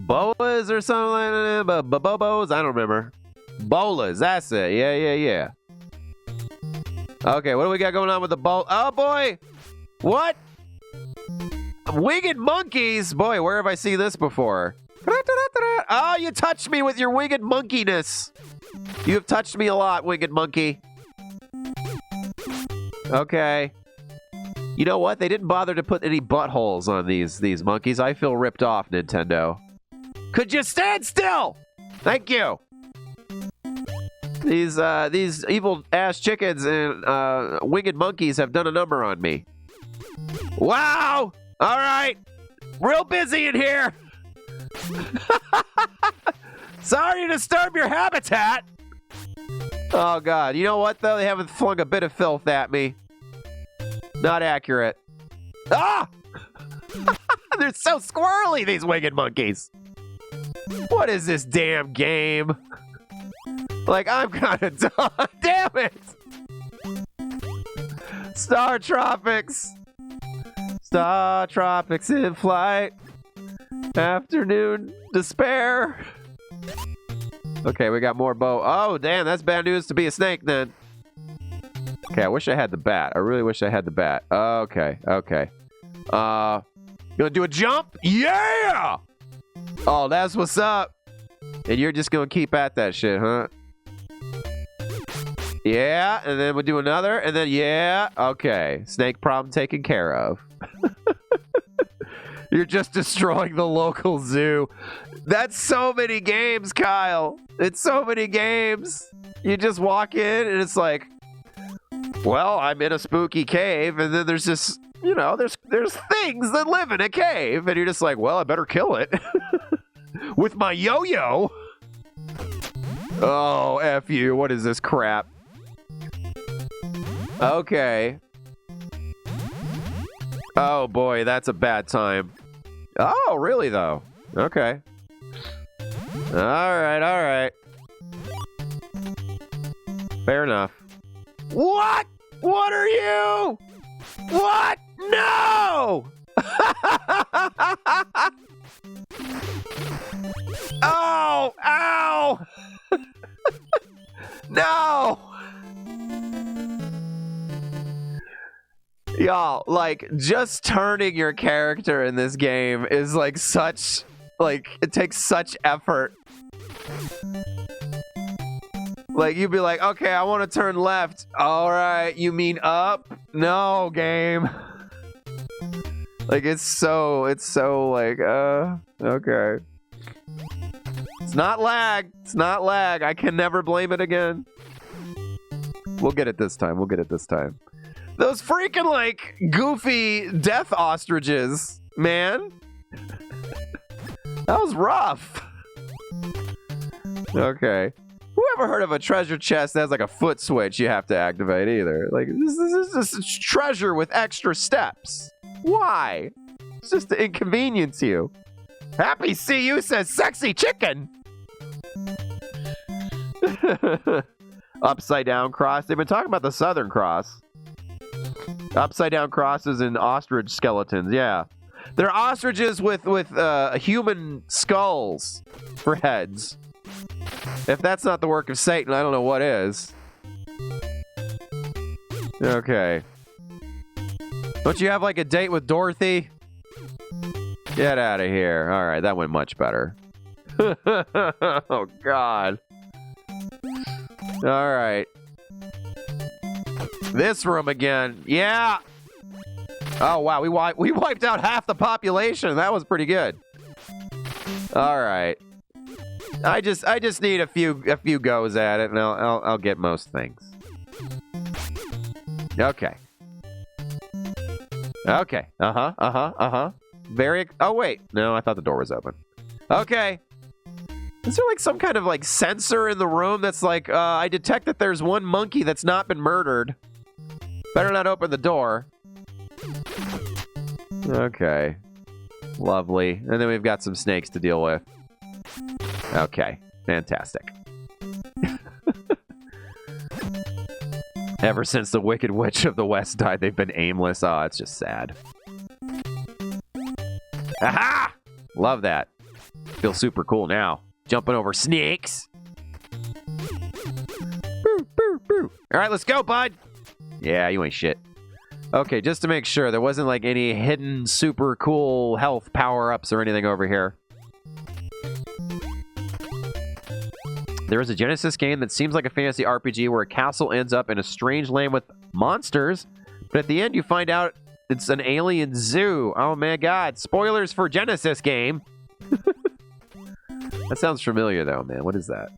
Boas or something like that? Bobos? I don't remember. Bolas, that's it. Yeah. Okay, what do we got going on with the bowl? Oh, boy! What? Winged monkeys? Boy, where have I seen this before? Oh, you touched me with your winged monkeyness. You have touched me a lot, winged monkey. Okay. You know what? They didn't bother to put any buttholes on these monkeys. I feel ripped off, Nintendo. Could you stand still? Thank you. These evil ass chickens and winged monkeys have done a number on me. Wow! All right. Real busy in here. Sorry to disturb your habitat. Oh, God. You know what, though? They haven't flung a bit of filth at me. Not accurate. Ah! They're so squirrely, these winged monkeys. What is this damn game? Like, I'm kind of done. Damn it! StarTropics. StarTropics in flight. Afternoon despair. Okay, we got more bow. Oh, damn, that's bad news to be a snake then. Okay, I wish I had the bat. I really wish I had the bat. Okay, okay. Gonna do a jump? Yeah! Oh, that's what's up. And you're just gonna keep at that shit, huh? Yeah, and then we'll do another, and then yeah. Okay, snake problem taken care of. You're just destroying the local zoo. That's so many games, Kyle. It's so many games. You just walk in, and it's like, well, I'm in a spooky cave, and then there's just, you know, there's things that live in a cave, and you're just like, well, I better kill it with my yo-yo. Oh, F you. What is this crap? Okay. Oh, boy, that's a bad time. Oh, really, though? Okay. All right. Fair enough. What? What are you? What? No! Oh! Ow! No! Y'all, like, just turning your character in this game is like such, like, it takes such effort. Like, you'd be like, okay, I want to turn left. All right, you mean up? No, game. Like, it's so, like, okay. It's not lag. It's not lag. I can never blame it again. We'll get it this time. We'll get it this time. Those freaking, like, goofy death ostriches, man. That was rough. Okay. Who ever heard of a treasure chest that has, like, a foot switch you have to activate either? Like, this is treasure with extra steps. Why? It's just to inconvenience you. Happy See You says sexy chicken. Upside down cross. They've been talking about the Southern Cross. Upside down crosses and ostrich skeletons. Yeah, they're ostriches with human skulls for heads. If that's not the work of Satan, I don't know what is. Okay. Don't you have like a date with Dorothy? Get out of here. All right, that went much better. Oh God. All right. This room again. Yeah. Oh, wow. We wiped out half the population. That was pretty good. All right. I just need a few goes at it, and I'll get most things. Okay. Okay. Very. Oh, wait. No, I thought the door was open. Okay. Is there like some kind of like sensor in the room that's like, I detect that there's one monkey that's not been murdered. Better not open the door. Okay. Lovely. And then we've got some snakes to deal with. Okay. Fantastic. Ever since the Wicked Witch of the West died, they've been aimless. Oh, it's just sad. Aha! Love that. Feels super cool now. Jumping over snakes. Boo, boo, boo. All right, let's go, bud. Yeah, you ain't shit. Okay, just to make sure, there wasn't like any hidden super cool health power-ups or anything over here. There is a Genesis game that seems like a fantasy RPG where a castle ends up in a strange land with monsters, but at the end you find out it's an alien zoo. Oh my God. Spoilers for Genesis game. That sounds familiar though, man. What is that?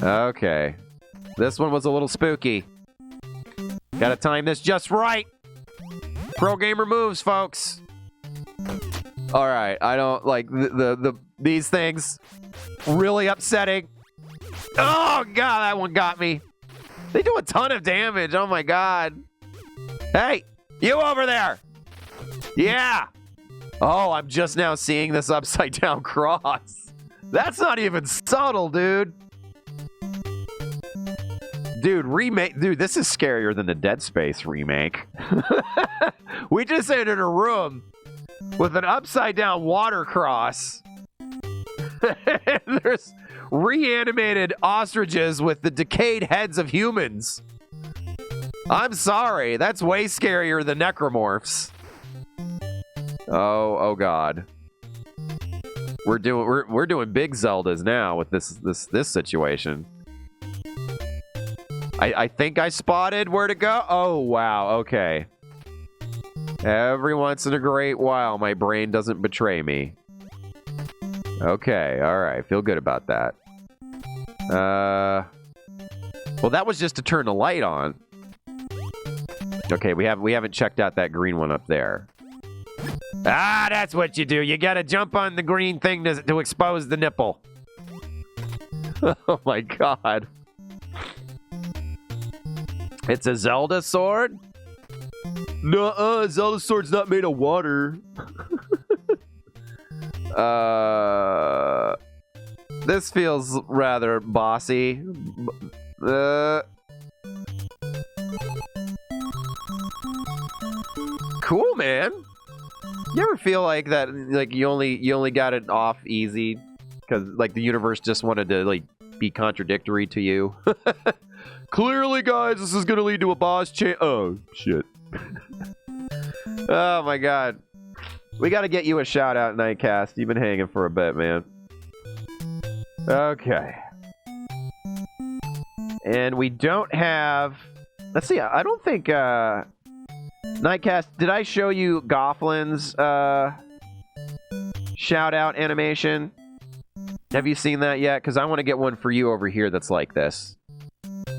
Okay. This one was a little spooky. Gotta time this just right. Pro gamer moves, folks. All right, I don't like these things. Really upsetting. Oh God, that one got me. They do a ton of damage. Oh my God. Hey, you over there. Yeah. Oh, I'm just now seeing this upside down cross. That's not even subtle, dude. Dude, this is scarier than the Dead Space remake. We just entered a room with an upside down water cross. There's reanimated ostriches with the decayed heads of humans. I'm sorry, that's way scarier than necromorphs. Oh God. We're doing big Zeldas now with this situation. I think I spotted where to go. Oh wow, okay. Every once in a great while, my brain doesn't betray me. Okay, all right, feel good about that. Well, that was just to turn the light on. Okay, we haven't checked out that green one up there. Ah, that's what you do. You gotta jump on the green thing to expose the nipple. Oh my God. It's a Zelda sword? Nuh-uh, Zelda sword's not made of water. This feels rather bossy. Cool, man. You ever feel like that? Like you only got it off easy because like the universe just wanted to like be contradictory to you. Clearly, guys, this is gonna lead to a boss change. Oh shit. Oh my God. We got to get you a shout out, Nightcast. You've been hanging for a bit, man. Okay. And we don't have... Let's see. I don't think... Nightcast, did I show you Gofflin's shout out animation? Have you seen that yet? Because I want to get one for you over here that's like this.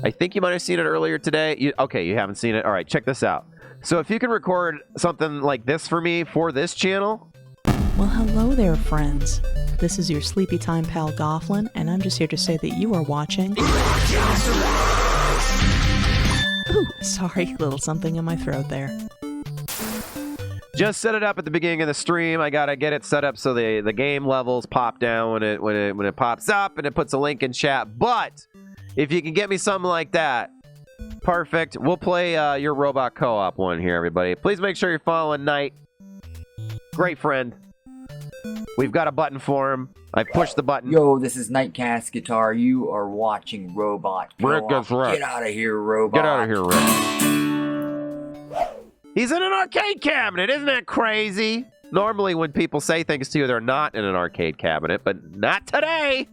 I think you might have seen it earlier today. Okay, you haven't seen it. All right, check this out. So if you can record something like this for me for this channel. Well, hello there, friends. This is your sleepy time pal Gofflin, and I'm just here to say that you are watching... Ooh, sorry, little something in my throat there. Just set it up at the beginning of the stream. I gotta get it set up so the game levels pop down when it pops up, and it puts a link in chat. But if you can get me something like that, perfect. We'll play your robot co-op one here, everybody. Please make sure you're following Knight. Great friend. We've got a button for him. I pushed the button. Yo, this is Nightcast Guitar. You are watching Robot Rikk Co-op. is Rekt. Get out of here, Robot. Get out of here, Rekt. He's in an arcade cabinet. Isn't that crazy? Normally when people say things to you, they're not in an arcade cabinet, but not today.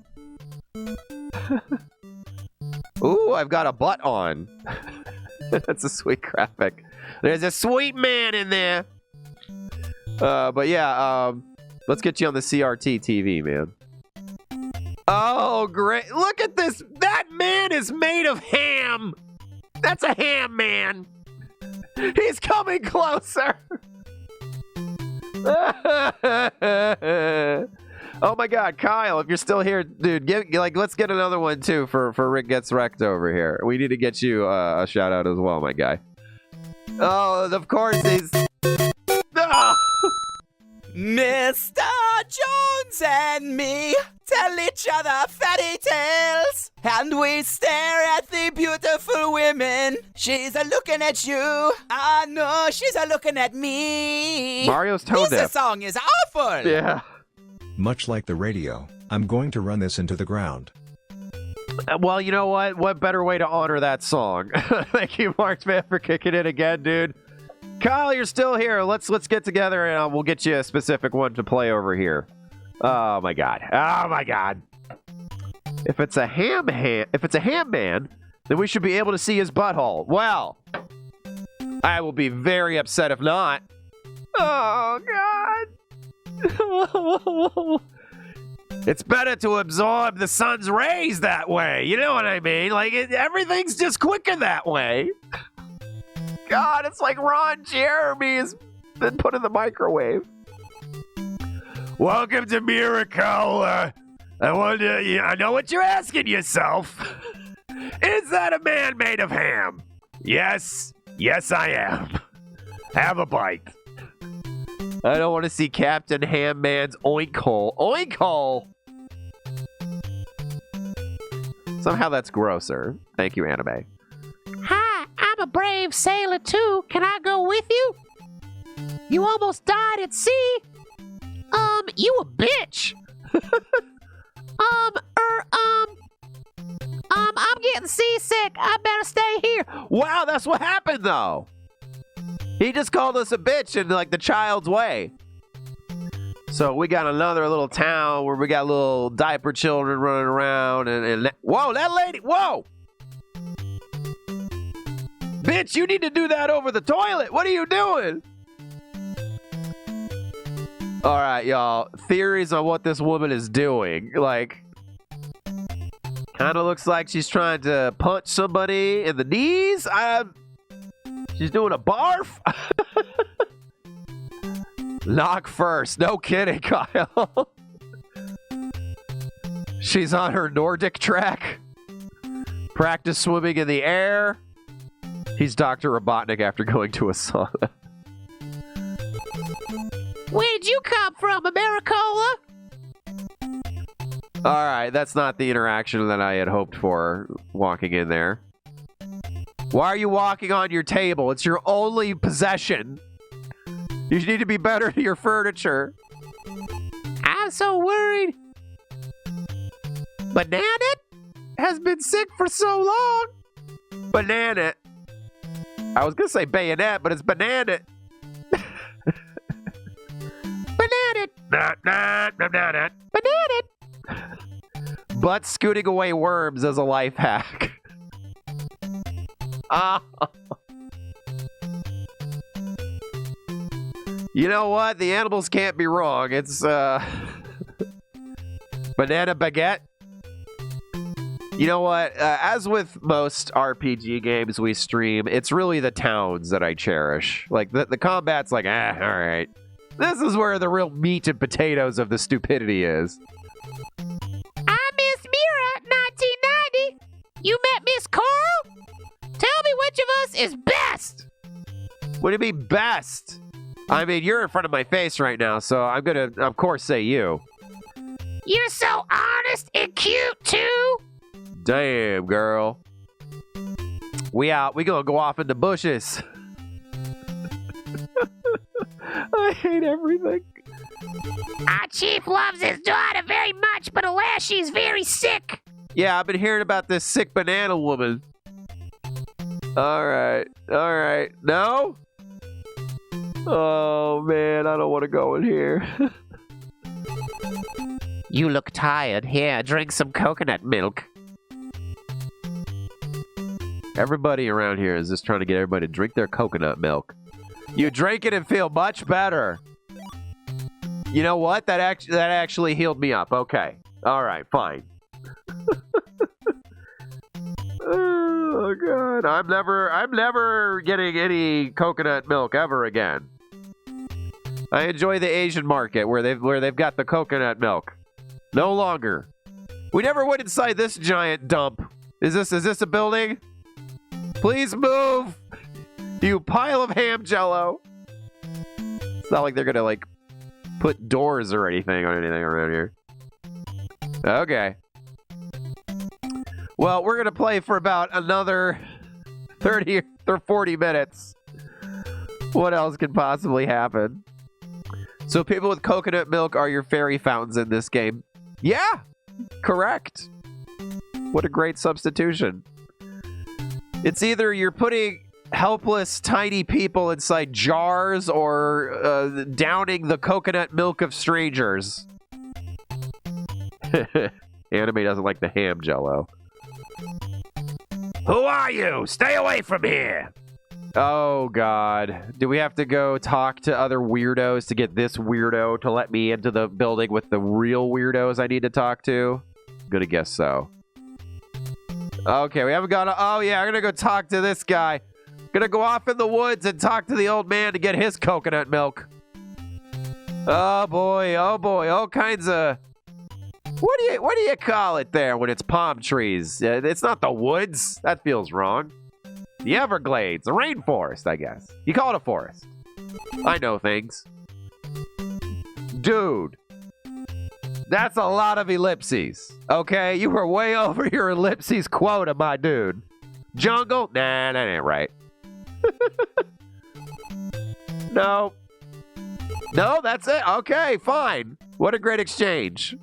Ooh, I've got a butt on. That's a sweet graphic. There's a sweet man in there. But yeah, let's get you on the CRT TV, man. Oh, great. Look at this. That man is made of ham. That's a ham man. He's coming closer. Oh my God, Kyle, if you're still here, dude, let's get another one too for Rikk Gets Wrecked over here. We need to get you a shout out as well, my guy. Oh, of course he's... Oh. Mr. Jones and me tell each other fairy tales, and we stare at the beautiful women. She's a looking at you. Ah, no, she's a looking at me. Mario's tone This deaf. song is awful. Yeah. Much like the radio, I'm going to run this into the ground. Well, you know what? What better way to honor that song? Thank you, Marksman, for kicking it again, dude. Kyle, you're still here. Let's get together and we'll get you a specific one to play over here. Oh my God. Oh my God. If it's a ham man, then we should be able to see his butthole. Well, I will be very upset if not. Oh God. It's better to absorb the sun's rays that way. You know what I mean? Like everything's just quicker that way. God, it's like Ron Jeremy has been put in the microwave. Welcome to Miracle. I wonder, I know what you're asking yourself. Is that a man made of ham? Yes, I am. Have a bite. I don't want to see Captain Ham Man's oink hole. Oink hole! Somehow that's grosser. Thank you, Anime. Hi, I'm a brave sailor too. Can I go with you? You almost died at sea. You a bitch. fucking seasick. I better stay here. Wow, that's what happened, though. He just called us a bitch in, like, the child's way. So we got another little town where we got little diaper children running around. Whoa, that lady. Whoa. Bitch, you need to do that over the toilet. What are you doing? All right, y'all. Theories on what this woman is doing. Like, kind of looks like she's trying to punch somebody in the knees. She's doing a barf. Knock first. No kidding, Kyle. She's on her Nordic track. Practice swimming in the air. He's Dr. Robotnik after going to a sauna. Where'd you come from, Americola? All right, that's not the interaction that I had hoped for walking in there. Why are you walking on your table? It's your only possession. You need to be better to your furniture. I'm so worried. Banana has been sick for so long. Banana. I was going to say bayonet, but it's banana. Banana. But scooting away worms as a life hack. You know what? The animals can't be wrong. It's banana baguette. You know what? As with most RPG games we stream, it's really the towns that I cherish. Like, the combat's like, all right. This is where the real meat and potatoes of the stupidity is. I'm Miss Mira, 1990. You met Miss Coral? Tell me which of us is best. What do you mean best? I mean, you're in front of my face right now, so I'm going to, of course, say you. You're so honest and cute, too. Damn, girl. We out. We gonna go off in the bushes. I hate everything. Our chief loves his daughter very much, but alas, she's very sick. Yeah, I've been hearing about this sick banana woman. All right. No? Oh, man, I don't want to go in here. You look tired. Here, drink some coconut milk. Everybody around here is just trying to get everybody to drink their coconut milk. You drink it and feel much better. You know what? That actually healed me up. Okay. All right, fine. Oh god, I'm never getting any coconut milk ever again. I enjoy the Asian market where they've got the coconut milk. No longer. We never went inside this giant dump. Is this a building? Please move! You pile of ham jello! It's not like they're gonna, like, put doors or anything on anything around here. Okay. Well, we're gonna play for about another 30 or 40 minutes. What else could possibly happen? So people with coconut milk are your fairy fountains in this game. Yeah! Correct. What a great substitution. It's either you're putting helpless, tiny people inside jars or downing the coconut milk of strangers. Anime doesn't like the ham jello. Who are you? Stay away from here. Oh, God. Do we have to go talk to other weirdos to get this weirdo to let me into the building with the real weirdos I need to talk to? Gonna guess so. Okay, we haven't gone. Oh, yeah, I'm gonna go talk to this guy. Gonna go off in the woods and talk to the old man to get his coconut milk. Oh, boy. All kinds of... What do you call it there when it's palm trees? It's not the woods. That feels wrong. The Everglades, the rainforest, I guess. You call it a forest. I know things. Dude. That's a lot of ellipses. Okay, you were way over your ellipses quota, my dude. Jungle? Nah, that ain't right. No. No, that's it. Okay, fine. What a great exchange.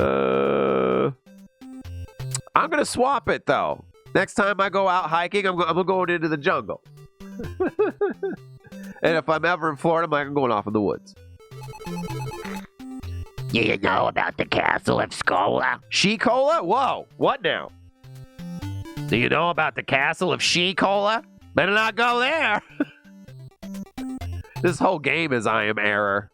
I'm gonna swap it though. Next time I go out hiking, I'm going into the jungle. And if I'm ever in Florida, I'm going off in the woods. Do you know about the castle of Skola? She-Cola? Whoa, what now? Do you know about the castle of She-Cola? Better not go there. This whole game is I am error.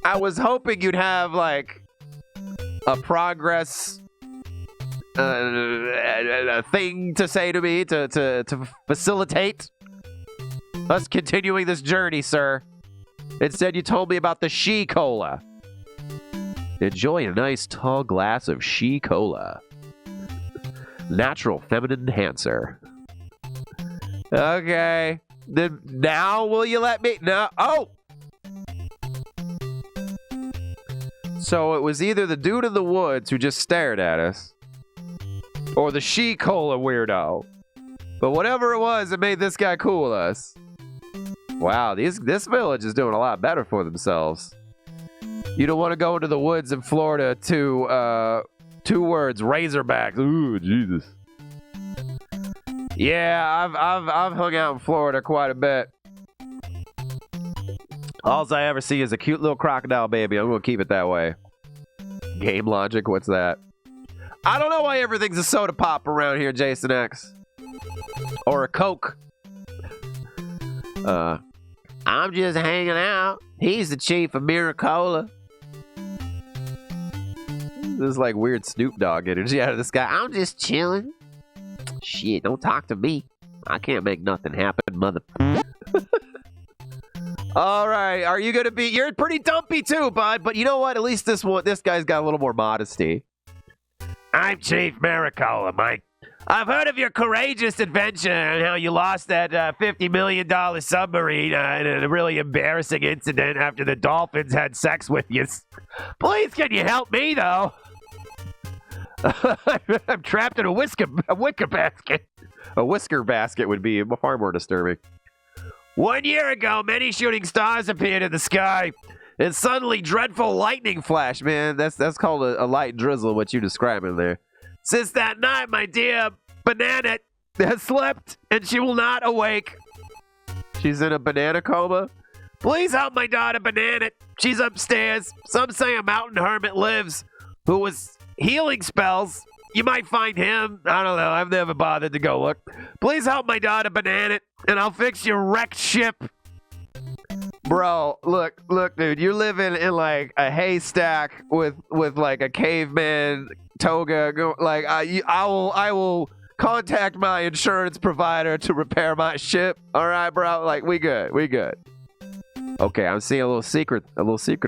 I was hoping you'd have like a progress a thing to say to me to facilitate us continuing this journey, sir. Instead, you told me about the She-Cola. Enjoy a nice tall glass of She-Cola. Natural feminine enhancer. Okay. Then now will you let me? No. Oh! So it was either the dude in the woods who just stared at us, or the She-Cola weirdo. But whatever it was, it made this guy cool us. Wow, this village is doing a lot better for themselves. You don't want to go into the woods in Florida to, 2 words, Razorbacks. Ooh, Jesus. Yeah, I've hung out in Florida quite a bit. All I ever see is a cute little crocodile baby. I'm going to keep it that way. Game logic, what's that? I don't know why everything's a soda pop around here, Jason X. Or a Coke. I'm just hanging out. He's the chief of Miracola. This is like weird Snoop Dogg energy out of this guy. I'm just chilling. Shit, don't talk to me. I can't make nothing happen, mother. All right, are you gonna be? You're pretty dumpy too, bud. But you know what? At least this guy's got a little more modesty. I'm Chief Miracola, Mike. I've heard of your courageous adventure and how you lost that $50 million submarine in a really embarrassing incident after the dolphins had sex with you. Please, can you help me, though? I'm trapped in a wicker basket. A whisker basket would be far more disturbing. 1 year ago, many shooting stars appeared in the sky, and suddenly dreadful lightning flashed. Man, that's called a light drizzle, what you describing there. Since that night, my dear Banana has slept, and she will not awake. She's in a banana coma? Please help my daughter Banana. She's upstairs. Some say a mountain hermit lives who was healing spells. You might find him. I don't know. I've never bothered to go look. Please help my daughter Banana, and I'll fix your wrecked ship. Bro, look, dude. You're living in like a haystack with like a caveman toga. I will contact my insurance provider to repair my ship. All right, bro. Like we good. Okay, I'm seeing a little secret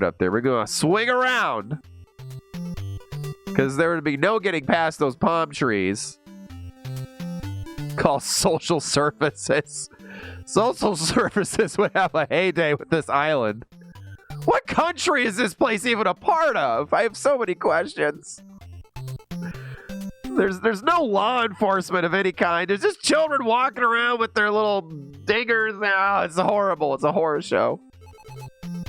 up there. We're gonna swing around because there would be no getting past those palm trees. Called social services. Social services would have a heyday with this island. What country is this place even a part of? I have so many questions. There's no law enforcement of any kind. There's just children walking around with their little dingers. Oh, it's horrible. It's a horror show.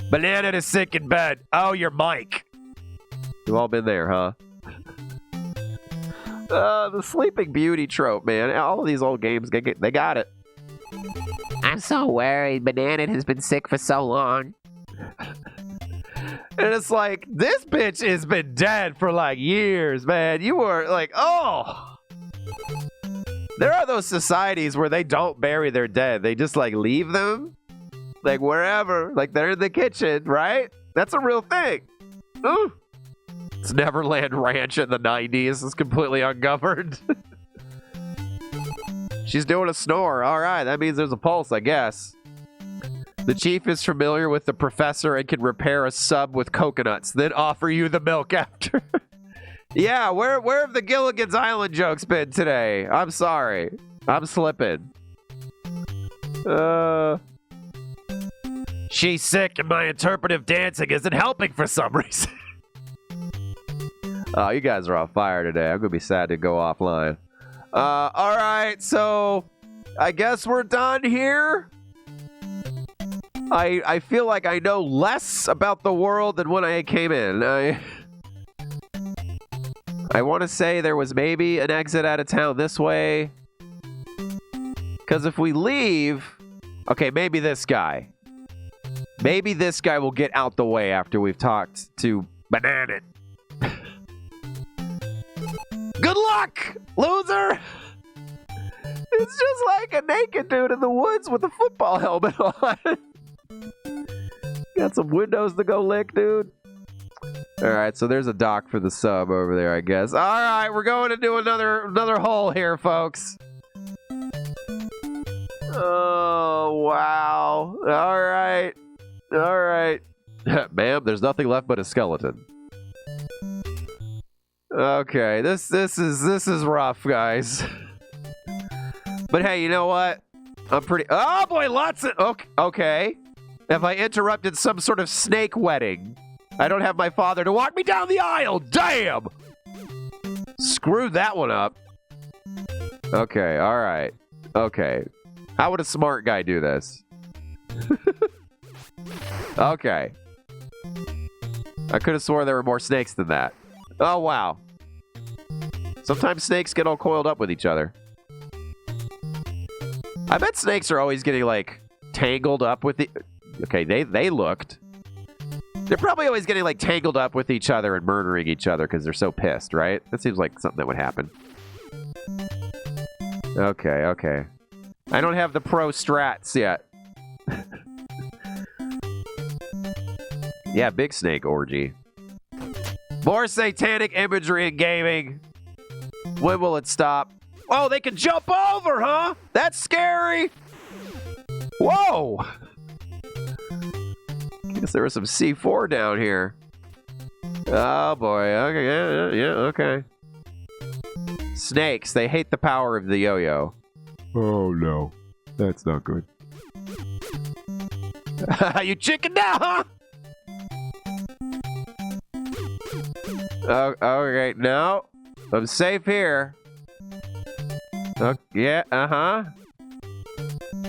Banana is sick in bed. Oh, you're Mike. You've all been there, huh? The Sleeping Beauty trope, man. All of these old games, they got it. I'm so worried. Banana has been sick for so long. And it's like, this bitch has been dead for like years, man. You were like, oh. There are those societies where they don't bury their dead. They just like leave them like wherever. Like they're in the kitchen, right? That's a real thing. Ooh. It's Neverland Ranch in the 90s. It's completely ungoverned. She's doing a snore. All right, that means there's a pulse, I guess. The chief is familiar with the professor and can repair a sub with coconuts, then offer you the milk after. Yeah, where have the Gilligan's Island jokes been today? I'm sorry. I'm slipping. She's sick and my interpretive dancing isn't helping for some reason. Oh, you guys are on fire today. I'm going to be sad to go offline. All right, so I guess we're done here. I feel like I know less about the world than when I came in. I want to say there was maybe an exit out of town this way. Because if we leave... Okay, maybe this guy. Maybe this guy will get out the way after we've talked to Banana. Good luck, loser! It's just like a naked dude in the woods with a football helmet on. Got some windows to go lick, dude. Alright, so there's a dock for the sub over there, I guess. Alright, we're going to do another hole here, folks. Oh, wow. Alright. Alright. Ma'am, there's nothing left but a skeleton. Okay, this is rough, guys. But hey, you know what? I'm pretty... Oh, boy, lots of... Okay. Have I interrupted some sort of snake wedding? I don't have my father to walk me down the aisle. Damn! Screw that one up. Okay, all right. Okay. How would a smart guy do this? Okay. I could have sworn there were more snakes than that. Oh, wow. Sometimes snakes get all coiled up with each other. I bet snakes are always getting, like, tangled up with the... Okay, they looked. They're probably always getting, like, tangled up with each other and murdering each other because they're so pissed, right? That seems like something that would happen. Okay, okay. I don't have the pro strats yet. Yeah, big snake orgy. More satanic imagery in gaming. When will it stop? Oh, they can jump over, huh? That's scary. Whoa. Guess there was some C4 down here. Oh, boy. Okay, yeah, okay. Snakes, they hate the power of the yo-yo. Oh, no. That's not good. You chicken now, huh? Oh, okay, no. I'm safe here. Yeah, uh-huh.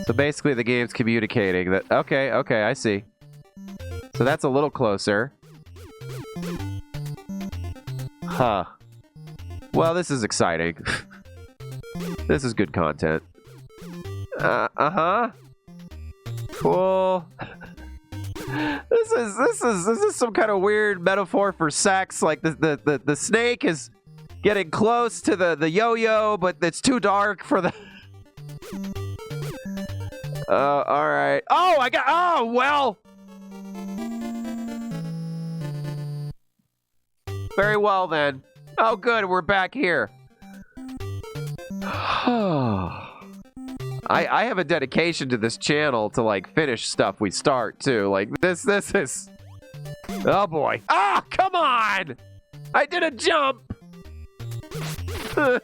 So basically the game's communicating that... Okay, okay, I see. So that's a little closer. Huh. Well, this is exciting. This is good content. Uh-huh. Cool. This is some kind of weird metaphor for sex. Like the snake is getting close to the yo-yo, but it's too dark for the... all right. Oh, oh, well. Very well, then. Oh, good. We're back here. I have a dedication to this channel to, like, finish stuff we start, too. Like, this is... Oh, boy. Ah, come on! I did a jump! Oh,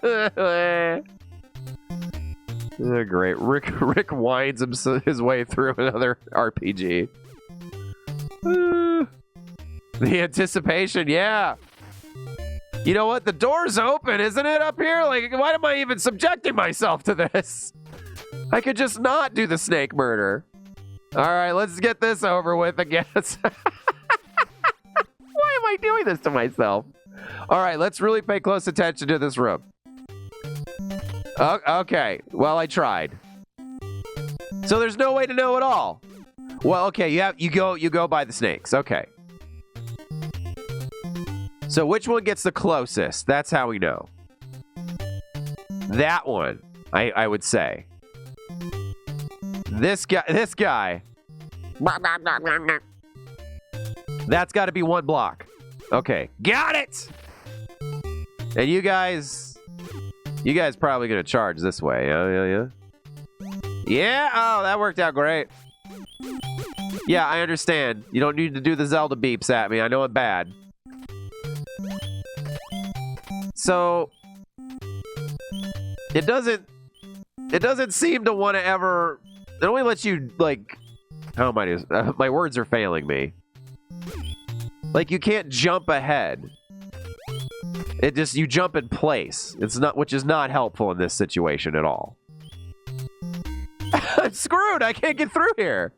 great. Rikk winds his way through another RPG. The anticipation, yeah. You know what? The door's open, isn't it, up here? Like, why am I even subjecting myself to this? I could just not do the snake murder. All right, let's get this over with, I guess. Why am I doing this to myself? All right, let's really pay close attention to this room. Okay, well, I tried. So there's no way to know at all. Well, okay, you go by the snakes. Okay. So which one gets the closest? That's how we know. That one, I would say. This guy. That's got to be one block. Okay, got it. And you guys probably gonna charge this way. Yeah. Yeah. Oh, that worked out great. Yeah, I understand. You don't need to do the Zelda beeps at me. I know I'm bad. So it doesn't seem to want to ever. It only lets you, like, how am I? My words are failing me. Like, you can't jump ahead. You jump in place. Which is not helpful in this situation at all. I'm screwed. I can't get through here.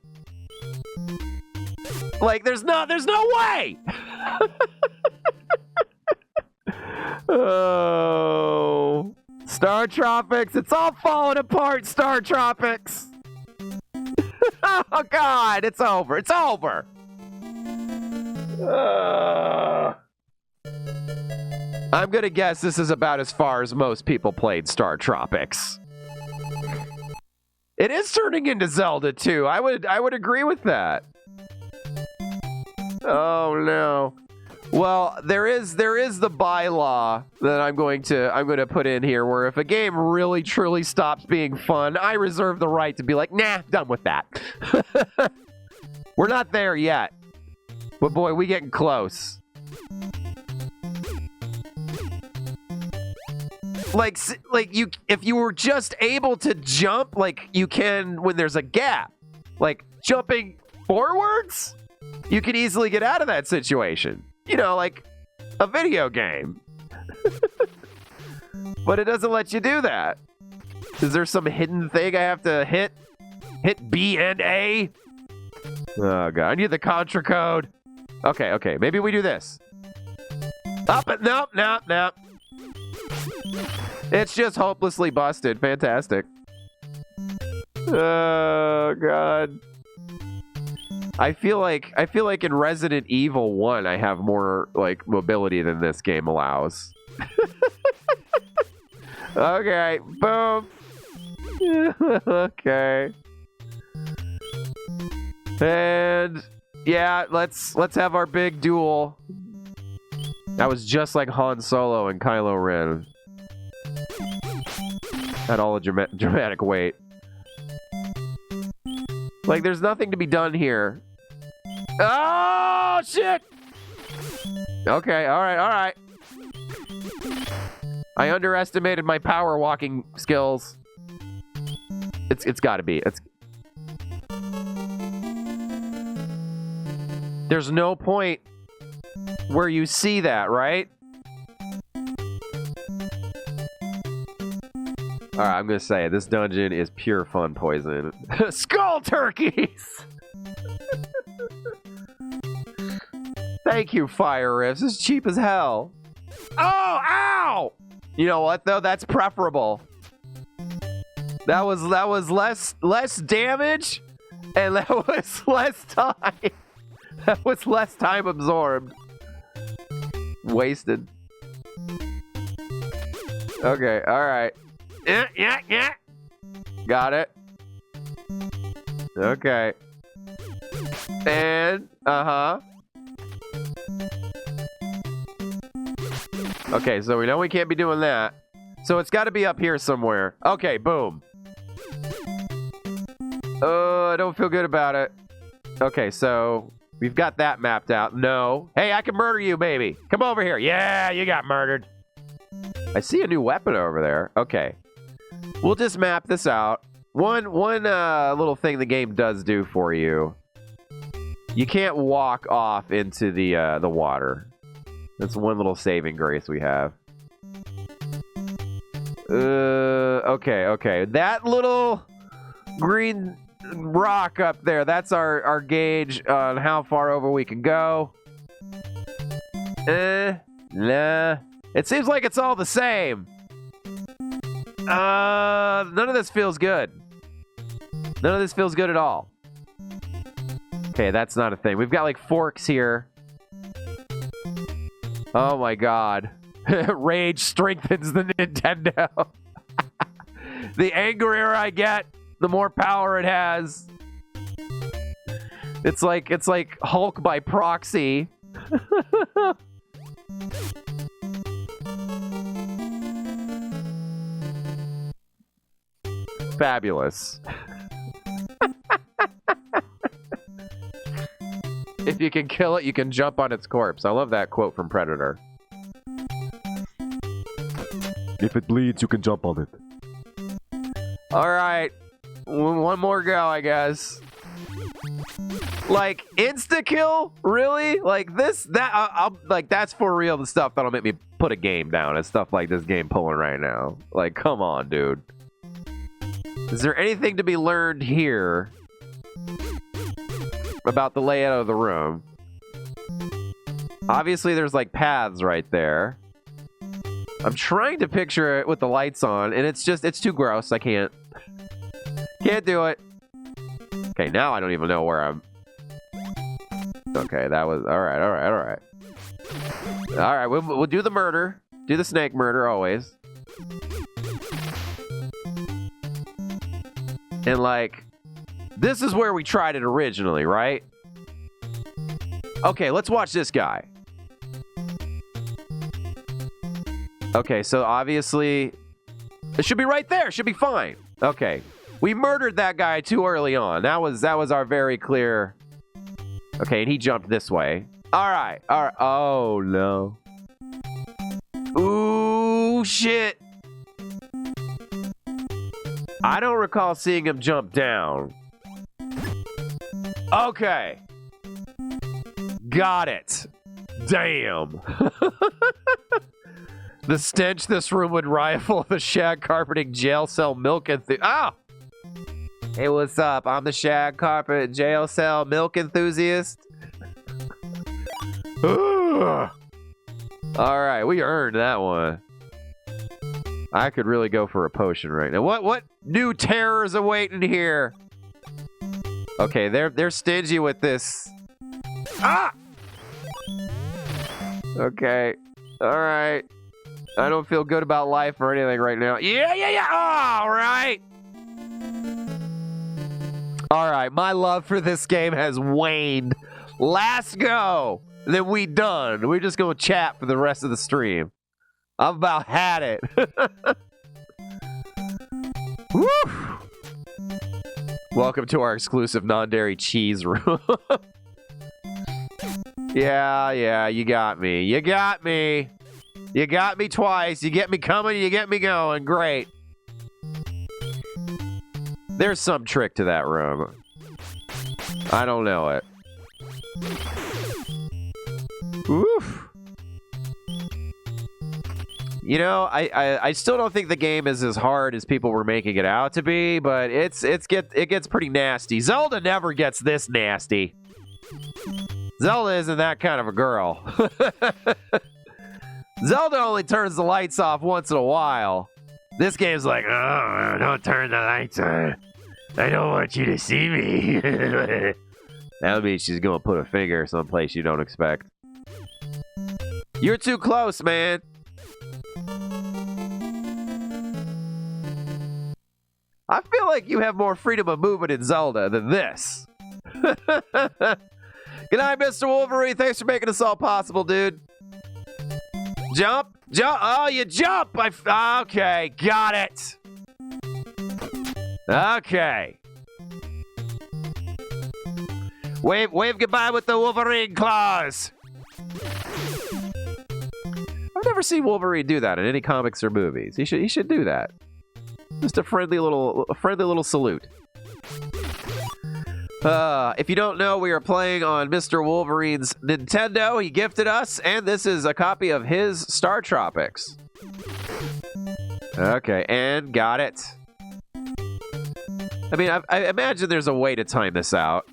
Like, there's no way. Oh, StarTropics, it's all falling apart, StarTropics. Oh God, it's over. It's over. I'm gonna guess this is about as far as most people played StarTropics. It is turning into Zelda too. I would agree with that. Oh no. Well, there is the bylaw that I'm going to put in here where if a game really truly stops being fun, I reserve the right to be like, nah, done with that. We're not there yet. But boy, we getting close. Like you, if you were just able to jump like you can when there's a gap, like jumping forwards, you could easily get out of that situation. You know, like a video game. But it doesn't let you do that. Is there some hidden thing I have to hit? Hit B and A? Oh, God. I need the Contra code. Okay. Maybe we do this. Up it. Nope. It's just hopelessly busted. Fantastic. Oh, God. I feel like in Resident Evil 1 I have more like mobility than this game allows. Okay, boom. Okay. And yeah, let's have our big duel. That was just like Han Solo and Kylo Ren. Had all the dramatic weight. Like there's nothing to be done here. Oh, shit! Okay, alright. I underestimated my power walking skills. It's gotta be. There's no point where you see that, right? Alright, I'm gonna say this dungeon is pure fun poison. Skull turkeys! Thank you, Fire Riffs. This is cheap as hell. Oh, ow! You know what, though? That's preferable. That was less damage, and that was less time. That was less time absorbed. Wasted. Okay, alright. Yeah. Got it. Okay. And, Okay, so we know we can't be doing that. So it's got to be up here somewhere. Okay, boom. I don't feel good about it. Okay, so we've got that mapped out. No. Hey, I can murder you, baby. Come over here. Yeah, you got murdered. I see a new weapon over there. Okay. We'll just map this out. One little thing the game does do for you. You can't walk off into the water. That's one little saving grace we have. Okay. That little green rock up there, that's our gauge on how far over we can go. Nah. It seems like it's all the same. None of this feels good. None of this feels good at all. Okay, that's not a thing. We've got like forks here. Oh my God. Rage strengthens the Nintendo. The angrier I get, the more power it has. It's like Hulk by proxy. Fabulous. If you can kill it, you can jump on its corpse. I love that quote from Predator. If it bleeds, you can jump on it. All right. One more go, I guess. Like, insta-kill? Really? Like, that's for real the stuff that'll make me put a game down. It's stuff like this game pulling right now. Like, come on, dude. Is there anything to be learned here? about the layout of the room. Obviously, there's like paths right there. I'm trying to picture it with the lights on, and it's too gross. I can't do it. Okay, now I don't even know where I'm. Okay, that was all right. All right, we'll do the murder. Do the snake murder always. And like, this is where we tried it originally, right? Okay, let's watch this guy. Okay, so obviously, it should be right there. It should be fine. Okay, we murdered that guy too early on. That was our very clear. Okay, and he jumped this way. All right. Oh no. Ooh, shit. I don't recall seeing him jump down. Okay. Got it. Damn. The stench this room would rival the shag carpeting jail cell milk enthusiast. Ah! Hey, what's up? I'm the shag carpet jail cell milk enthusiast. All right, we earned that one. I could really go for a potion right now. What new terrors awaiting here? Okay, they're stingy with this. Ah! Okay. All right. I don't feel good about life or anything right now. Yeah. All right. All right, my love for this game has waned. Last go. Then we done. We're just going to chat for the rest of the stream. I've about had it. Woo! Welcome to our exclusive non-dairy cheese room. Yeah, you got me. You got me. You got me twice. You get me coming, you get me going. Great. There's some trick to that room. I don't know it. Oof. You know, I still don't think the game is as hard as people were making it out to be, but it gets pretty nasty. Zelda never gets this nasty. Zelda isn't that kind of a girl. Zelda only turns the lights off once in a while. This game's like, oh, don't turn the lights on. I don't want you to see me. That means she's gonna put a finger someplace you don't expect. You're too close, man. I feel like you have more freedom of movement in Zelda than this. Good night, Mr. Wolverine. Thanks for making this all possible, dude. Jump. Oh, you jump. Okay, got it. Okay. Wave goodbye with the Wolverine claws. I've never seen Wolverine do that in any comics or movies. He should do that. Just a friendly little salute. If you don't know, we are playing on Mr. Wolverine's Nintendo. He gifted us, and this is a copy of his StarTropics. Okay, and got it. I mean, I imagine there's a way to time this out.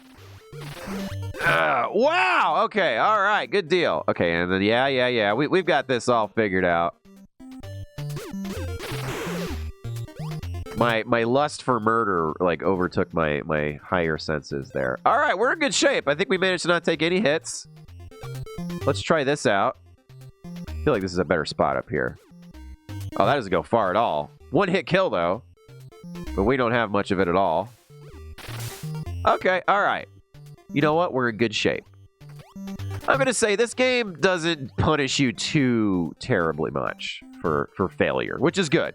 Wow! Okay, all right, good deal. Okay, and then yeah. We've got this all figured out. My lust for murder like overtook my higher senses there. All right, we're in good shape. I think we managed to not take any hits. Let's try this out. I feel like this is a better spot up here. Oh, that doesn't go far at all. One hit kill though, but we don't have much of it at all. Okay, all right. You know what? We're in good shape. I'm gonna say this game doesn't punish you too terribly much for failure, which is good.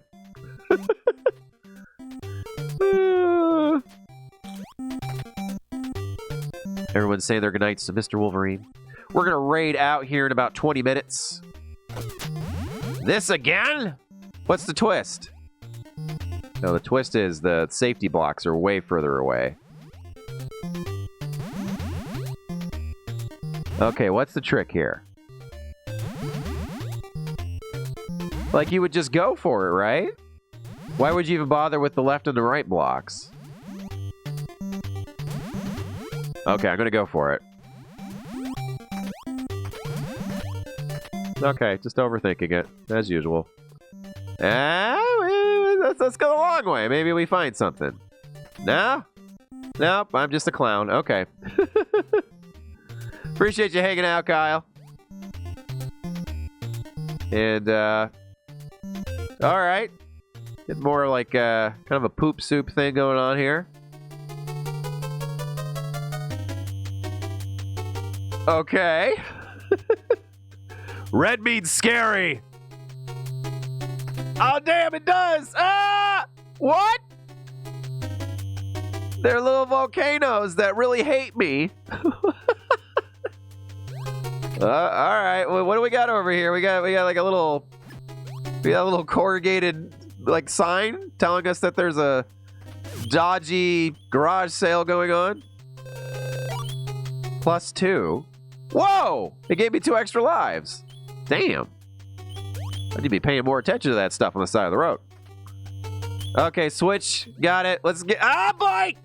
Everyone's saying their goodnights to Mr. Wolverine. We're going to raid out here in about 20 minutes. This again? What's the twist? No, the twist is the safety blocks are way further away. Okay, what's the trick here? Like, you would just go for it, right? Why would you even bother with the left and the right blocks? Okay, I'm gonna go for it. Okay, just overthinking it, as usual. Let's go the long way. Maybe we find something. No? Nope, I'm just a clown. Okay. Appreciate you hanging out, Kyle. And, alright. Get more like, kind of a poop soup thing going on here. Okay. Red means scary. Oh, damn, it does! Ah! What? They're little volcanoes that really hate me. All right, well, what do we got over here? We got like a little corrugated like sign telling us that there's a dodgy garage sale going on. +2. Whoa! It gave me 2 extra lives. Damn. I need to be paying more attention to that stuff on the side of the road. Okay, switch. Got it. Let's get... Ah, boy!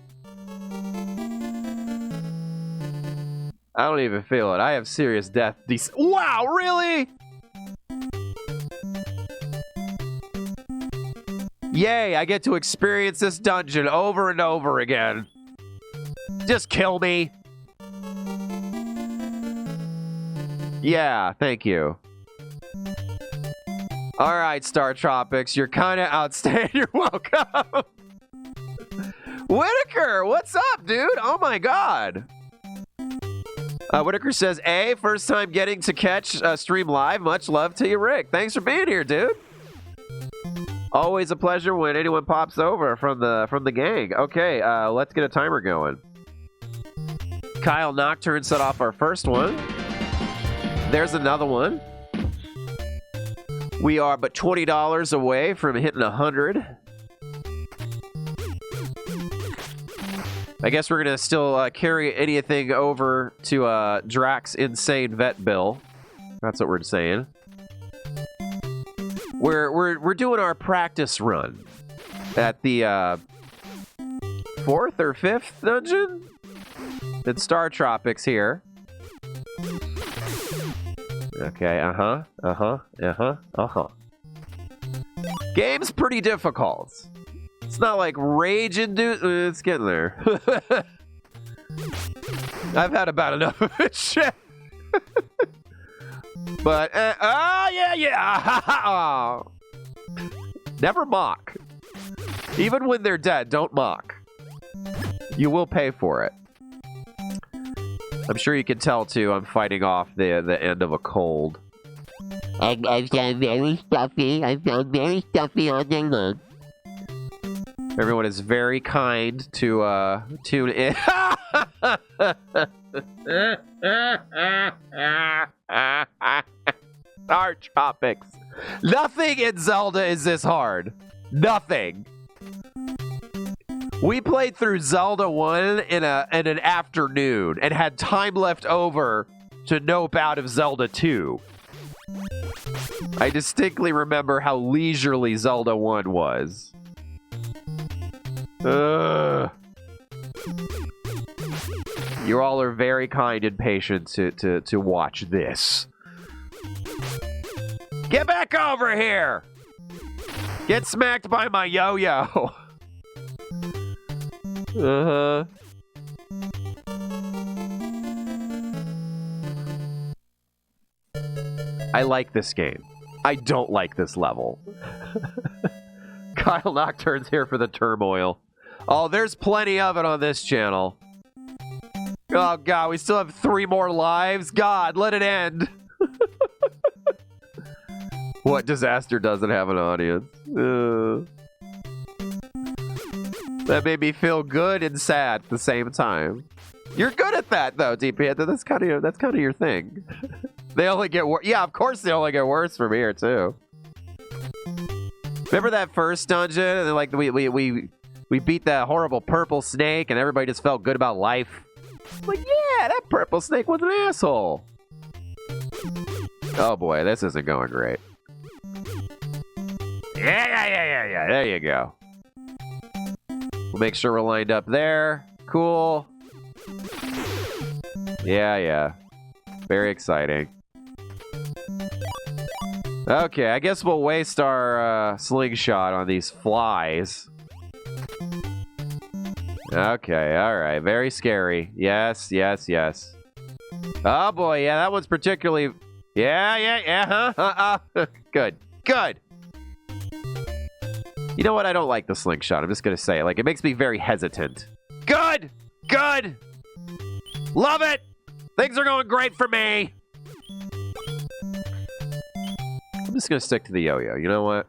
I don't even feel it. I have serious death. Wow, really? Yay, I get to experience this dungeon over and over again. Just kill me. Yeah, thank you. All right, StarTropics, you're kind of outstanding. You're welcome. Whitaker, what's up, dude? Oh my God. Whitaker says, "A, first time getting to catch stream live. Much love to you, Rick. Thanks for being here, dude. Always a pleasure when anyone pops over from the gang. Okay, let's get a timer going. Kyle Nocturne set off our first one. There's another one. We are but $20 away from hitting 100. I guess we're gonna still carry anything over to Drax Insane Vet Bill. That's what we're saying. We're doing our practice run at the 4th or 5th dungeon. It's StarTropics here. Okay, Game's pretty difficult. It's not like rage-induced. It's getting there. I've had about enough of it, shit. But, yeah. Never mock. Even when they're dead, don't mock. You will pay for it. I'm sure you can tell, too, I'm fighting off the end of a cold. I've gone very stuffy. I've gone very stuffy all day long. Everyone is very kind to tune in. StarTropics. Nothing in Zelda is this hard. Nothing. We played through Zelda 1 in an afternoon and had time left over to nope out of Zelda 2. I distinctly remember how leisurely Zelda 1 was. You all are very kind and patient to watch this. Get back over here! Get smacked by my yo-yo! I like this game. I don't like this level. Kyle Nocturne's here for the turmoil. Oh, there's plenty of it on this channel. Oh, God, we still have 3 more lives? God, let it end. What disaster doesn't have an audience? That made me feel good and sad at the same time. You're good at that, though, DP. That's kind of your thing. They only get worse. Yeah, of course they only get worse from here, too. Remember that first dungeon? And like we beat that horrible purple snake and everybody just felt good about life. Like, yeah, that purple snake was an asshole. Oh boy, this isn't going great. Yeah. There you go. We'll make sure we're lined up there. Cool. Yeah. Very exciting. Okay, I guess we'll waste our slingshot on these flies. Okay, alright. Very scary. Yes. Oh boy, yeah, that one's particularly... Yeah, huh? Good. You know what? I don't like the slingshot. I'm just gonna say it. Like, it makes me very hesitant. Good! Love it! Things are going great for me! I'm just gonna stick to the yo-yo. You know what?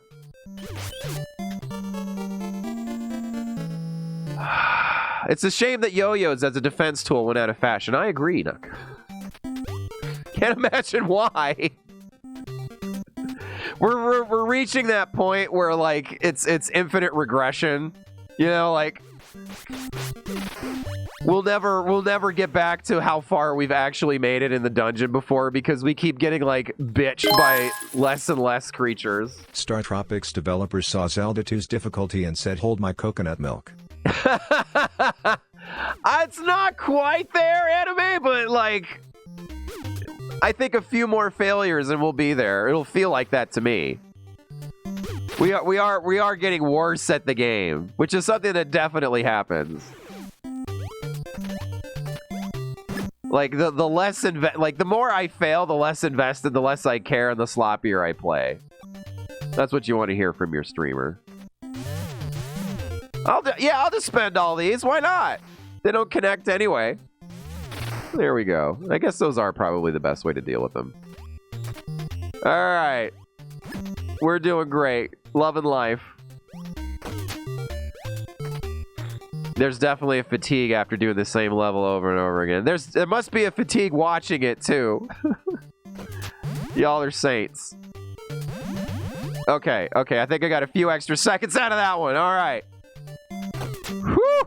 It's a shame that yo-yos as a defense tool went out of fashion. I agree, Nook. Can't imagine why. We're reaching that point where, like, it's infinite regression. You know, like, we'll never get back to how far we've actually made it in the dungeon before because we keep getting, like, bitched by less and less creatures. StarTropics developers saw Zelda 2's difficulty and said, "Hold my coconut milk." It's not quite there, anime, but, like, I think a few more failures and we'll be there. It'll feel like that to me. We are getting worse at the game, which is something that definitely happens. Like the less the more I fail, the less invested, the less I care, and the sloppier I play. That's what you want to hear from your streamer. I'll just spend all these. Why not? They don't connect anyway. There we go. I guess those are probably the best way to deal with them. All right. We're doing great. Loving life. There's definitely a fatigue after doing the same level over and over again. There must be a fatigue watching it, too. Y'all are saints. Okay. I think I got a few extra seconds out of that one. All right. Whew.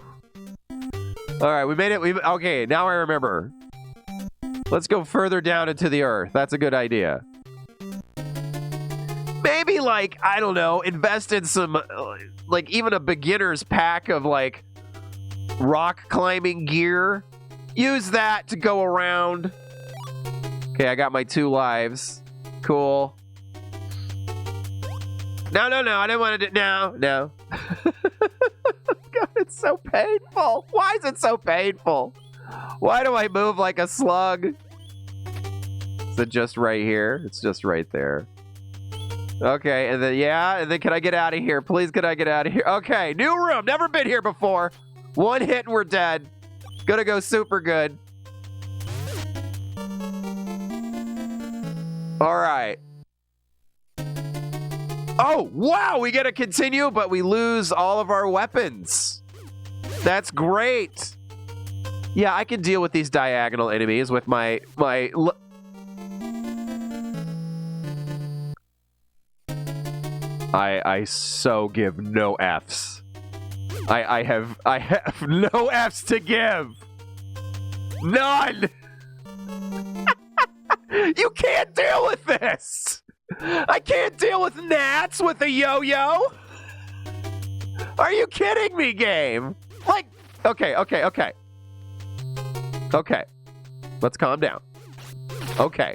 All right, we made it. Okay, now I remember. Let's go further down into the earth. That's a good idea. Maybe, like, I don't know, invest in some, like, even a beginner's pack of, like, rock climbing gear. Use that to go around. Okay, I got my 2 lives. Cool. No. I didn't want to do... No. God, it's so painful. Why is it so painful? Why do I move like a slug? Is it just right here? It's just right there. Okay, and then can I get out of here? Please, can I get out of here? Okay, new room. Never been here before. 1 hit and we're dead. Gonna go super good. All right. Oh, wow, we get to continue, but we lose all of our weapons. That's great. Yeah, I can deal with these diagonal enemies with my I so give no Fs. I have no Fs to give. None. You can't deal with this. I can't deal with gnats with a yo-yo. Are you kidding me, game? Like, okay. Let's calm down. Okay.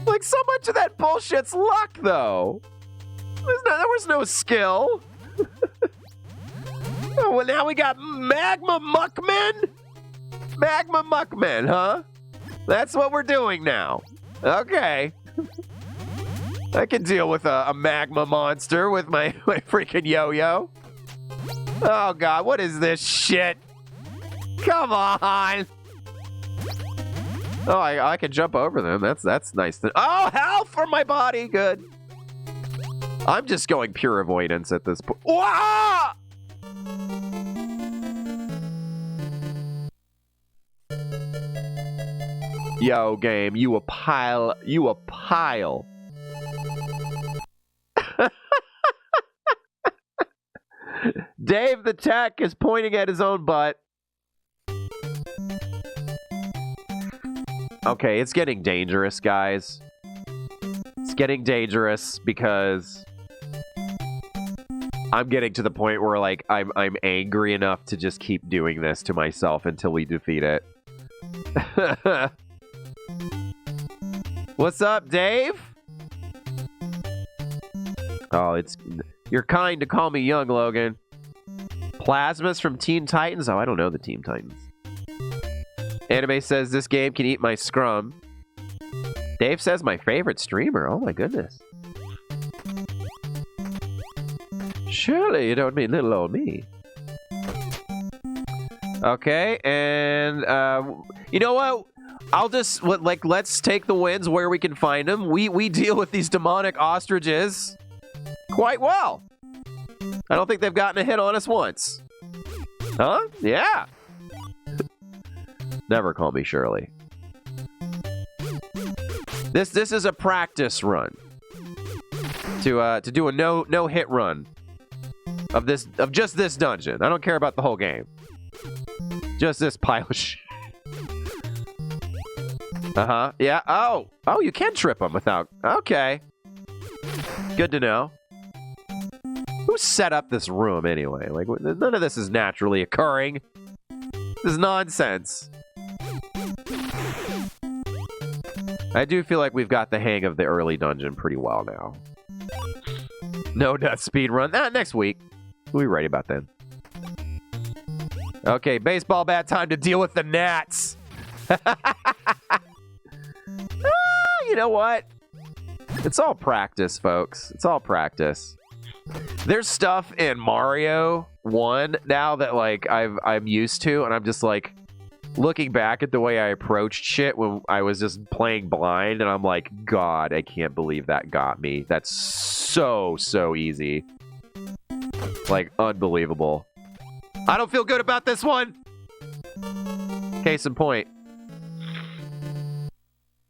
Like, so much of that bullshit's luck, though. There was no skill. Oh, well, now we got Magma Muckmen? Magma Muckmen, huh? That's what we're doing now. Okay. I can deal with a magma monster with my freaking yo-yo. Oh, God, what is this shit? Come on. Oh, I can jump over them. That's nice. Oh, health for my body. Good. I'm just going pure avoidance at this point. Wah! Yo, game, you a pile. Dave the Tech is pointing at his own butt. Okay, it's getting dangerous, guys. It's getting dangerous because I'm getting to the point where, like, I'm angry enough to just keep doing this to myself until we defeat it. What's up, Dave? Oh, you're kind to call me young, Logan. Plasmas from Teen Titans? Oh, I don't know the Teen Titans. Anime says this game can eat my scrum. Dave says my favorite streamer. Oh my goodness. Surely you don't mean little old me. Okay, and you know what? I'll just let's take the wins where we can find them. We deal with these demonic ostriches quite well. I don't think they've gotten a hit on us once. Huh? Yeah. Never call me Shirley. This is a practice run to do a no hit run of just this dungeon. I don't care about the whole game. Just this pile of shit. Yeah. Oh, you can trip them without. Okay. Good to know. Who set up this room anyway? Like, none of this is naturally occurring. This is nonsense. I do feel like we've got the hang of the early dungeon pretty well now. No nut speed run. Next week. We'll be ready about then. Okay, baseball bat time to deal with the gnats. You know what? It's all practice, folks. It's all practice. There's stuff in Mario 1 now that like I'm used to, and I'm just like looking back at the way I approached shit when I was just playing blind, and I'm like, God, I can't believe that got me. That's so easy. Like, unbelievable. I don't feel good about this one. Case in point.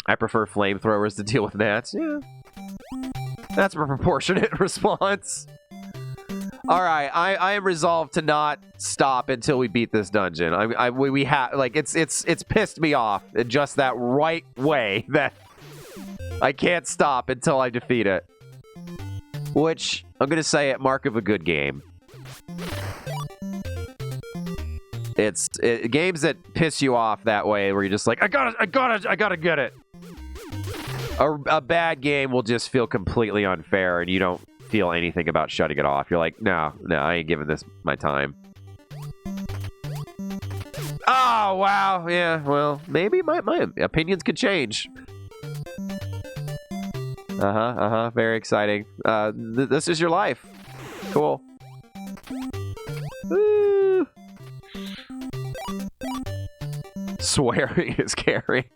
I prefer flamethrowers to deal with gnats. Yeah. That's a proportionate response. Alright, I am resolved to not stop until we beat this dungeon. We have like it's pissed me off in just that right way that I can't stop until I defeat it. Which I'm gonna say it, mark of a good game. It's games that piss you off that way, where you're just like, I gotta get it. A bad game will just feel completely unfair, and you don't feel anything about shutting it off. You're like, no, I ain't giving this my time. Oh, wow. Yeah, well, maybe my opinions could change. Very exciting. This is your life. Cool. Woo. Swearing is scary.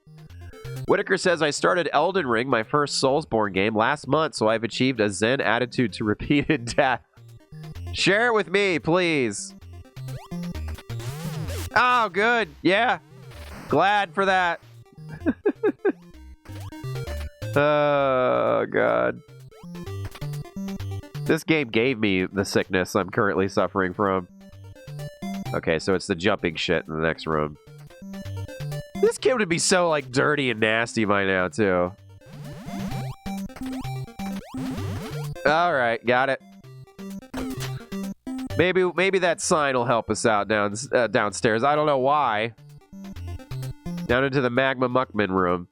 Whitaker says, I started Elden Ring, my first Soulsborne game, last month, so I've achieved a zen attitude to repeated death. Share it with me, please. Oh, good. Yeah. Glad for that. Oh, God. This game gave me the sickness I'm currently suffering from. Okay, so it's the jumping shit in the next room. This kid would be so, like, dirty and nasty by now, too. Alright, got it. Maybe that sign will help us out downstairs. I don't know why. Down into the Magma Muckman room.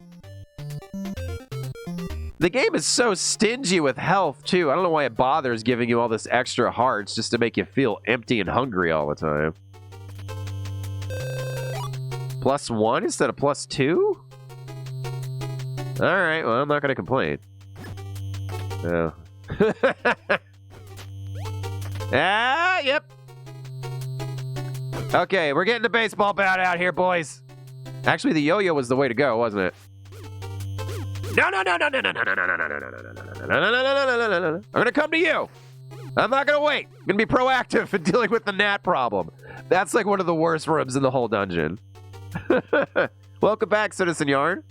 The game is so stingy with health, too. I don't know why it bothers giving you all this extra hearts just to make you feel empty and hungry all the time. +1 instead of +2? Alright, well, I'm not gonna complain. Oh. Yep. Okay, we're getting the baseball bat out here, boys. Actually, the yo-yo was the way to go, wasn't it? No. I'm gonna come to you. I'm not gonna wait. I'm gonna be proactive in dealing with the gnat problem. That's like one of the worst rooms in the whole dungeon. Welcome back, Citizen Yarn.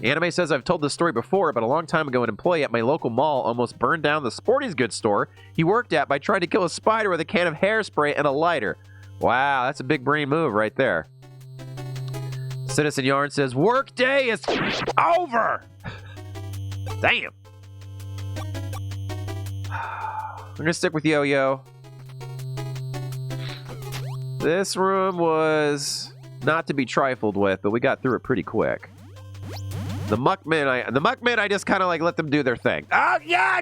Anime says, I've told this story before, but a long time ago, an employee at my local mall almost burned down the sporting goods store he worked at by trying to kill a spider with a can of hairspray and a lighter. Wow, that's a big brain move right there. Citizen Yarn says, work day is over! Damn. I'm gonna stick with Yo-Yo. This room was not to be trifled with, but we got through it pretty quick. The Muckmen, I just kind of like let them do their thing. Oh, yeah!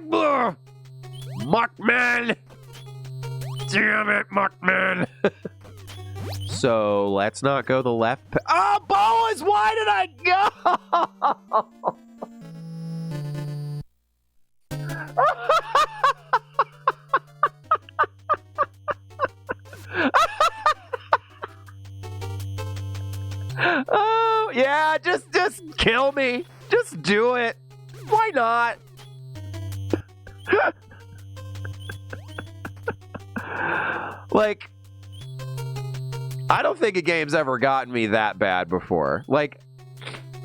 Muckmen! Damn it, Muckmen! So, let's not go the left. Oh, Boas, why did I go? Oh, yeah, just kill me. Just do it. Why not? Like, I don't think a game's ever gotten me that bad before. Like,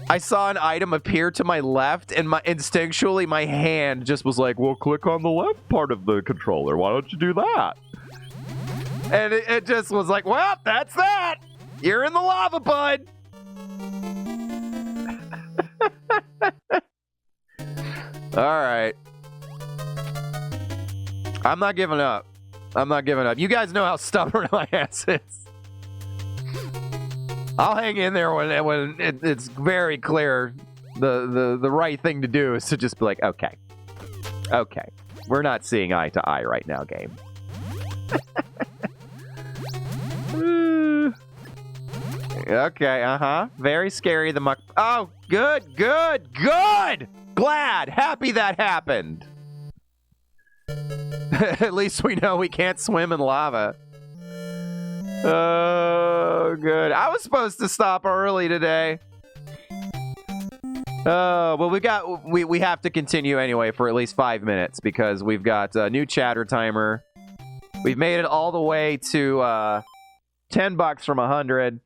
I saw an item appear to my left, and instinctually my hand just was like, well, click on the left part of the controller. Why don't you do that? And it just was like, well, that's that. You're in the lava, bud. All right. I'm not giving up. I'm not giving up. You guys know how stubborn my ass is. I'll hang in there when it's very clear the right thing to do is to just be like, okay. Okay. We're not seeing eye to eye right now, game. Okay, uh-huh. Very scary, the muck. Oh, good. Glad. Happy that happened. At least we know we can't swim in lava. Oh, good. I was supposed to stop early today. Oh, well, we have to continue anyway for at least 5 minutes because we've got a new chatter timer. We've made it all the way to $10 from 100.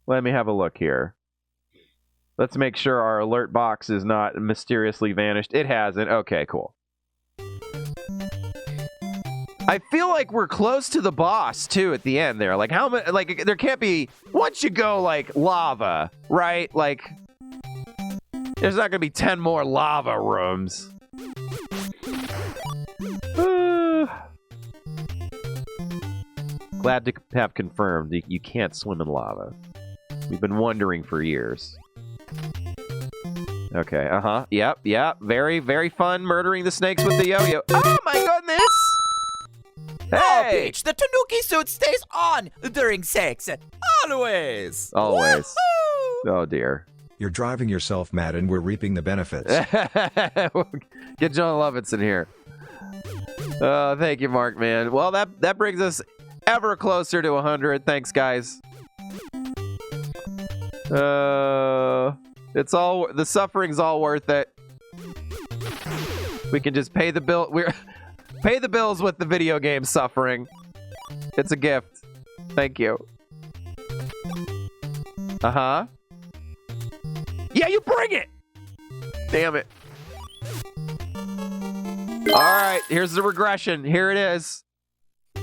Let me have a look here. Let's make sure our alert box is not mysteriously vanished. It hasn't. Okay, cool. I feel like we're close to the boss too at the end there. Like how much? Like there can't be once you go like lava, right? Like there's not gonna be 10 more lava rooms. Glad to have confirmed you can't swim in lava. We've been wondering for years. Okay, uh-huh. Yep. Very, very fun murdering the snakes with the yo-yo. Oh my goodness! Oh, Hey! bitch, the Tanuki suit stays on during sex. Always. Always. Woohoo! Oh dear. You're driving yourself mad and we're reaping the benefits. Get John Lovinson here. Oh, thank you, Mark, man. Well, that brings us ever closer to 100. Thanks, guys. It's all the suffering's all worth it. We can just pay the bill. Pay the bills with the video game suffering. It's a gift. Thank you. Uh-huh. Yeah, you bring it! Damn it. All right, here's the regression. Here it is.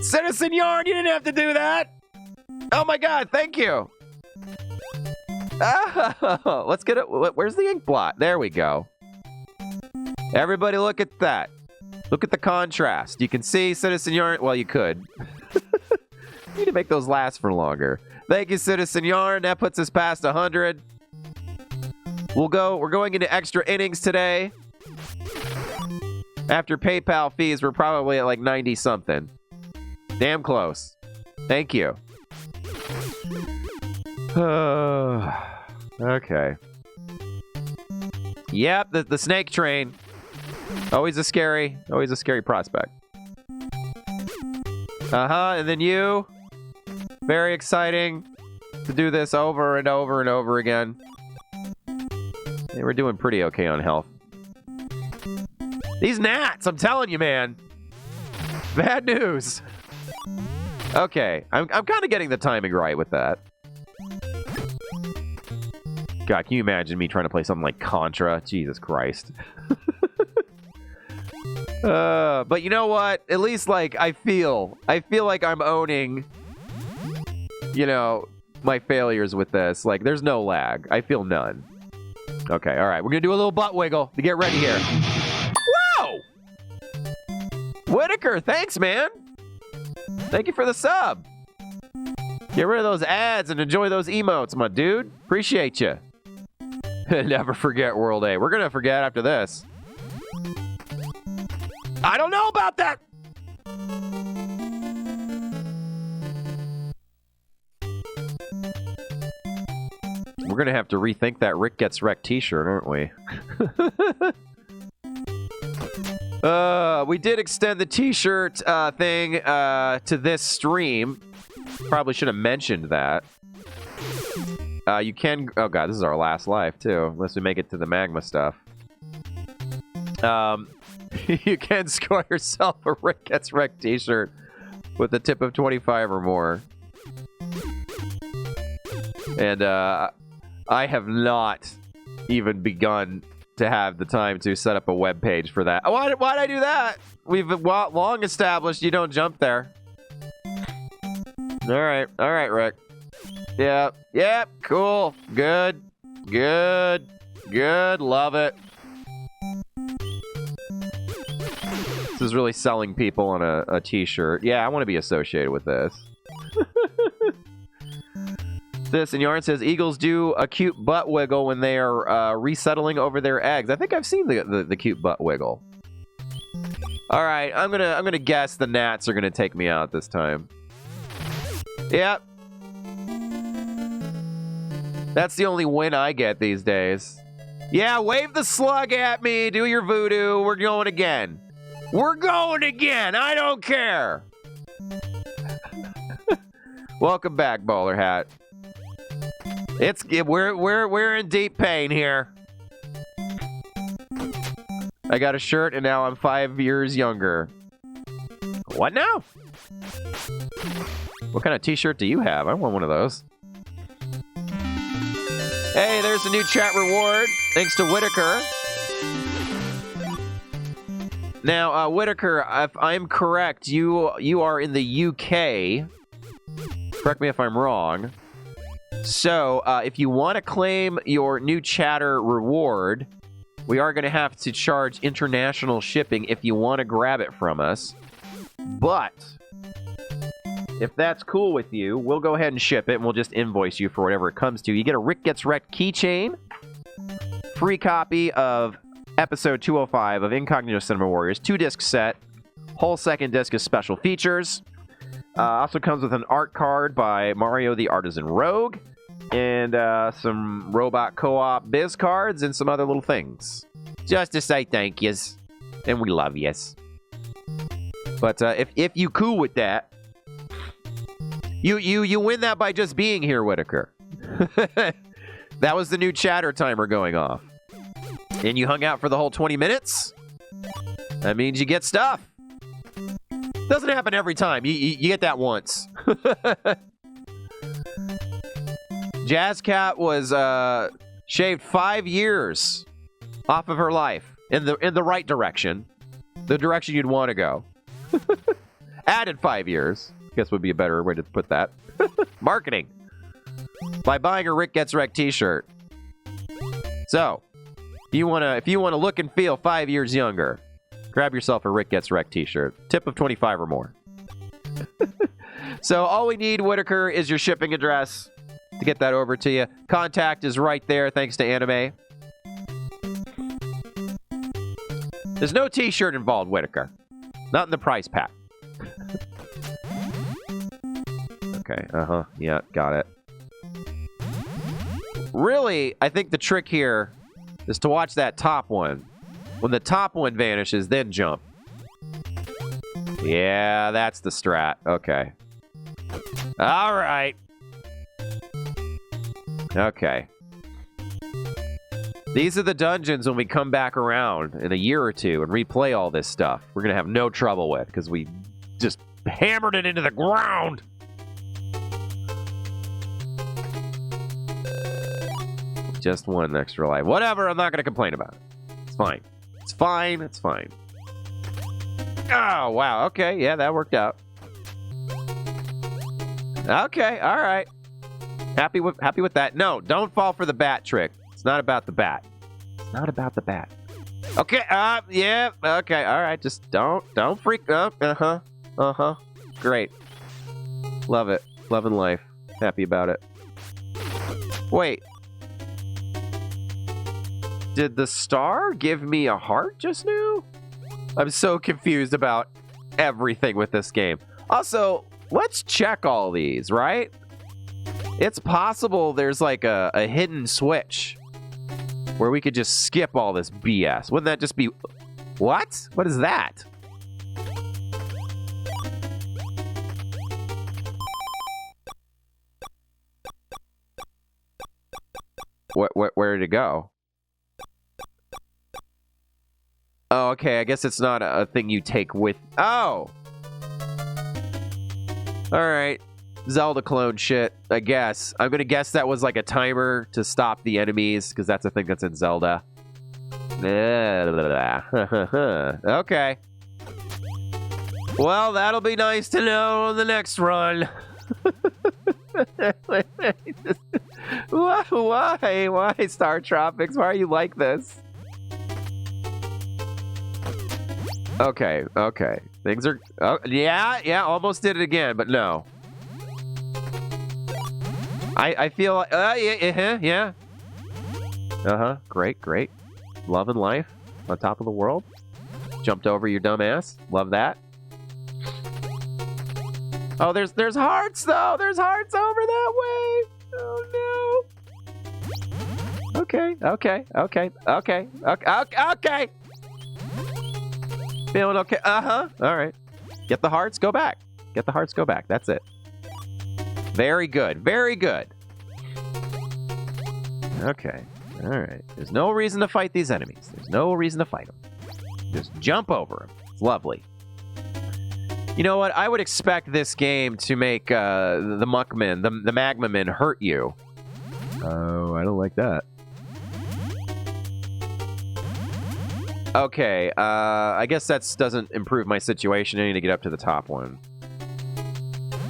Citizen Yarn, you didn't have to do that. Oh my god, thank you. Oh, let's get it. Where's the ink blot? There we go. Everybody look at that. Look at the contrast. You can see Citizen Yarn. Well, you could. You need to make those last for longer. Thank you, Citizen Yarn. That puts us past 100. We're going into extra innings today. After PayPal fees, we're probably at like 90 something. Damn close. Thank you. Okay. Yep, the snake train. Always a scary prospect. And then you. Very exciting to do this over and over and over again. Yeah, we're doing pretty okay on health. These gnats, I'm telling you, man. Bad news. Okay, I'm kind of getting the timing right with that. God, can you imagine me trying to play something like Contra? Jesus Christ. But you know what? At least, like, I feel like I'm owning, you know, my failures with this. Like, there's no lag. I feel none. Okay, all right. We're going to do a little butt wiggle to get ready here. Whoa! Whitaker, thanks, man. Thank you for the sub. Get rid of those ads and enjoy those emotes, my dude. Appreciate you. Never forget World A. We're going to forget after this. I don't know about that. We're going to have to rethink that Rikk Gets Wrecked t-shirt, aren't we? We did extend the t-shirt thing to this stream. Probably should have mentioned that. You can... Oh, God, this is our last life, too. Unless we make it to the magma stuff. You can score yourself a Rikk Gets Wrecked t-shirt with a tip of 25 or more. And I have not even begun to have the time to set up a web page for that. Why'd I do that? We've long established you don't jump there. All right, Rekt. Yep, cool, good, love it. This is really selling people on a t-shirt. Yeah, I want to be associated with this. This, and Yarn says, eagles do a cute butt wiggle when they are resettling over their eggs. I think I've seen the cute butt wiggle. All right, I'm gonna guess the gnats are gonna take me out this time. Yep. That's the only win I get these days. Yeah, wave the slug at me. Do your voodoo. We're going again. We're going again. I don't care. Welcome back, Bowler Hat. We're in deep pain here. I got a shirt and now I'm 5 years younger. What now? What kind of t-shirt do you have? I want one of those. Hey, there's a new chat reward. Thanks to Whitaker. Now, Whitaker, if I'm correct, you are in the UK. Correct me if I'm wrong. So, if you want to claim your new chatter reward, we are going to have to charge international shipping if you want to grab it from us. But if that's cool with you, we'll go ahead and ship it, and we'll just invoice you for whatever it comes to. You get a Rikk Gets Wrecked keychain, free copy of episode 205 of Incognito Cinema Warriors, 2-disc set, whole second disc of special features. Also comes with an art card by Mario the Artisan Rogue, and some robot co-op biz cards, and some other little things. Just to say thank yous, and we love yous. But if you cool with that, you win that by just being here, Whitaker. That was the new chatter timer going off. And you hung out for the whole 20 minutes. That means you get stuff. Doesn't happen every time. You get that once. Jazz Cat was shaved 5 years off of her life in the right direction, the direction you'd want to go. Added 5 years. Guess would be a better way to put that. Marketing. By buying a Rikk Gets Wrecked t-shirt. So, if you wanna look and feel 5 years younger, grab yourself a Rikk Gets Wrecked t-shirt. Tip of 25 or more. So all we need, Whitaker, is your shipping address to get that over to you. Contact is right there, thanks to Anime. There's no t-shirt involved, Whitaker. Not in the price pack. Okay, yeah, got it. Really, I think the trick here is to watch that top one. When the top one vanishes, then jump. Yeah, that's the strat. Okay. All right. Okay. These are the dungeons when we come back around in a year or two and replay all this stuff. We're going to have no trouble with because we just hammered it into the ground. Just one extra life. Whatever, I'm not going to complain about it. It's fine. It's fine. It's fine. Oh, wow. Okay, yeah, that worked out. Okay, all right. Happy with that. No, don't fall for the bat trick. It's not about the bat. It's not about the bat. Okay, yeah, okay, all right. Just don't freak up. Great. Love it. Loving life. Happy about it. Wait. Did the star give me a heart just now? I'm so confused about everything with this game. Also, let's check all these, right? It's possible there's like a hidden switch where we could just skip all this BS. Wouldn't that just be... What? What is that? Where did it go? Oh, okay. I guess it's not a thing you take with... Oh! Alright. Zelda clone shit, I guess. I'm gonna guess that was like a timer to stop the enemies, because that's a thing that's in Zelda. Okay. Well, that'll be nice to know on the next run. Why, StarTropics? Why are you like this? Okay. Things are... Oh, yeah, almost did it again, but no. I feel like... yeah. Great. Love and life on top of the world. Jumped over your dumb ass. Love that. Oh, there's hearts, though. There's hearts over that way. Oh, no. Okay. Feeling okay. All right. Get the hearts, go back. That's it. Very good. Okay. All right. There's no reason to fight these enemies. There's no reason to fight them. Just jump over them. It's lovely. You know what? I would expect this game to make the muckmen, the magmamen, hurt you. Oh, I don't like that. Okay, I guess that doesn't improve my situation. I need to get up to the top one.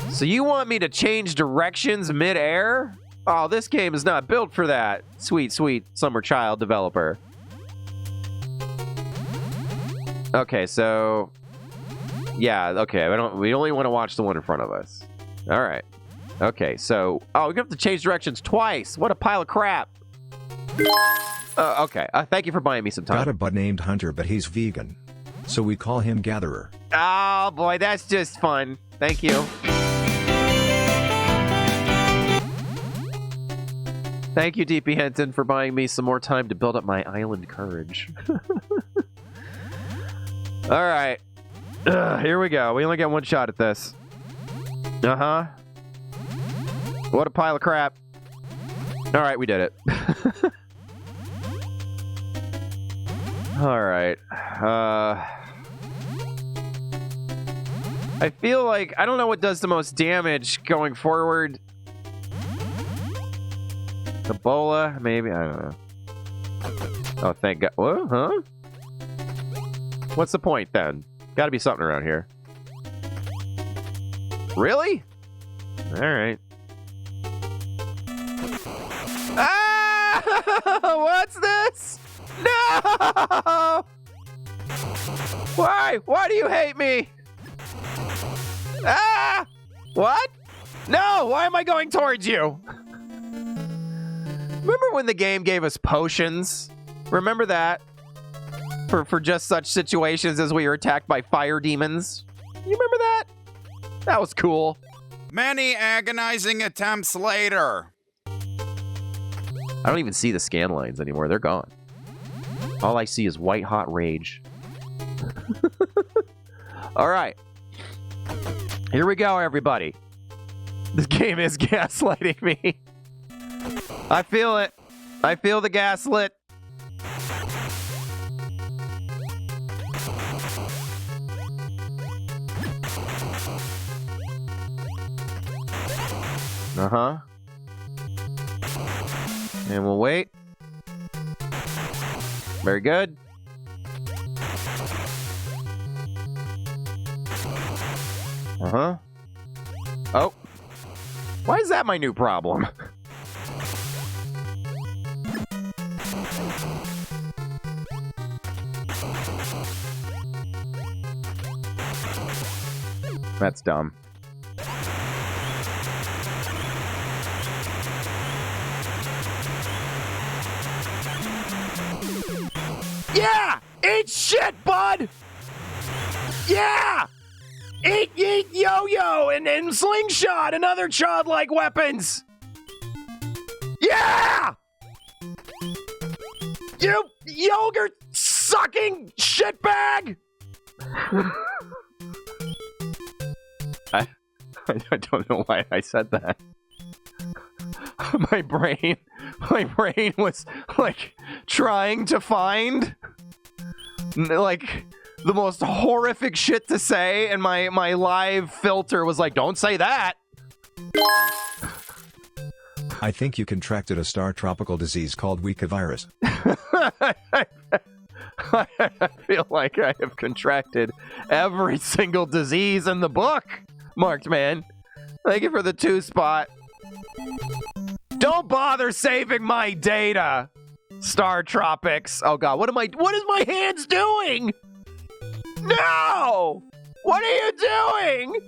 So you want me to change directions mid-air? Oh, this game is not built for that. Sweet summer child developer. Okay, so... Yeah, okay, we only want to watch the one in front of us. All right. Okay, so... Oh, we have to change directions twice. What a pile of crap. Okay, thank you for buying me some time. Got a bud named Hunter, but he's vegan. So we call him Gatherer. Oh, boy, that's just fun. Thank you. Thank you, DP Henton, for buying me some more time to build up my island courage. All right. Here we go. We only got one shot at this. What a pile of crap. All right, we did it. All right. I feel like... I don't know what does the most damage going forward. Ebola? Maybe? I don't know. Oh, thank God. What? Huh? What's the point, then? Gotta be something around here. Really? All right. Ah! What's this? No! Why? Why do you hate me? Ah! What? No! Why am I going towards you? Remember when the game gave us potions? Remember that? For just such situations as we were attacked by fire demons? You remember that? That was cool. Many agonizing attempts later. I don't even see the scan lines anymore. They're gone. All I see is white hot rage. All right. Here we go, everybody. This game is gaslighting me. I feel it. I feel the gaslit. And we'll wait. Very good. Oh. Why is that my new problem? That's dumb. Eat shit, bud! Yeah! Eat yo-yo and slingshot and other childlike weapons! Yeah! You yogurt-sucking shitbag! I don't know why I said that. My brain was like trying to find like the most horrific shit to say, and my live filter was like, don't say that. I think you contracted a StarTropical disease called Rikk virus. I feel like I have contracted every single disease in the book, Marked Man. Thank you for the 2 spot. Don't bother saving my data, StarTropics. Oh god, what is my hands doing? No! What are you doing?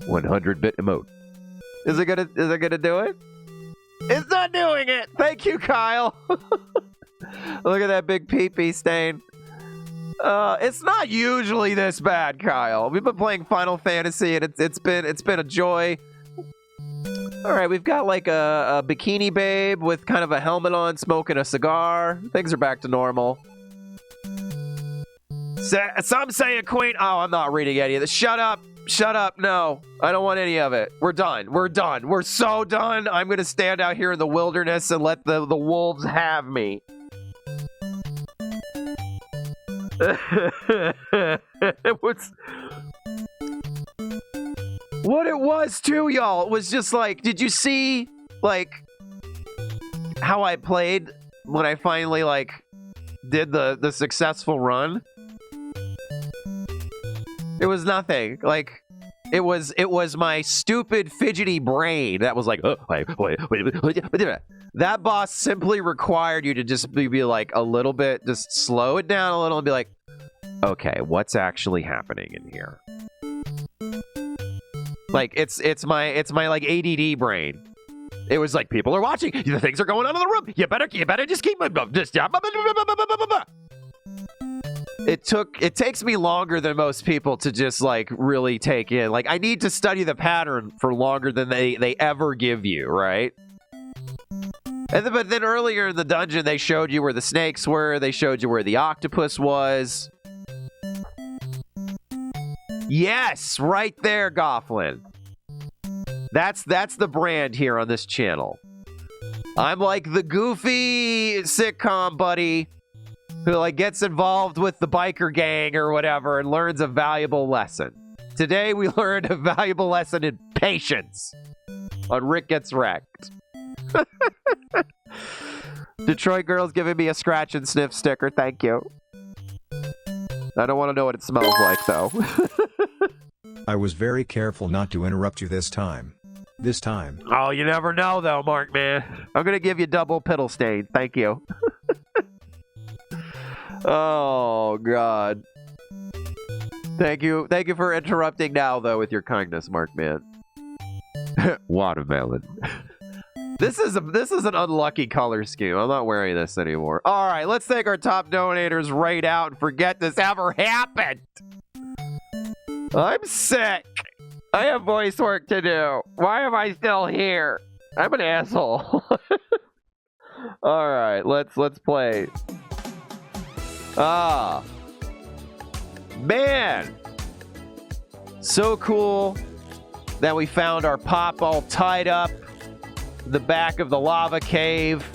$100-bit emote. Is it gonna do it? It's not doing it. Thank you, Kyle. Look at that big pee-pee stain. It's not usually this bad, Kyle. We've been playing Final Fantasy, and it's been a joy. All right, we've got like a bikini babe with kind of a helmet on, smoking a cigar. Things are back to normal. Some say a queen. Oh, I'm not reading any of this. Shut up. Shut up. No, I don't want any of it. We're done. We're done. We're so done. I'm going to stand out here in the wilderness and let the wolves have me. It was what it was too, y'all. It was just like, did you see like how I played when I finally like did the successful run? It was nothing. Like it was my stupid fidgety brain that was like, oh, wait. That boss simply required you to just be like a little bit, just slow it down a little and be like, okay, what's actually happening in here? Like it's my like ADD brain. It was like, people are watching. The things are going on in the room. You better just keep just. It takes me longer than most people to just like really take in. Like I need to study the pattern for longer than they ever give you, right? But then earlier in the dungeon, they showed you where the snakes were. They showed you where the octopus was. Yes, right there, Gofflin. That's the brand here on this channel. I'm like the goofy sitcom buddy who like gets involved with the biker gang or whatever and learns a valuable lesson. Today we learned a valuable lesson in patience on Rikk Gets Rekt. Detroit girl's giving me a scratch and sniff sticker. Thank you. I don't want to know what it smells like, though. I was very careful not to interrupt you this time. Oh, you never know, though, Mark, man. I'm going to give you double piddle stain. Thank you. Oh, God. Thank you for interrupting now, though, with your kindness, Mark, man. Watermelon. This is an unlucky color scheme. I'm not wearing this anymore. All right, let's take our top donators right out and forget this ever happened. I'm sick. I have voice work to do. Why am I still here? I'm an asshole. All right, let's play. Ah. Man. So cool that we found our pop all tied up the back of the lava cave.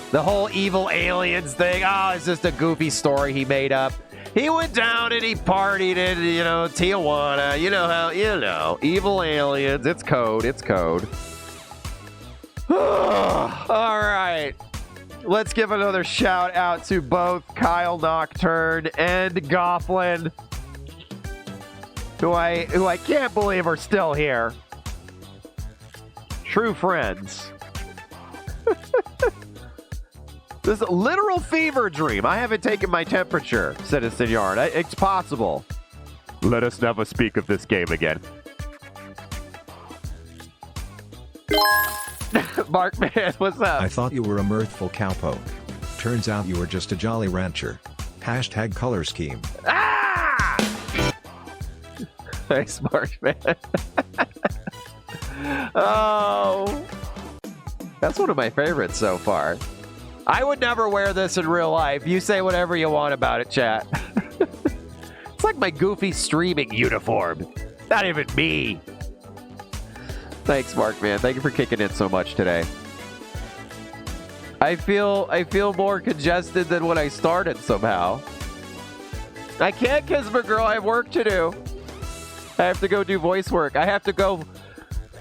The whole evil aliens thing. Oh, it's just a goofy story he made up. He went down and he partied in, Tijuana. You know how, evil aliens. It's code. All right. Let's give another shout out to both Kyle Nocturne and Gofflin, who I can't believe are still here. True friends. This is a literal fever dream. I haven't taken my temperature, Citizen Yarn. It's possible. Let us never speak of this game again. Markman, what's up? I thought you were a mirthful cowpoke. Turns out you were just a jolly rancher. Hashtag color scheme. Ah! Thanks, Markman. Oh, that's one of my favorites so far. I would never wear this in real life. You say whatever you want about it, chat. It's like my goofy streaming uniform. Not even me. Thanks, Markman. Thank you for kicking in so much today. I feel more congested than when I started somehow. I can't, Kismet Girl. I have work to do. I have to go do voice work. I have to go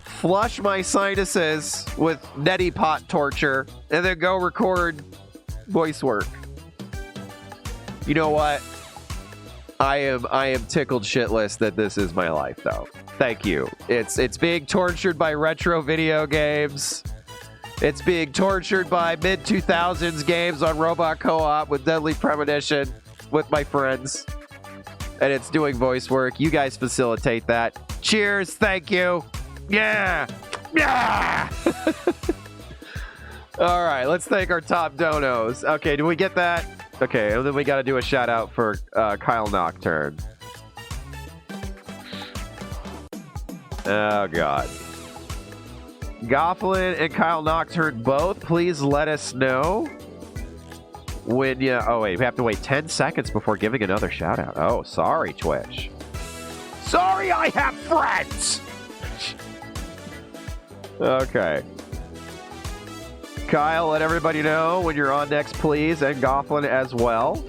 flush my sinuses with neti pot torture and then go record voice work. You know what? I am tickled shitless that this is my life, though. Thank you. It's being tortured by retro video games. It's being tortured by mid-2000s games on Robot Co-op with Deadly Premonition with my friends. And it's doing voice work. You guys facilitate that. Cheers. Thank you. Yeah. Yeah. All right. Let's thank our top donos. Okay. Do we get that? Okay. And then we got to do a shout out for Kyle Nocturne. Oh, God. Gofflin and Kyle Nocturne both, please let us know when you... Oh, wait. We have to wait 10 seconds before giving another shout out. Oh, sorry, Twitch. Sorry, I have friends. Okay. Kyle, let everybody know when you're on next, please, and Gofflin as well.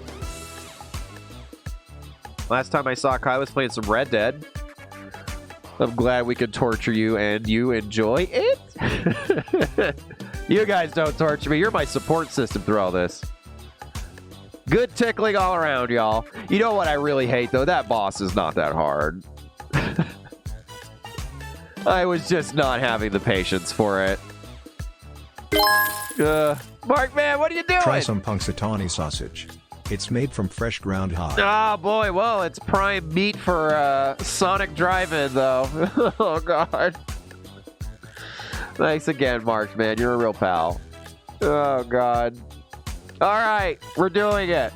Last time I saw Kyle was playing some Red Dead. I'm glad we could torture you and you enjoy it. You guys don't torture me. You're my support system through all this. Good tickling all around, y'all. You know what I really hate, though? That boss is not that hard. I was just not having the patience for it. Markman, what are you doing? Try some Punxsutawney sausage. It's made from fresh ground hog. Oh, boy. Well, it's prime meat for Sonic Drive-In, though. Oh, God. Thanks again, Markman. You're a real pal. Oh, God. All right. We're doing it.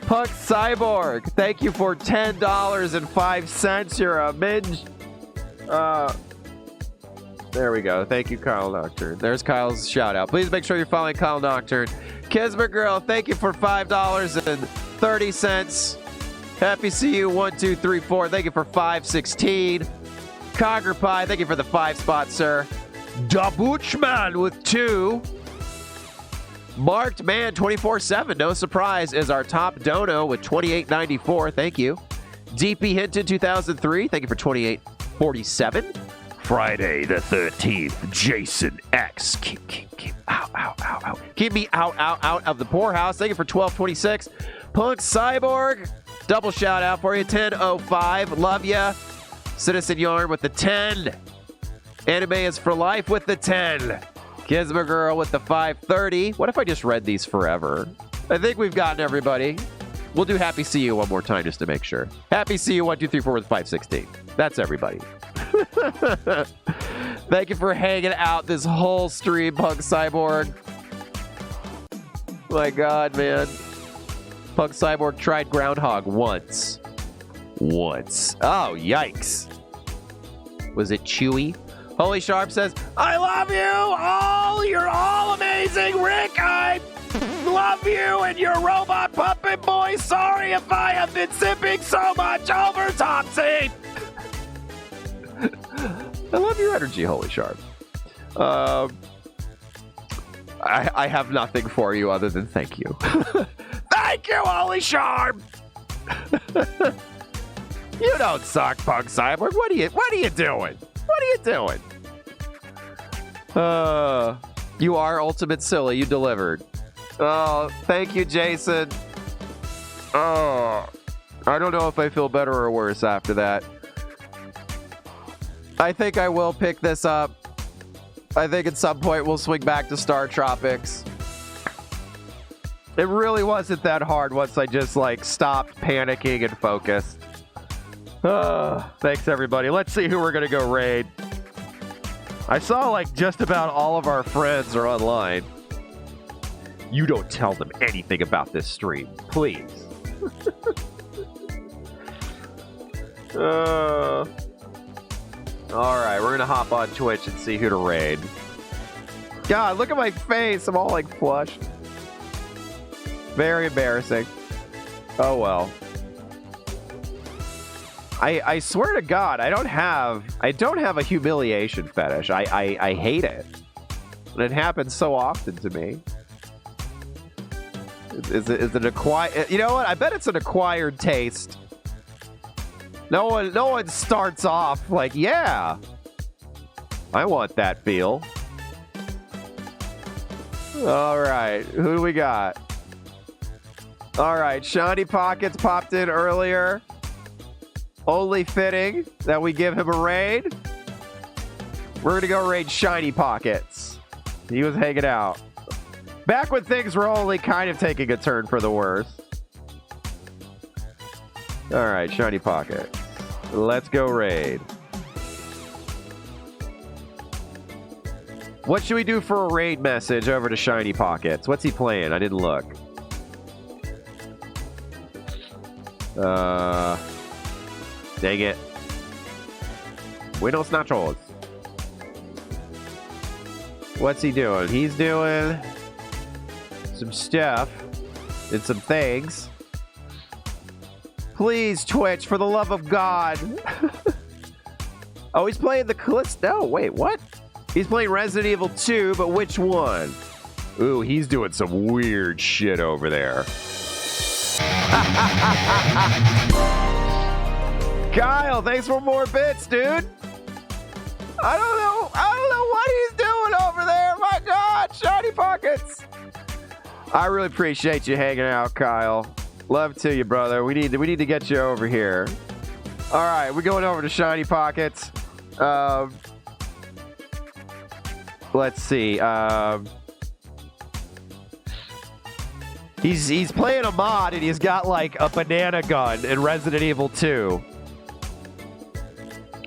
Puck Cyborg, thank you for $10.05. You're a minge. There we go. Thank you, Kyle Nocturne. There's Kyle's shout out. Please make sure you're following Kyle Nocturne. Kismet Girl, thank you for $5.30. Happy see you 1234. Thank you for $5.16. Cogger Pie, thank you for the 5 spot, sir. Dabuchman with 2. Marked Man 24/7, no surprise, is our top dono with $28.94. Thank you. DP Hinton 2003, thank you for $28.47. Friday the 13th, Jason X. Keep out. Keep me out of the poorhouse. Thank you for $12.26. Punk Cyborg, double shout out for you. 10:05. Love ya. Citizen Yarn with the 10. Anime is for life with the 10. Kismet Girl with the 5:30. What if I just read these forever? I think we've gotten everybody. We'll do Happy See You one more time just to make sure. Happy See You 1234 with 5:16. That's everybody. Thank you for hanging out this whole stream, Punk Cyborg. My God, man. Punk Cyborg tried Groundhog once. Oh, yikes. Was it chewy? Holy Sharp says, I love you all. You're all amazing. Rikk, I love you and your robot puppet boy. Sorry if I have been sipping so much over Topsy. I love your energy, Holy Sharp. I have nothing for you other than thank you. Thank you, Holy Sharp. You don't suck, Punk Cyborg. What are you doing? What are you doing? You are ultimate silly. You delivered. Oh, thank you, Jason. Oh, I don't know if I feel better or worse after that. I think I will pick this up. I think at some point we'll swing back to StarTropics. It really wasn't that hard once I just stopped panicking and focused. Thanks everybody. Let's see who we're gonna go raid. I saw like just about all of our friends are online. You don't tell them anything about this stream, please. All right, we're gonna hop on Twitch and see who to raid. God, look at my face. I'm all like flushed. Very embarrassing. Oh well. I swear to God, I don't have a humiliation fetish. I hate it. And it happens so often to me. Is it acquired? You know what? I bet it's an acquired taste. No one starts off like, yeah, I want that feel. All right, who do we got? All right, Shiny Pockets popped in earlier. Only fitting that we give him a raid. We're gonna go raid Shiny Pockets. He was hanging out. Back when things were only kind of taking a turn for the worse. All right, Shiny Pockets. Let's go raid. What should we do for a raid message over to Shiny Pockets? What's he playing? I didn't look. Dang it. Buenos nachos. What's he doing? He's doing some stuff and some things. Please, Twitch, for the love of God. Oh, he's playing the Callisto. No, wait, what? He's playing Resident Evil 2, but which one? Ooh, he's doing some weird shit over there. Kyle, thanks for more bits, dude. I don't know what he's doing over there. My God, Shiny Pockets. I really appreciate you hanging out, Kyle. Love to you, brother. We need to get you over here. All right, we're going over to Shiny Pockets. Let's see. He's playing a mod and he's got like a banana gun in Resident Evil 2.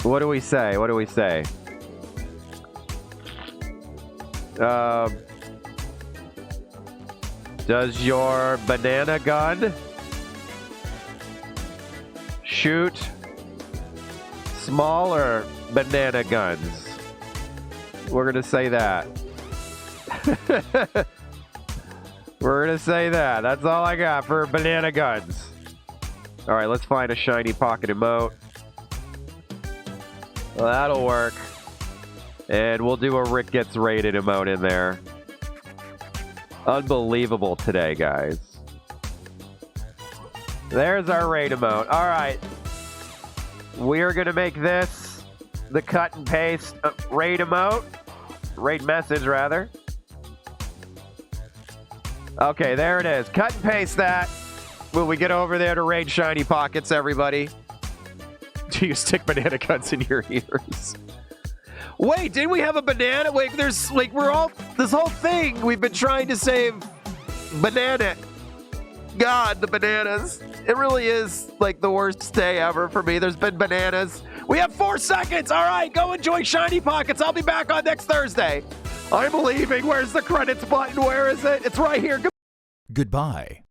What do we say? What do we say? Does your banana gun shoot smaller banana guns? We're gonna say that. We're gonna say that. That's all I got for banana guns. All right, let's find a Shiny Pocket emote. Well, that'll work. And we'll do a Rikk gets raided emote in there. Unbelievable today, guys. There's our raid emote. All right. We're going to make this the cut and paste raid emote. Raid message, rather. Okay, there it is. Cut and paste that. When we get over there to raid Shiny Pockets, everybody. Do you stick banana guns in your ears? Wait, didn't we have a banana? Wait, there's like this whole thing we've been trying to save banana. God, the bananas. It really is like the worst day ever for me. There's been bananas. We have 4 seconds. All right, go enjoy Shiny Pockets. I'll be back on next Thursday. I'm leaving. Where's the credits button? Where is it? It's right here. Goodbye.